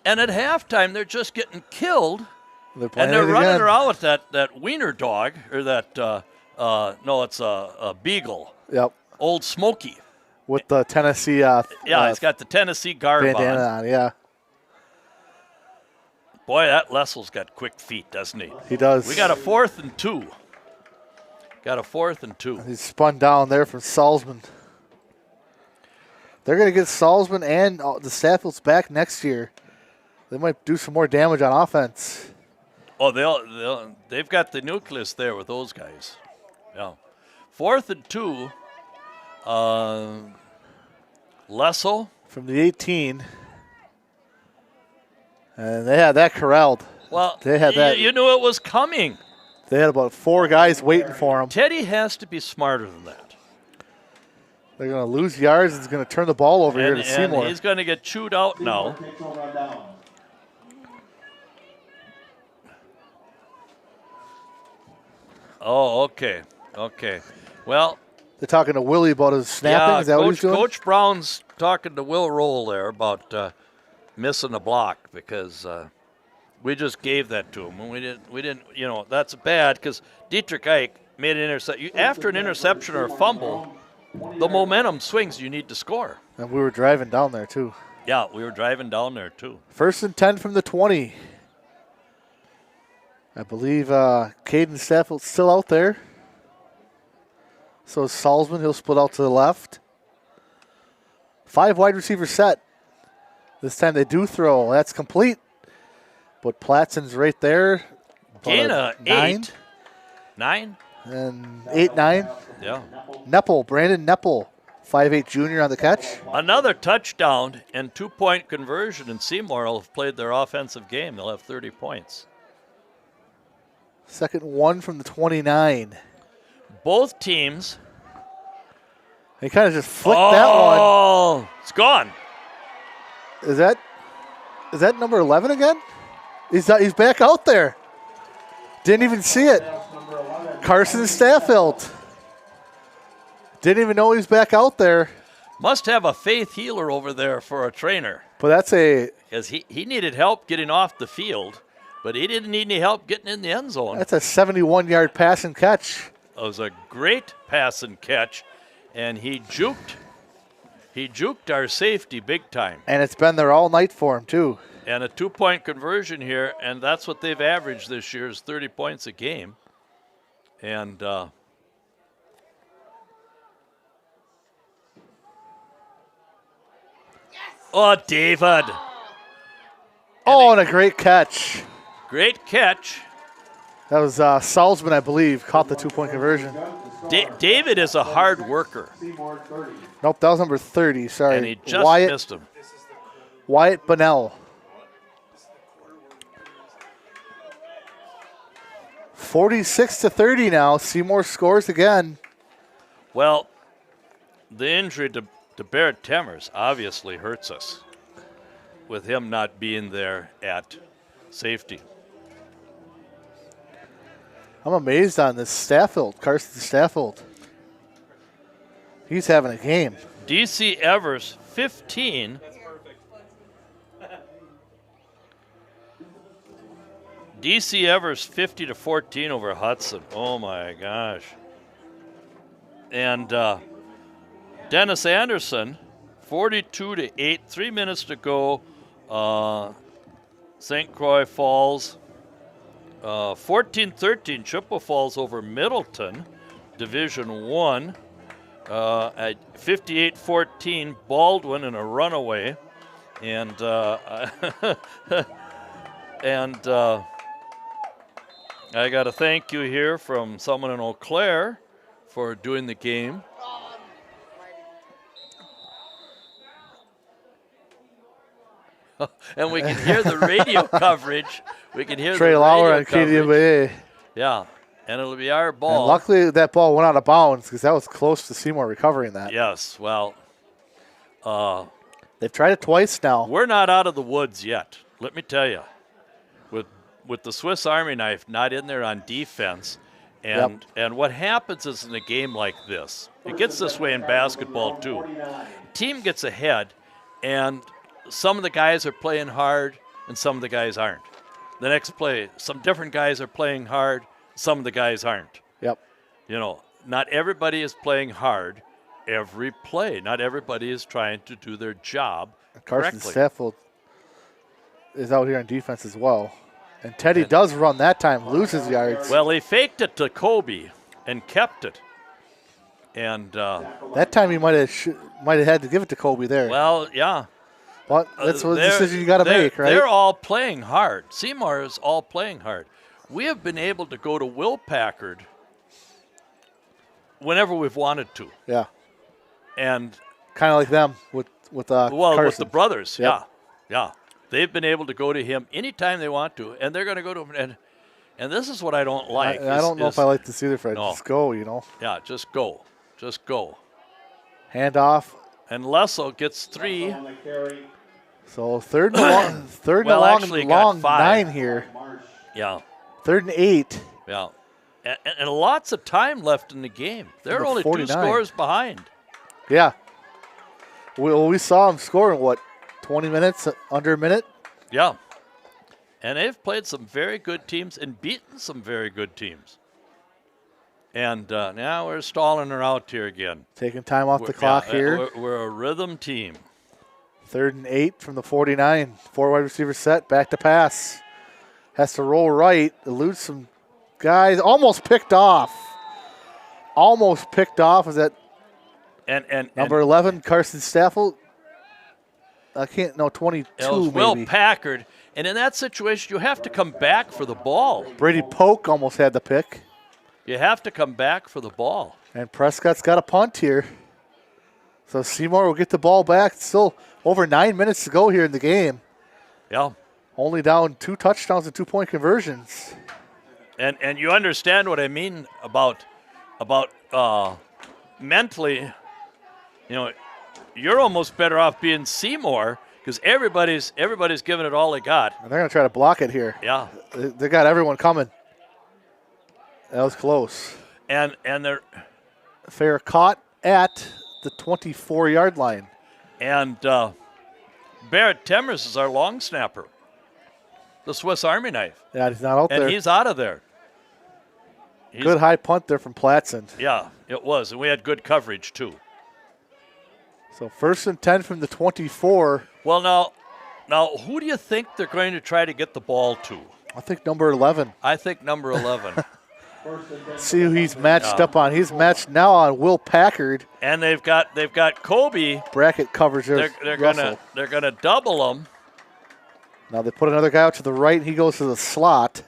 And at halftime, they're just getting killed. And they're running around with that wiener dog, or that, no, it's a beagle. Yep. Old Smokey. With the Tennessee. He's got the Tennessee garb bandana on. on. Yeah. Boy, that Lessel's got quick feet, doesn't he? He does. We got a 4th and 2. Got a 4th and 2. He's spun down there from Salzman. They're going to get Salzman and the Staffields back next year. They might do some more damage on offense. Oh, they've got the nucleus there with those guys. Yeah. 4th and 2. Lessel. From the 18. And they had that corralled. Well, they had that. You knew it was coming. They had about 4 guys waiting for him. Teddy has to be smarter than that. They're going to lose yards. He's going to turn the ball over here to Seymour. And he's going to get chewed out now. Oh, okay. Well, they're talking to Willie about his snapping. Is that what he's doing? Coach Brown's talking to Will Roll there about missing a block because we just gave that to him. And we didn't. That's bad because Dietrich Ike made an interception. After an interception or a fumble, the momentum swings. You need to score. And we were driving down there too. Yeah, we were driving down there too. 1st and 10 from the 20. I believe Caden Staffield's still out there. So is Salzman. He'll split out to the left. 5 wide receiver set. This time they do throw. That's complete. But Plattson's right there. Gain of 8. 9? And 8-9. Yeah. Neppel, Brandon Neppel, 5'8" junior on the catch. Another touchdown and 2-point conversion, and Seymour will have played their offensive game. They'll have 30 points. 2nd 1 from the 29. Both teams. He kind of just flicked that one. Oh, it's gone. Is that number 11 again? He's back out there. Didn't even see it. Carson Staffield. Didn't even know he was back out there. Must have a faith healer over there for a trainer. But that's because he needed help getting off the field, but he didn't need any help getting in the end zone. That's a 71-yard pass and catch. It was a great pass and catch, and he juked our safety big time. And it's been there all night for him, too. And a 2-point conversion here, and that's what they've averaged this year is 30 points a game. And oh, David. Oh, and a great catch. Great catch. That was Salzman, I believe, caught the 2-point conversion. David is a hard worker. Nope, that was number 30, sorry. And he just missed him. Wyatt Bunnell. 46-30 now. Seymour scores again. Well, the injury to Barrett Temmers obviously hurts us with him not being there at safety. I'm amazed on this Staffield, Carson Staffield. He's having a game. DC Evers, 15. DC Evers, 50-14 over Hudson. Oh my gosh. And Dennis Anderson, 42-8, 3 minutes to go. St. Croix Falls, 14-13, Chippewa Falls over Middleton, Division 1. At 58-14, Baldwin in a runaway. And and I got a thank you here from someone in Eau Claire for doing the game. And we can hear the radio coverage. We can hear Trey the Lauer radio on coverage. KDWA. Yeah, and it'll be our ball. And luckily, that ball went out of bounds because that was close to Seymour recovering that. Yes, well, They've tried it twice now. we're not out of the woods yet. Let me tell you, with the Swiss Army knife not in there on defense, and what happens is in a game like this, it gets this way in basketball too. Team gets ahead, and some of the guys are playing hard, and some of the guys aren't. The next play, some different guys are playing hard, some of the guys aren't. Yep. You know, not everybody is playing hard every play. Not everybody is trying to do their job Carson correctly. Staffield is out here on defense as well. And Teddy does run that time, loses yards. Well, he faked it to Kobe and kept it. And, that time he might have had to give it to Kobe there. well, yeah. But that's what the They're- decision you got to they're- make, right? They're all playing hard. Seymour is all playing hard. We have been able to go to Will Packard whenever we've wanted to. Yeah. And, Kind of like them with well, Carson. with the brothers, Yep. yeah. They've been able to go to him anytime they want to, and they're going to go to him. And this is what I don't like. I don't know if I like this either, Fred. No. Just go, you know. Yeah, just go. Just go. Hand off. And Lesso gets 3. So third and long, Well, actually got long 5. 9 here. Yeah, 3rd and 8. yeah. And lots of time left in the game. They're Number only 49. 2 scores behind. Yeah. We saw him score in, 20 minutes, under a minute? Yeah. And they've played some very good teams and beaten some very good teams. And now we're stalling her out here again. Taking time off the clock here. We're a rhythm team. 3rd and 8 from the 49. 4 wide receiver set, back to pass. Has to roll right, eludes some guys. Almost picked off. Is that And number 11, Carson Staffield? 22 it was maybe. Will Packard. And in that situation, you have to come back for the ball. Brady Polk almost had the pick. You have to come back for the ball. And Prescott's got a punt here. So Seymour will get the ball back. Still over 9 minutes to go here in the game. Yeah. Only down 2 touchdowns and 2-point conversions. And you understand what I mean about mentally, you know, you're almost better off being Seymour because everybody's giving it all they got. And they're going to try to block it here. Yeah. They got everyone coming. That was close. And they're Fair caught at the 24-yard line. and Barrett Temmers is our long snapper, the Swiss Army knife, Yeah, he's not out and there. he's out of there. Good high punt there from Platson. Yeah, it was, and we had good coverage too. So 1st and 10 from the 24. Well, now, who do you think they're going to try to get the ball to? I think number 11. I think number 11. See who he's matched up on. He's matched now on Will Packard. And they've got Kobe. Bracket coverage there. They're gonna double him. Now they put another guy out to the right, and he goes to the slot.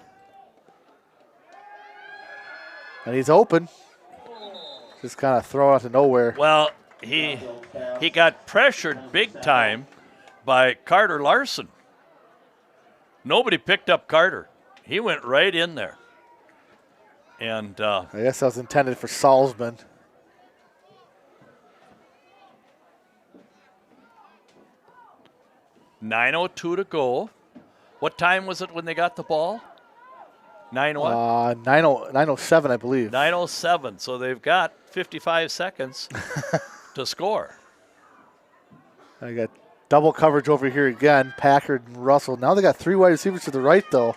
And he's open. Just kind of throw out to nowhere. Well, he got pressured big time by Carter Larson. Nobody picked up Carter. He went right in there. And I guess that was intended for Salzman. .9:02 to go. What time was it when they got the ball? 9 what? 9:07, I believe. 9:07. So they've got 55 seconds to score. I got double coverage over here again. Packard and Russell. Now they got 3 wide receivers to the right, though.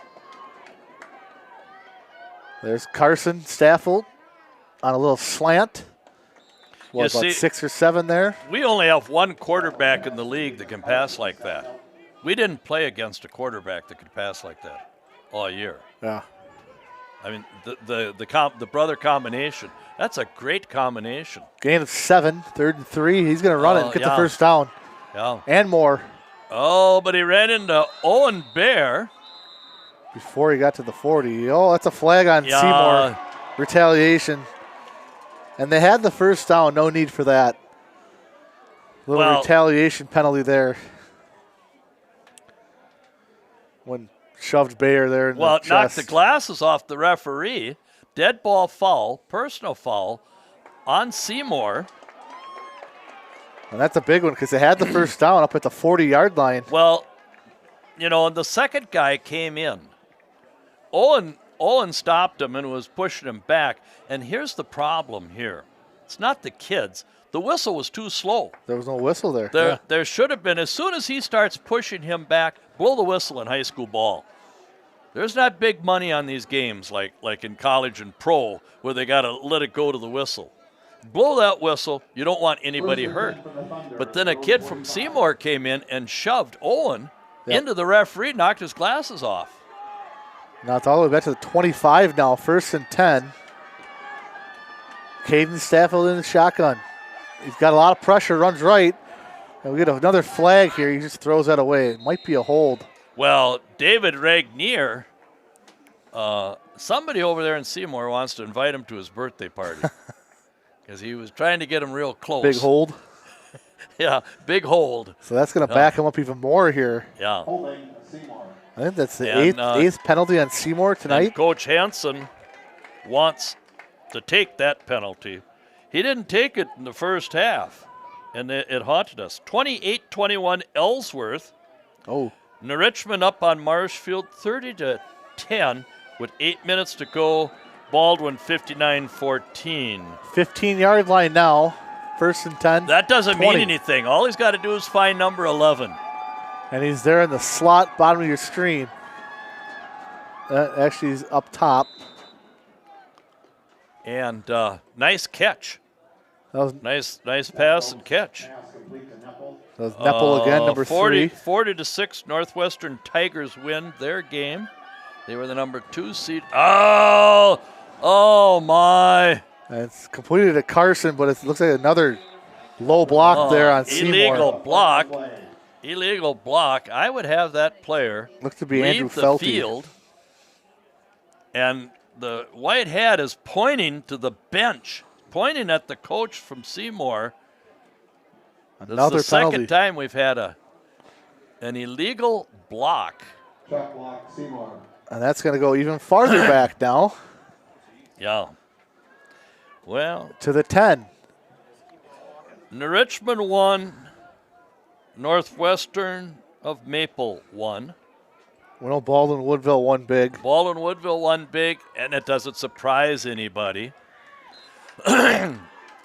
There's Carson Staffold on a little slant. What, about 6 or 7 there? We only have one quarterback in the league that can pass like that. We didn't play against a quarterback that could pass like that all year. Yeah. I mean, the brother combination, that's a great combination. Gain of 7, 3rd and 3. He's going to run it and get the first down. Yeah. And more. Oh, but he ran into Owen Bear. Before he got to the 40. Oh, that's a flag on Seymour. Retaliation. And they had the first down. No need for that. Little retaliation penalty there. When shoved Bayer there in the chest. Knocked the glasses off the referee. Dead ball foul, personal foul on Seymour. And that's a big one because they had the first down up at the 40-yard line. Well, you know, and the second guy came in. Owen stopped him and was pushing him back. And here's the problem here. It's not the kids. The whistle was too slow. There was no whistle there. There should have been. As soon as he starts pushing him back, blow the whistle in high school ball. There's not big money on these games like in college and pro where they got to let it go to the whistle. Blow that whistle. You don't want anybody hurt. But then a kid from Seymour came in and shoved Owen into the referee, knocked his glasses off. Now it's all the way back to the 25 now, 1st and 10. Caden Staffold in the shotgun. He's got a lot of pressure, runs right. And we get another flag here. He just throws that away. It might be a hold. Well, David Regnier, somebody over there in Seymour wants to invite him to his birthday party because he was trying to get him real close. Big hold. Yeah, big hold. So that's going to back him up even more here. Yeah. Holding Seymour. I think that's the eighth penalty on Seymour tonight. Coach Hansen wants to take that penalty. He didn't take it in the first half, and it haunted us. 28-21 Ellsworth. Oh. Richmond up on Marshfield 30-10 with 8 minutes to go. Baldwin 59-14. 15-yard line now. 1st and 10. That doesn't mean anything. All he's got to do is find number 11. And he's there in the slot, bottom of your screen. Actually, he's up top. And nice catch. That was nice pass and catch. That was Nepple again, number 3. 40-6, Northwestern Tigers win their game. They were the number 2 seed. Oh my! And it's completed to Carson, but it looks like another low block there on Seymour. Illegal block. I would have that player looks to be leave Andrew the Felty. field, and the white hat is pointing to the bench, pointing at the coach from Seymour. Another this is the penalty. second time we've had an illegal block. Shot block, Seymour. And that's going to go even farther back now. Yeah. Well, to the 10. Richmond won. Northwestern of Maple won. Well, Baldwin Woodville won big. Baldwin Woodville won big, and it doesn't surprise anybody.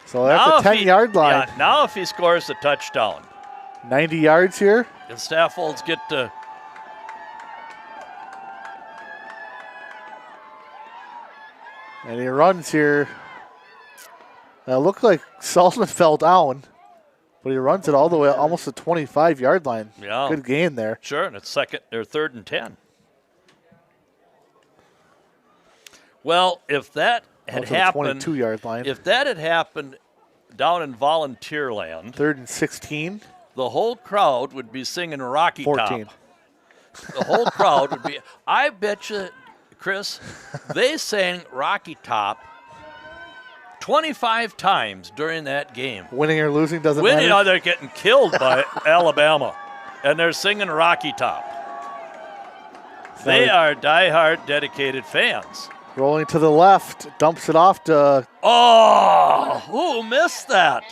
So that's a 10-yard line. Yeah, now if he scores a touchdown. 90 yards here. And Staffolds get to. And he runs here. It looked like Salzman fell down, but he runs it all the way almost the 25-yard line. Yeah. Good gain there. Sure, and it's 3rd and 10. Well, if that had happened, 22-yard line. If that had happened down in Volunteer Land, 3rd and 16. The whole crowd would be singing Rocky 14. Top. The whole crowd would be. I bet you, Chris, they sang Rocky Top 25 times during that game. Winning or losing doesn't matter. Winning, they're getting killed by Alabama, and they're singing Rocky Top. They are diehard, dedicated fans. Rolling to the left, dumps it off to. Oh, who missed that?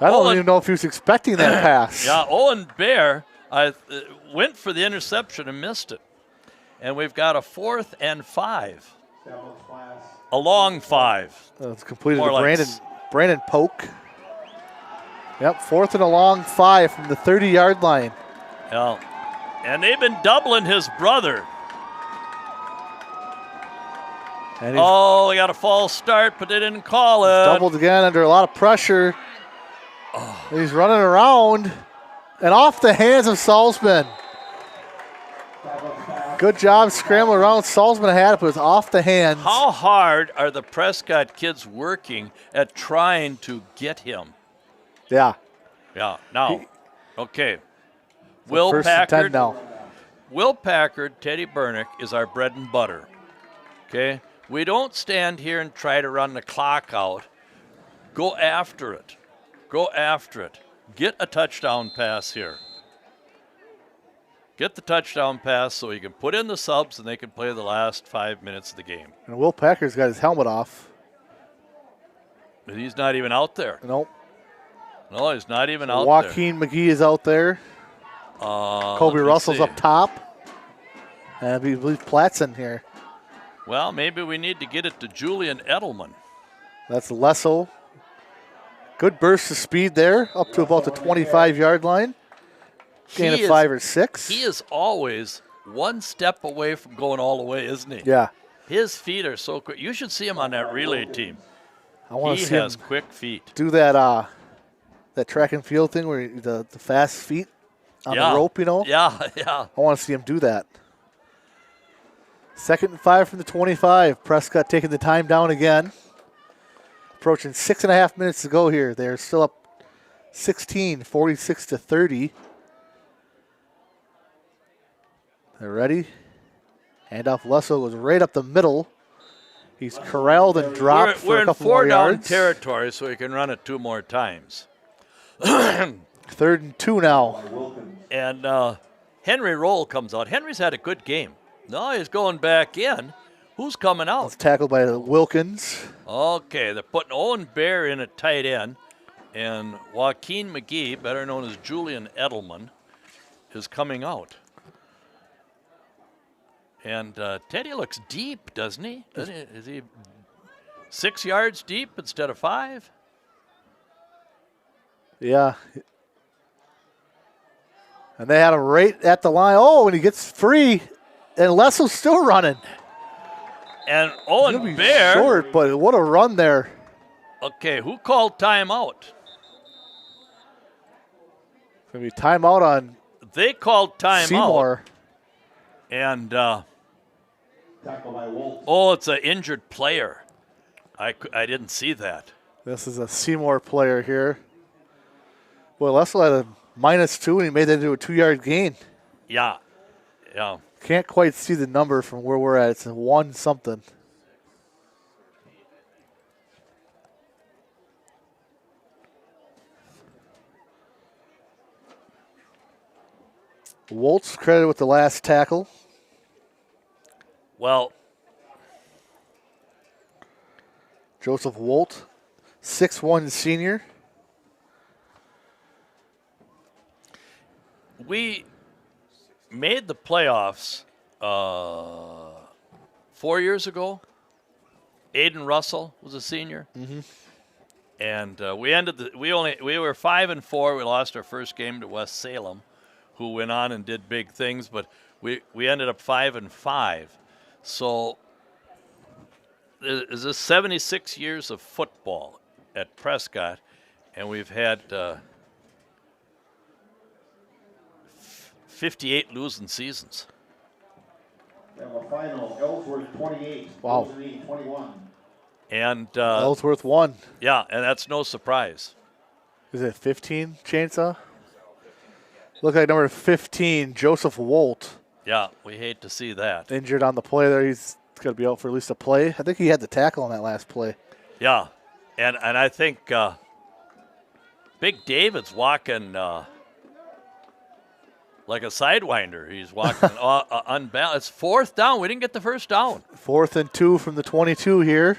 I don't even know if he was expecting that pass. Yeah, Owen Bear went for the interception and missed it. And we've got a 4th and 5. A long 5. It's completed More to like Brandon Polk. Yep, 4th and a long 5 from the 30-yard line. Yeah. And they've been doubling his brother. And They got a false start, but they didn't call it. doubled again under a lot of pressure. He's running around and off the hands of Salzman. Good job scrambling around. Salzman had it, but it was off the hands. How hard are the Prescott kids working at trying to get him? Yeah. Yeah. Now, okay. So Will first and 10 Packard. now. Will Packard, Teddy Bernick is our bread and butter. Okay? We don't stand here and try to run the clock out. Go after it. Go after it. Get a touchdown pass here. Get the touchdown pass so he can put in the subs and they can play the last 5 minutes of the game. And Will Packard's got his helmet off. But he's not even out there. Nope. No, he's not even out Joaquin McGee is out there. there. Kobe Russell's up top. And I believe Platt's in here. Well, maybe we need to get it to Julian Edelman. That's Lesso. Good burst of speed there, up to about the 25-yard line. Gain of 5 or 6. He is always one step away from going all the way, isn't he? Yeah. His feet are so quick. You should see him on that relay team. I want to He see has him quick feet. do that track and field thing where the fast feet on the rope, you know? Yeah, yeah. I want to see him do that. 2nd and 5 from the 25. Prescott taking the time down again. Approaching 6.5 minutes to go here. They're still up 16, 46 to 30. They're ready. Handoff Lesso goes right up the middle. He's corralled and dropped for a couple more yards. We're in 4-down territory, so he can run it 2 more times. 3rd and 2 now. And Henry Roll comes out. Henry's had a good game. No, he's going back in. Who's coming out? It's tackled by Wilkins. Okay, they're putting Owen Bear in at tight end. And Joaquin McGee, better known as Julian Edelman, is coming out. And Teddy looks deep, doesn't he? Is he 6 yards deep instead of 5? Yeah. And they had him right at the line. Oh, and he gets free. And Lesso's still running. And Owen Bear. Short, but what a run there. Okay, who called timeout? Going to be timeout on They called timeout. Seymour. And, it's an injured player. I didn't see that. This is a Seymour player here. Well, Lesso had a -2, and he made that into a 2-yard gain. Yeah, yeah. Can't quite see the number from where we're at. It's a 1 something. Woltz credited with the last tackle. Well, Joseph Wolt, 6'1" senior. we made the playoffs 4 years ago. Aiden Russell was a senior, and we ended. We were 5-4. We lost our first game to West Salem, who went on and did big things. But we ended up 5-5. So is this 76 years of football at Prescott, and we've had 58 losing seasons. And the final, Ellsworth 28, Wow. Varsity 21. And Ellsworth 1. yeah, and that's no surprise. Is it 15, Chainsaw? Look like number 15, Joseph Wolt. Yeah, we hate to see that. Injured on the play there. He's going to be out for at least a play. I think he had the tackle on that last play. Yeah, and I think Big David's walking like a sidewinder. He's walking unbalanced. 4th down. We didn't get the first down. 4th and 2 from the 22 here.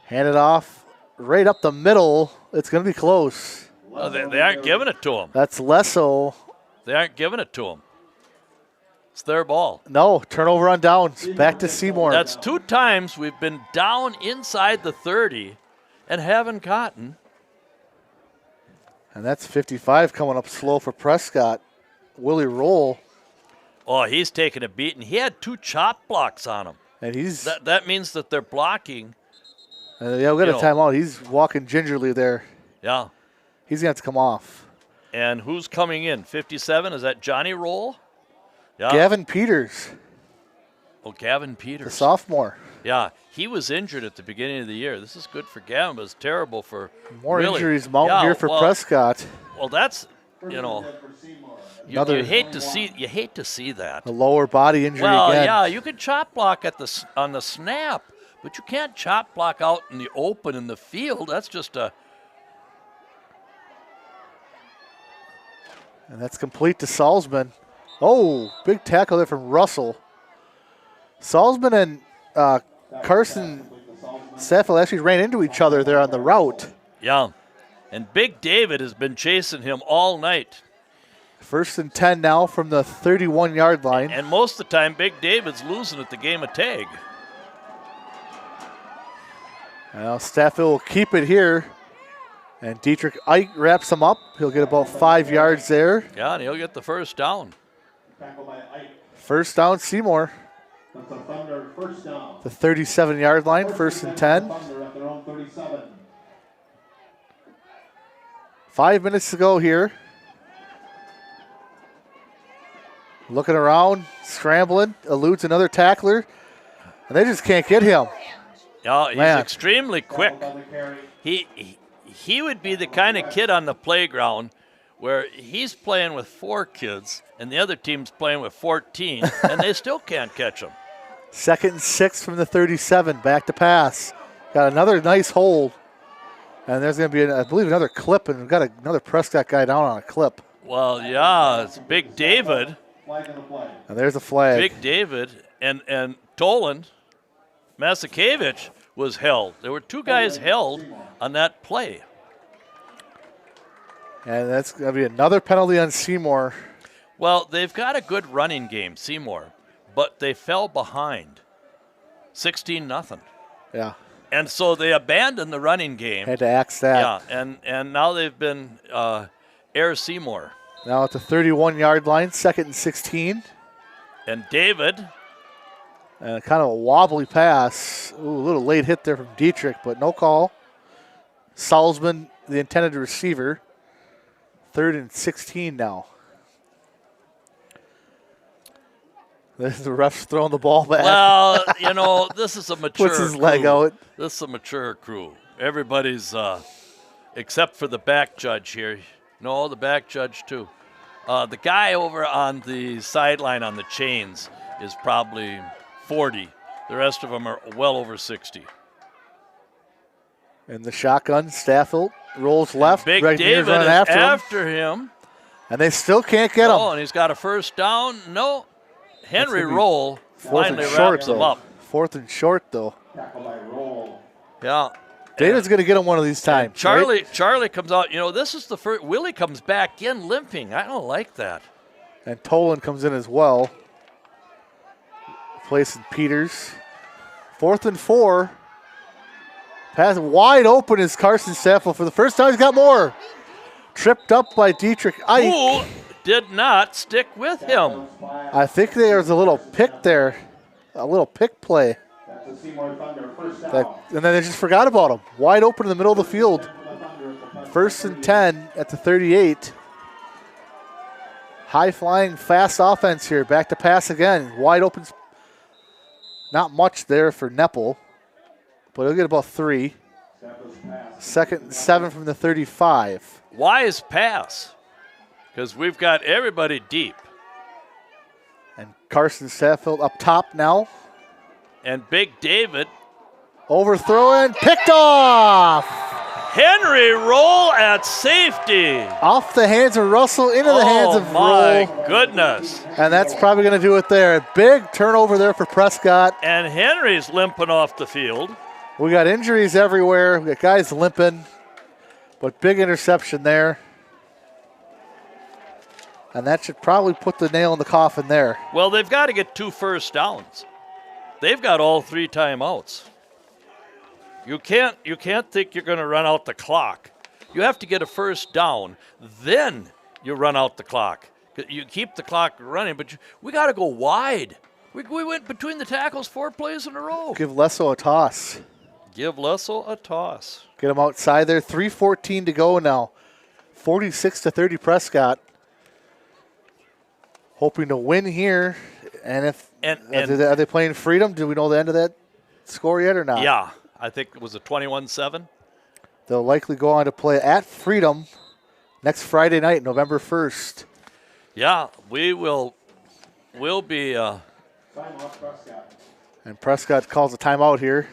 Hand it off right up the middle. It's going to be close. They aren't giving it to him. That's Lesso. They aren't giving it to him. It's their ball. No, turnover on downs. Back to Seymour. That's 2 times we've been down inside the 30 and haven't gotten. And that's 55 coming up slow for Prescott. Willie Roll. Oh, he's taking a beating. He had 2 chop blocks on him. And he's that means that they're blocking. Yeah, we'll get a timeout. He's walking gingerly there. Yeah. He's going to have to come off. And who's coming in? 57? Is that Johnny Roll? Yeah. Gavin Peters. Oh, Gavin Peters. The sophomore. Yeah, he was injured at the beginning of the year. This is good for Gavin, but it's terrible for More really. injuries mounting here for Prescott. Well, that's, you hate to see that. A lower body injury well, again. yeah, you could chop block on the snap, but you can't chop block out in the open in the field. That's just a. And that's complete to Salzman. Oh, big tackle there from Russell. Salzman and Carson Staffel actually ran into each other there on the route. Yeah, and Big David has been chasing him all night. 1st and 10 now from the 31-yard line. And most of the time, Big David's losing at the game of tag. Now Staffel will keep it here. And Dietrich Ike wraps him up. He'll get about 5 yards there. Yeah, and he'll get the first down. First down, Seymour. The 37-yard line, 1st and 10. 5 minutes to go here. Looking around, scrambling, eludes another tackler, and they just can't get him. Yeah, he's extremely quick. He would be the kind of kid on the playground where he's playing with 4 kids and the other team's playing with 14, and they still can't catch him. 2nd and 6 from the 37, back to pass. Got another nice hold. And there's going to be, I believe, another clip, and we've got another Prescott guy down on a clip. Well, yeah, it's Big David. And there's a flag. Big David and Toland, Masakevich was held. There were 2 guys held on that play. And that's going to be another penalty on Seymour. Well, they've got a good running game, Seymour, but they fell behind 16-0. Yeah. And so they abandoned the running game. Had to axe that. Yeah, and now they've been Air Seymour. Now at the 31-yard line, 2nd and 16. And David. And kind of a wobbly pass. Ooh, a little late hit there from Dietrich, but no call. Salzman, the intended receiver. 3rd and 16 now. The ref's throwing the ball back. Well, this is a mature Puts his leg out. This is a mature crew. Everybody's, except for the back judge here. No, the back judge too. The guy over on the sideline on the chains is probably 40. The rest of them are well over 60. In the shotgun, Staffel rolls left. Big Greg David running is after him. And they still can't get him. Oh, and he's got a first down. No. Henry Roll finally wraps him up. 4th and short, though. Yeah. David's going to get him one of these times. Charlie comes out. This is the first. Willie comes back in limping. I don't like that. And Toland comes in as well. Placing Peters. 4th and 4. Pass wide open is Carson Staffel. For the first time, he's got more. Tripped up by Dietrich Ike. Who did not stick with him. I think there's a little pick there. A little pick play. And then they just forgot about him. Wide open in the middle of the field. 1st and 10 at the 38. High-flying, fast offense here. Back to pass again. Wide open. Not much there for Neppel, but he'll get about 3. 2nd and 7 from the 35. Wise pass, because we've got everybody deep. And Carson Staffel up top now. And Big David. Overthrow and picked off. Henry roll at safety. Off the hands of Russell, into the hands of my Roll. goodness. And that's probably going to do it there. Big turnover there for Prescott. And Henry's limping off the field. We got injuries everywhere. We got guys limping. But big interception there. And that should probably put the nail in the coffin there. Well, they've got to get 2 first downs. They've got all 3 timeouts. You can't think you're going to run out the clock. You have to get a first down, then you run out the clock. You keep the clock running, but we got to go wide. We went between the tackles 4 plays in a row. Give Lesso a toss. Give Lesso a toss. Get him outside there. 3:14 to go now. 46-30 Prescott. Hoping to win here. And are they playing Freedom? Do we know the end of that score yet or not? Yeah. I think it was a 21-7. They'll likely go on to play at Freedom next Friday night, November 1st. Yeah, we'll be. And Prescott calls a timeout here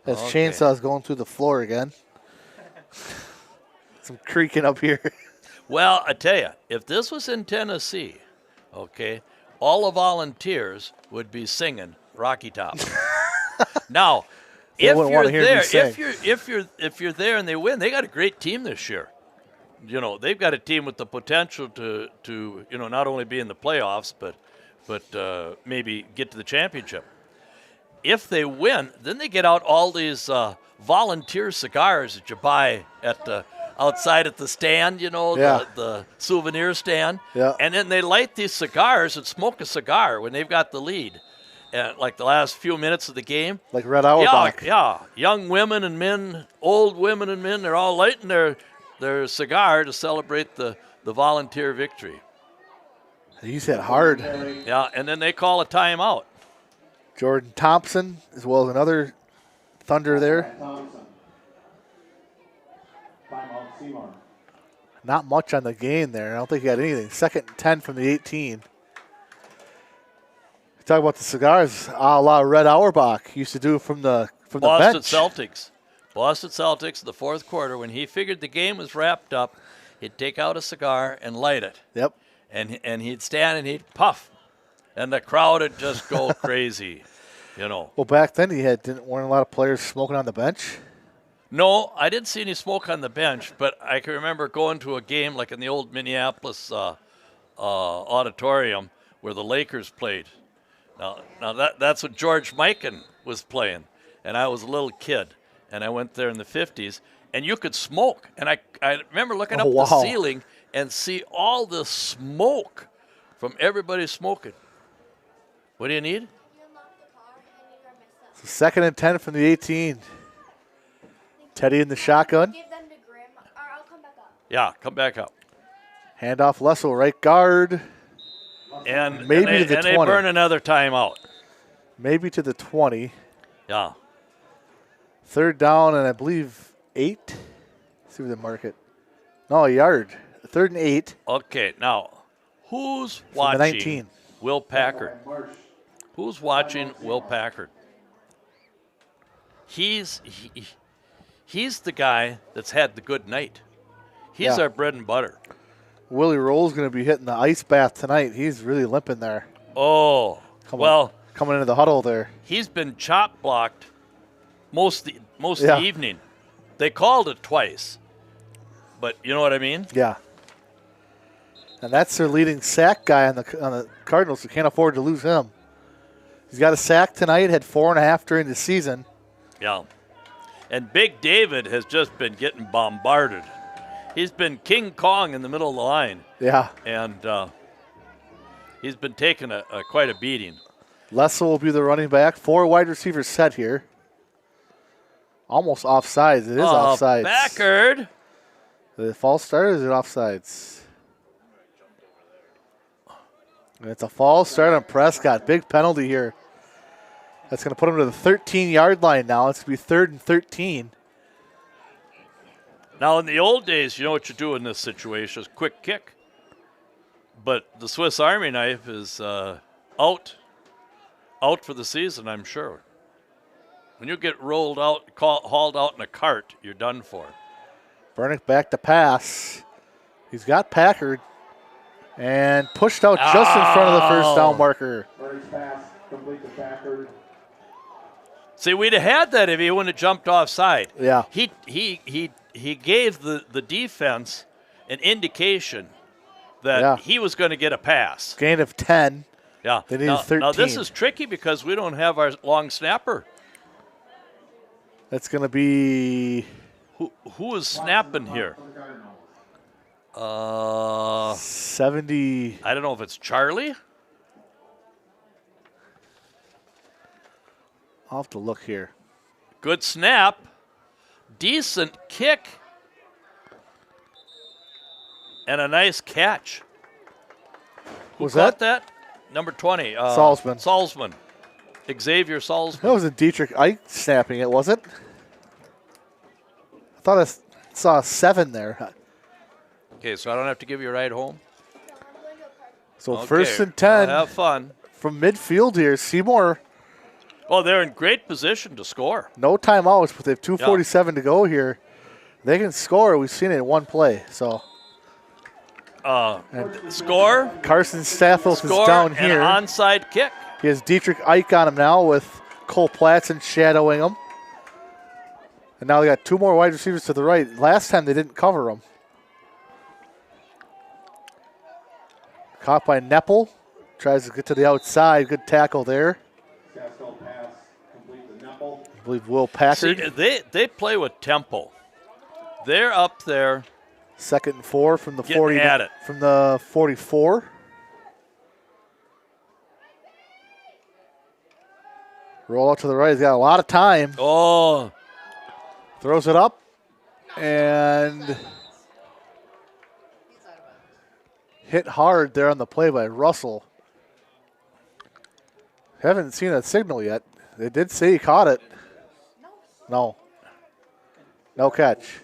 as Okay. Chainsaw's going through the floor again. Some creaking up here. Well, I tell you, if this was in Tennessee, okay, all the volunteers would be singing Rocky Top. Now, if wouldn't you're wanna hear me there, sing. if you're there and they win, they got a great team this year. You know, they've got a team with the potential to not only be in the playoffs, but maybe get to the championship. If they win, then they get out all these volunteer cigars that you buy at the outside at the stand, Yeah. the souvenir stand. Yeah. And then they light these cigars and smoke a cigar when they've got the lead. And like the last few minutes of the game. Like Red Auerbach. Yeah. Young women and men, old women and men, they're all lighting their cigar to celebrate the volunteer victory. He's hit hard. Yeah, and then they call a timeout. Jordan Thompson, as well as another Thunder there. Timeout, Seymour. Not much on the gain there. I don't think he got anything. 2nd and 10 from the 18. Talk about the cigars, a la Red Auerbach used to do from the Boston bench. Celtics. Boston Celtics in the 4th quarter, when he figured the game was wrapped up, he'd take out a cigar and light it. Yep. And he'd stand and he'd puff. And the crowd would just go crazy, Well, back then weren't a lot of players smoking on the bench. No, I didn't see any smoke on the bench, but I can remember going to a game like in the old Minneapolis auditorium where the Lakers played. Now that's what George Mikan was playing, and I was a little kid, and I went there in the 50s, and you could smoke. And I remember looking up the ceiling and see all the smoke from everybody smoking. What do you need? So 2nd and 10 from the 18. Teddy in the shotgun. Give them to Grandma, or I'll come back up. Yeah, come back up. Handoff Lesso, right guard. And Maybe to the they 20. burn another timeout. Maybe to the 20. Yeah. 3rd down and I believe 8. Let's see where they mark it. No, a yard. 3rd and 8. Okay, now, who's From the watching 19. Will Packard? Who's watching Will Packard? He's the guy that's had the good night. He's Yeah. our bread and butter. Willie Roll's going to be hitting the ice bath tonight. He's really limping there. Oh, Coming into the huddle there. he's been chop blocked most of the evening. They called it twice, but you know what I mean? Yeah. And that's their leading sack guy on the Cardinals. They can't afford to lose him. He's got a sack tonight, had 4.5 during the season. Yeah. And Big David has just been getting bombarded. He's been King Kong in the middle of the line. Yeah. And he's been taking quite a beating. Lessel will be the running back. 4 wide receivers set here. Almost offsides. It is offsides. Packard. Is it false start or is it offsides? And it's a false start on Prescott. Big penalty here. That's going to put him to the 13-yard line now. It's going to be 3rd and 13. Now, in the old days, you know what you do in this situation is quick kick. But the Swiss Army knife is out for the season, I'm sure. When you get rolled out, hauled out in a cart, you're done for. Bernick back to pass. He's got Packard and pushed out just in front of the first down marker. Bernick's pass complete to Packard. See, we'd have had that if he wouldn't have jumped offside. Yeah. He gave the defense an indication that he was going to get a pass. Gain of 10. Yeah. They needed 13. Now this is tricky because we don't have our long snapper. That's going to be who is snapping here? 70. I don't know if it's Charlie. I'll have to look here. Good snap. Decent kick. And a nice catch. Who Was caught that? Number 20. Salzman. Salzman. Xavier Salzman. That wasn't Dietrich Ike snapping it, was it? I thought I saw a 7 there. Okay, so I don't have to give you a ride home? So Okay, first and 10 well, have fun. from midfield here. Seymour, Oh, they're in great position to score. no timeouts, but they have 2:47 to go here. They can score. We've seen it in one play. So Score. Carson Stathos is Score down and here. an onside kick. He has Dietrich Ike on him now with Cole Platson shadowing him. And now they got 2 more wide receivers to the right. Last time they didn't cover him. Caught by Neppel. Tries to get to the outside. Good tackle there. Castle pass complete to Neppel. I believe Will Packard. See, they play with tempo. They're up there. 2nd and 4 from the Getting 40 at it. from the 44. Roll out to the right. He's got a lot of time. Oh, Throws it up and hit hard there on the play by Russell. Haven't seen a signal yet. They did say he caught it. No. No catch.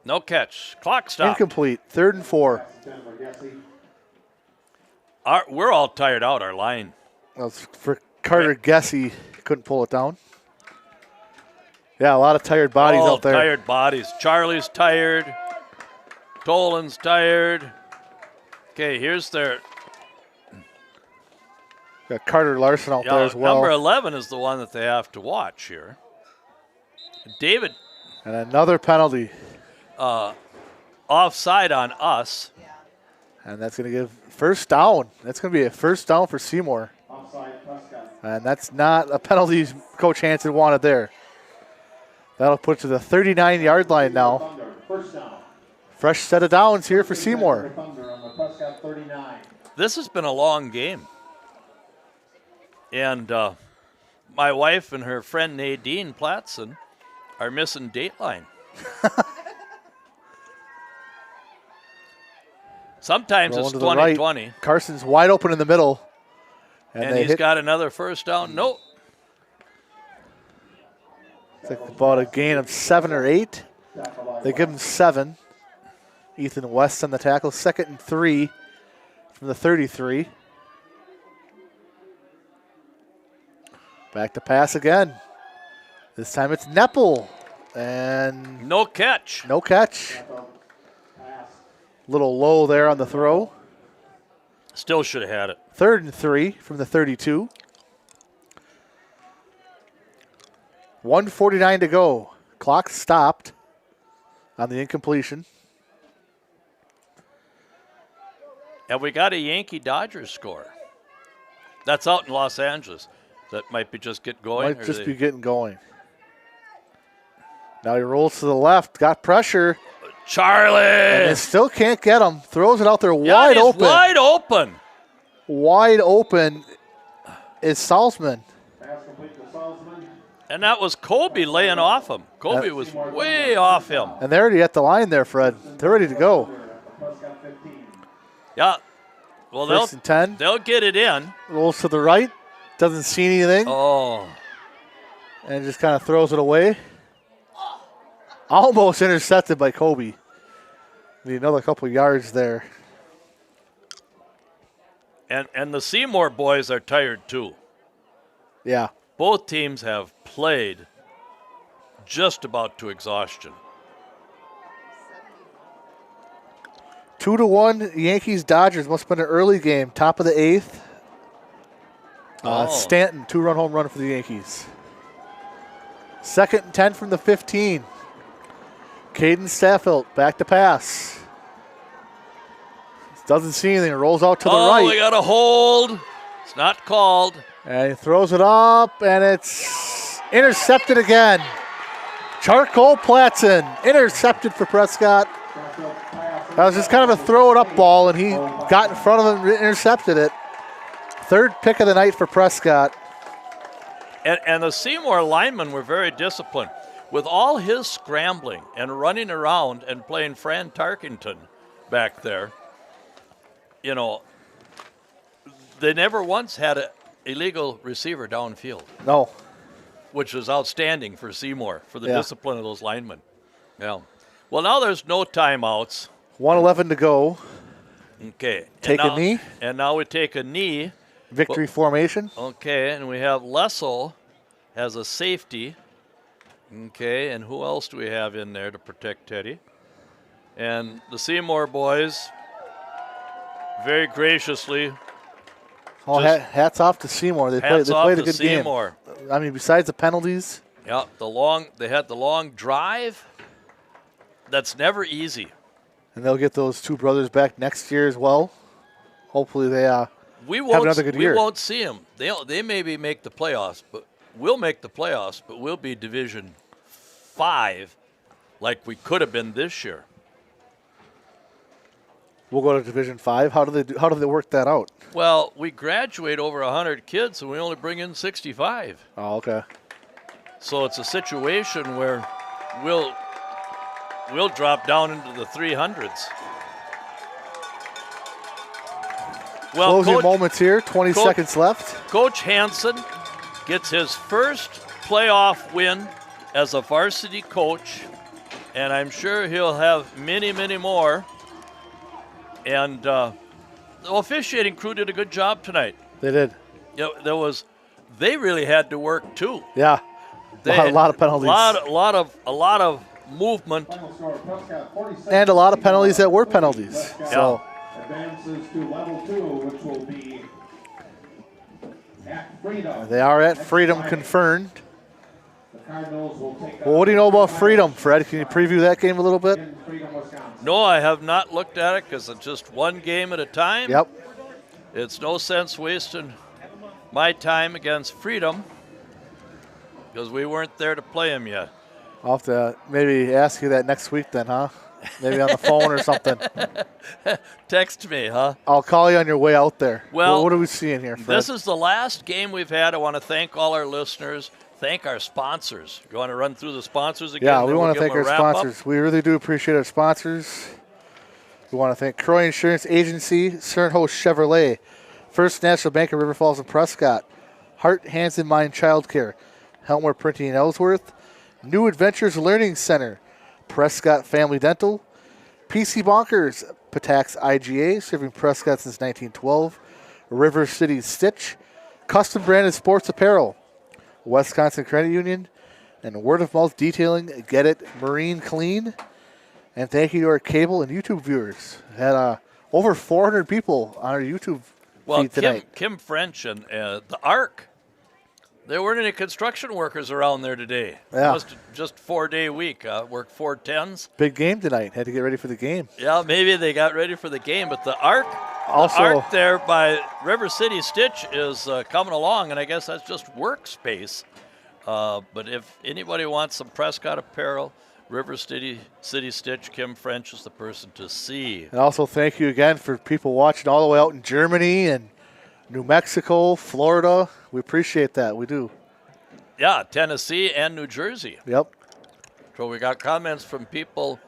no catch. Clock stop. Incomplete. 3rd and 4. 10 for Gessie. We're all tired out, our line. That was for Carter Gessie. Couldn't pull it down. Yeah, a lot of tired bodies All out there. tired bodies. Charlie's tired. Tolan's tired. Okay, here's their Got Carter Larson out there as well. Number 11 is the one that they have to watch here. David And another penalty. offside on us. And that's going to give first down. That's going to be a first down for Seymour. Offside Prescott. And that's not a penalty Coach Hansen wanted there. That'll put it to the 39-yard line now. Thunder. First down. Fresh set of downs here for Seymour. Thunder on the Prescott 39. This has been a long game. And my wife and her friend Nadine Platson are missing Dateline. Sometimes Rolling it's to the right. 2020. Carson's wide open in the middle. And they he's hit got another first down. Nope. it's like about a gain of 7 or 8. They give him 7. Ethan West on the tackle. 2nd and 3 from the 33. Back to pass again. This time it's Neppel. And No catch. no catch. Pass. Little low there on the throw. Still should have had it. 3rd and 3 from the 32. 1:49 to go. Clock stopped on the incompletion. And we got a Yankee Dodgers score. That's out in Los Angeles. That might be just get going. Might or just they- be getting going. Now he rolls to the left. Got pressure. Charlie. And they still can't get him. Throws it out there Yeah, wide he's open. Wide open. Wide open is Salzman. Pass complete to Salzman. And that was Kobe laying off him. Kobe was way off him. And they're already at the line there, Fred. They're ready to go. Prescott 15. Yeah. Well, 1st and 10. they'll get it in. Rolls to the right. Doesn't see anything. Oh. And just kind of throws it away. Almost intercepted by Kobe. Need another couple yards there. And the Seymour boys are tired too. Yeah. Both teams have played just about to exhaustion. 2-1 Yankees-Dodgers. Must have been an early game. Top of the 8th. Stanton, 2-run home run for the Yankees. 2nd and 10 from the 15. Caden Staffilt back to pass. Doesn't see anything. Rolls out to the right. Oh, we got a hold. It's not called. And he throws it up, and it's intercepted again. Charcoal Platson intercepted for Prescott. That was just kind of a throw it up ball, and he got in front of him and intercepted it. 3rd pick of the night for Prescott. And the Seymour linemen were very disciplined. With all his scrambling and running around and playing Fran Tarkington back there, you know, they never once had an illegal receiver downfield. No. Which was outstanding for Seymour, for the discipline of those linemen. Yeah. Well, now there's no timeouts. 1:11 to go. Okay. Take a knee. And now we take a knee. Victory formation. Okay, and we have Lessel as a safety. Okay, and who else do we have in there to protect Teddy? And the Seymour boys very graciously. Oh, hats off to Seymour. They played a good Seymour. game. I mean, besides the penalties. Yeah, they had the long drive. That's never easy. And they'll get those 2 brothers back next year as well. Hopefully they have another good year. We won't see them. They maybe make the playoffs, but we'll make the playoffs, but we'll be Division 5 like we could have been this year. We'll go to Division 5. How do they work that out? Well, we graduate over 100 kids, and we only bring in 65. Oh, okay. So it's a situation where we'll drop down into the 300s. Well, closing moments here. 20 seconds left. Coach Hansen gets his first playoff win as a varsity coach, and I'm sure he'll have many, many more. And the officiating crew did a good job tonight. They did. Yeah, they really had to work too. Yeah, a lot of penalties. A lot of movement. And a lot of penalties that were penalties. Yeah. So advances to level 2, which will be at Freedom. They are at Freedom confirmed. The Cardinals will take Well, what do you know about Freedom, Fred? Can you preview that game a little bit? No, I have not looked at it because it's just one game at a time. Yep. It's no sense wasting my time against Freedom because we weren't there to play them yet. I'll have to maybe ask you that next week then, huh? Maybe on the phone or something. Text me, huh? I'll call you on your way out there. Well, what are we seeing here, Fred? This is the last game we've had. I want to thank all our listeners. Thank our sponsors. You want to run through the sponsors again? Yeah, we want to thank our sponsors. We really do appreciate our sponsors. We want to thank Croy Insurance Agency, Cernhost Chevrolet, First National Bank of River Falls and Prescott, Heart, Hands, and Mind Childcare, Helmer Printing in Ellsworth, New Adventures Learning Center, Prescott Family Dental, PC Bonkers, Patax IGA, serving Prescott since 1912, River City Stitch, Custom Branded Sports Apparel, Wisconsin Credit Union, and Word of Mouth Detailing, Get It Marine Clean. And thank you to our cable and YouTube viewers. We had over 400 people on our YouTube feed tonight. Kim French and the ARC, there weren't any construction workers around there today. Yeah. Just 4-day week. Worked 4 10s. Big game tonight. Had to get ready for the game. Yeah, maybe they got ready for the game, but the ARC there by River City Stitch is coming along, and I guess that's just workspace. But if anybody wants some Prescott apparel, River City Stitch, Kim French is the person to see. And also thank you again for people watching all the way out in Germany and New Mexico, Florida. We appreciate that. We do. Yeah, Tennessee and New Jersey. Yep. So we got comments from people,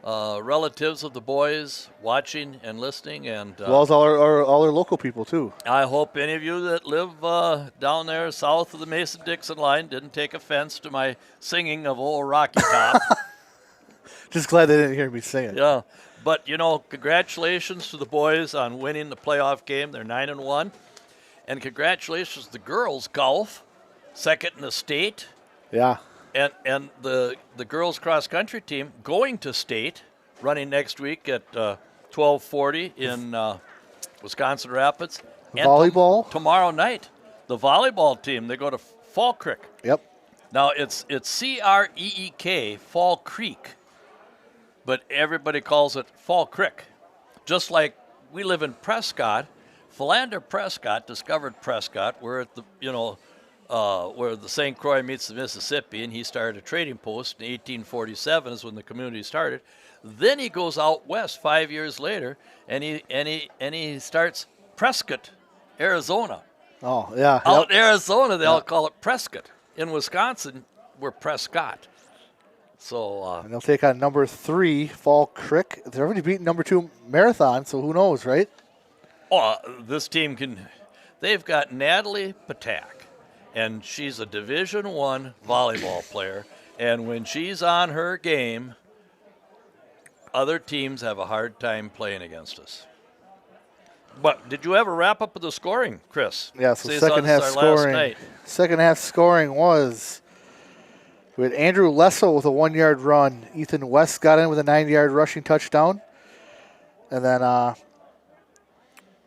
relatives of the boys watching and listening, and as well as all our local people too. I hope any of you that live down there south of the Mason-Dixon line didn't take offense to my singing of Old Rocky Top. Just glad they didn't hear me singing. Yeah, but congratulations to the boys on winning the playoff game. They're 9-1, and congratulations to the girls golf, second in the state. Yeah. And the girls cross country team going to state, running next week at 12:40 in Wisconsin Rapids. And Volleyball tomorrow night, the volleyball team, they go to Fall Creek. Yep. Now it's Creek, Fall Creek, but everybody calls it Fall Creek. Just like we live in Prescott, Philander Prescott discovered Prescott. We're at the where the St. Croix meets the Mississippi, and he started a trading post in 1847 is when the community started. Then he goes out west 5 years later, and he starts Prescott, Arizona. Oh, yeah. Out in Arizona, they all call it Prescott. In Wisconsin, we're Prescott. So And they'll take on number 3, Fall Creek. They're already beaten number 2 Marathon, so who knows, right? this team they've got Natalie Patak, and she's a Division I volleyball player. And when she's on her game, other teams have a hard time playing against us. But did you ever wrap up with the scoring, Chris? Yeah, so Since second half our last scoring. night. Second half scoring was we had Andrew Lessel with a 1-yard run. Ethan West got in with a 9-yard rushing touchdown. And then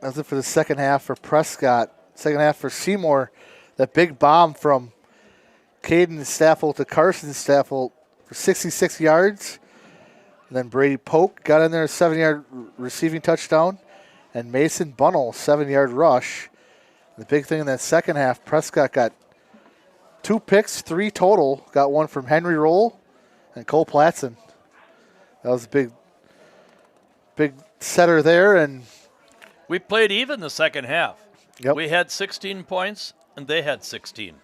that's it for the second half for Prescott. Second half for Seymour. That big bomb from Caden Staffel to Carson Staffel for 66 yards. And then Brady Polk got in there, a 7-yard receiving touchdown. And Mason Bunnell, 7-yard rush. The big thing in that second half, Prescott got 2 picks, 3 total. Got one from Henry Roll and Cole Platson. That was a big setter there. And We played even the second half. Yep. We had 16 points, and they had 16.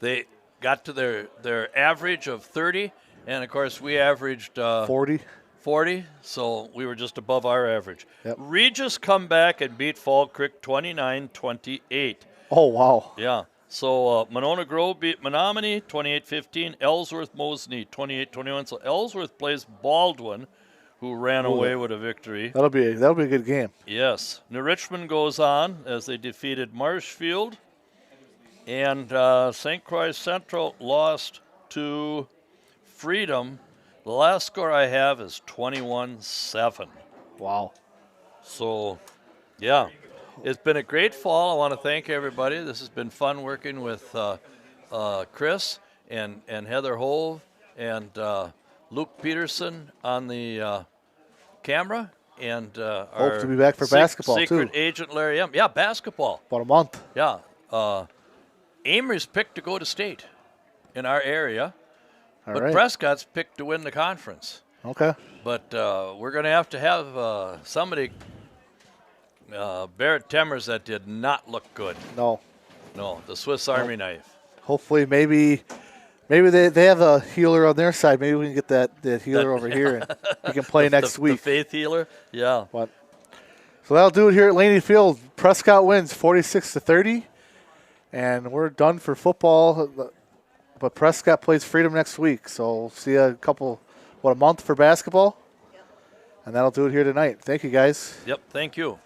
They got to their average of 30, and, of course, we averaged 40. 40, so we were just above our average. Yep. Regis come back and beat Fall Creek 29-28. Oh, wow. Yeah. So Monona Grove beat Menominee 28-15. Ellsworth Mosinee 28-21. So Ellsworth plays Baldwin, who ran away with a victory. That'll be a good game. Yes. New Richmond goes on as they defeated Marshfield. And St. Croix Central lost to Freedom. The last score I have is 21-7. Wow. So, yeah, it's been a great fall. I want to thank everybody. This has been fun working with Chris and Heather Hove and Luke Peterson on the camera. And Hope to be back for basketball, secret too. agent Larry M. Yeah, basketball. About a month. Yeah. Amory's picked to go to state in our area. All But right. Prescott's picked to win the conference. Okay. But we're going to have somebody, Barrett Temmers, that did not look good. No. No, the Swiss Army knife. Hopefully, maybe they have a healer on their side. Maybe we can get that healer over here and we can play next week. The faith healer, yeah. But, so that'll do it here at Laney Field. Prescott wins 46-30, and we're done for football. But Prescott plays Freedom next week, so we'll see a month for basketball? Yep. And that'll do it here tonight. Thank you, guys. Yep, thank you.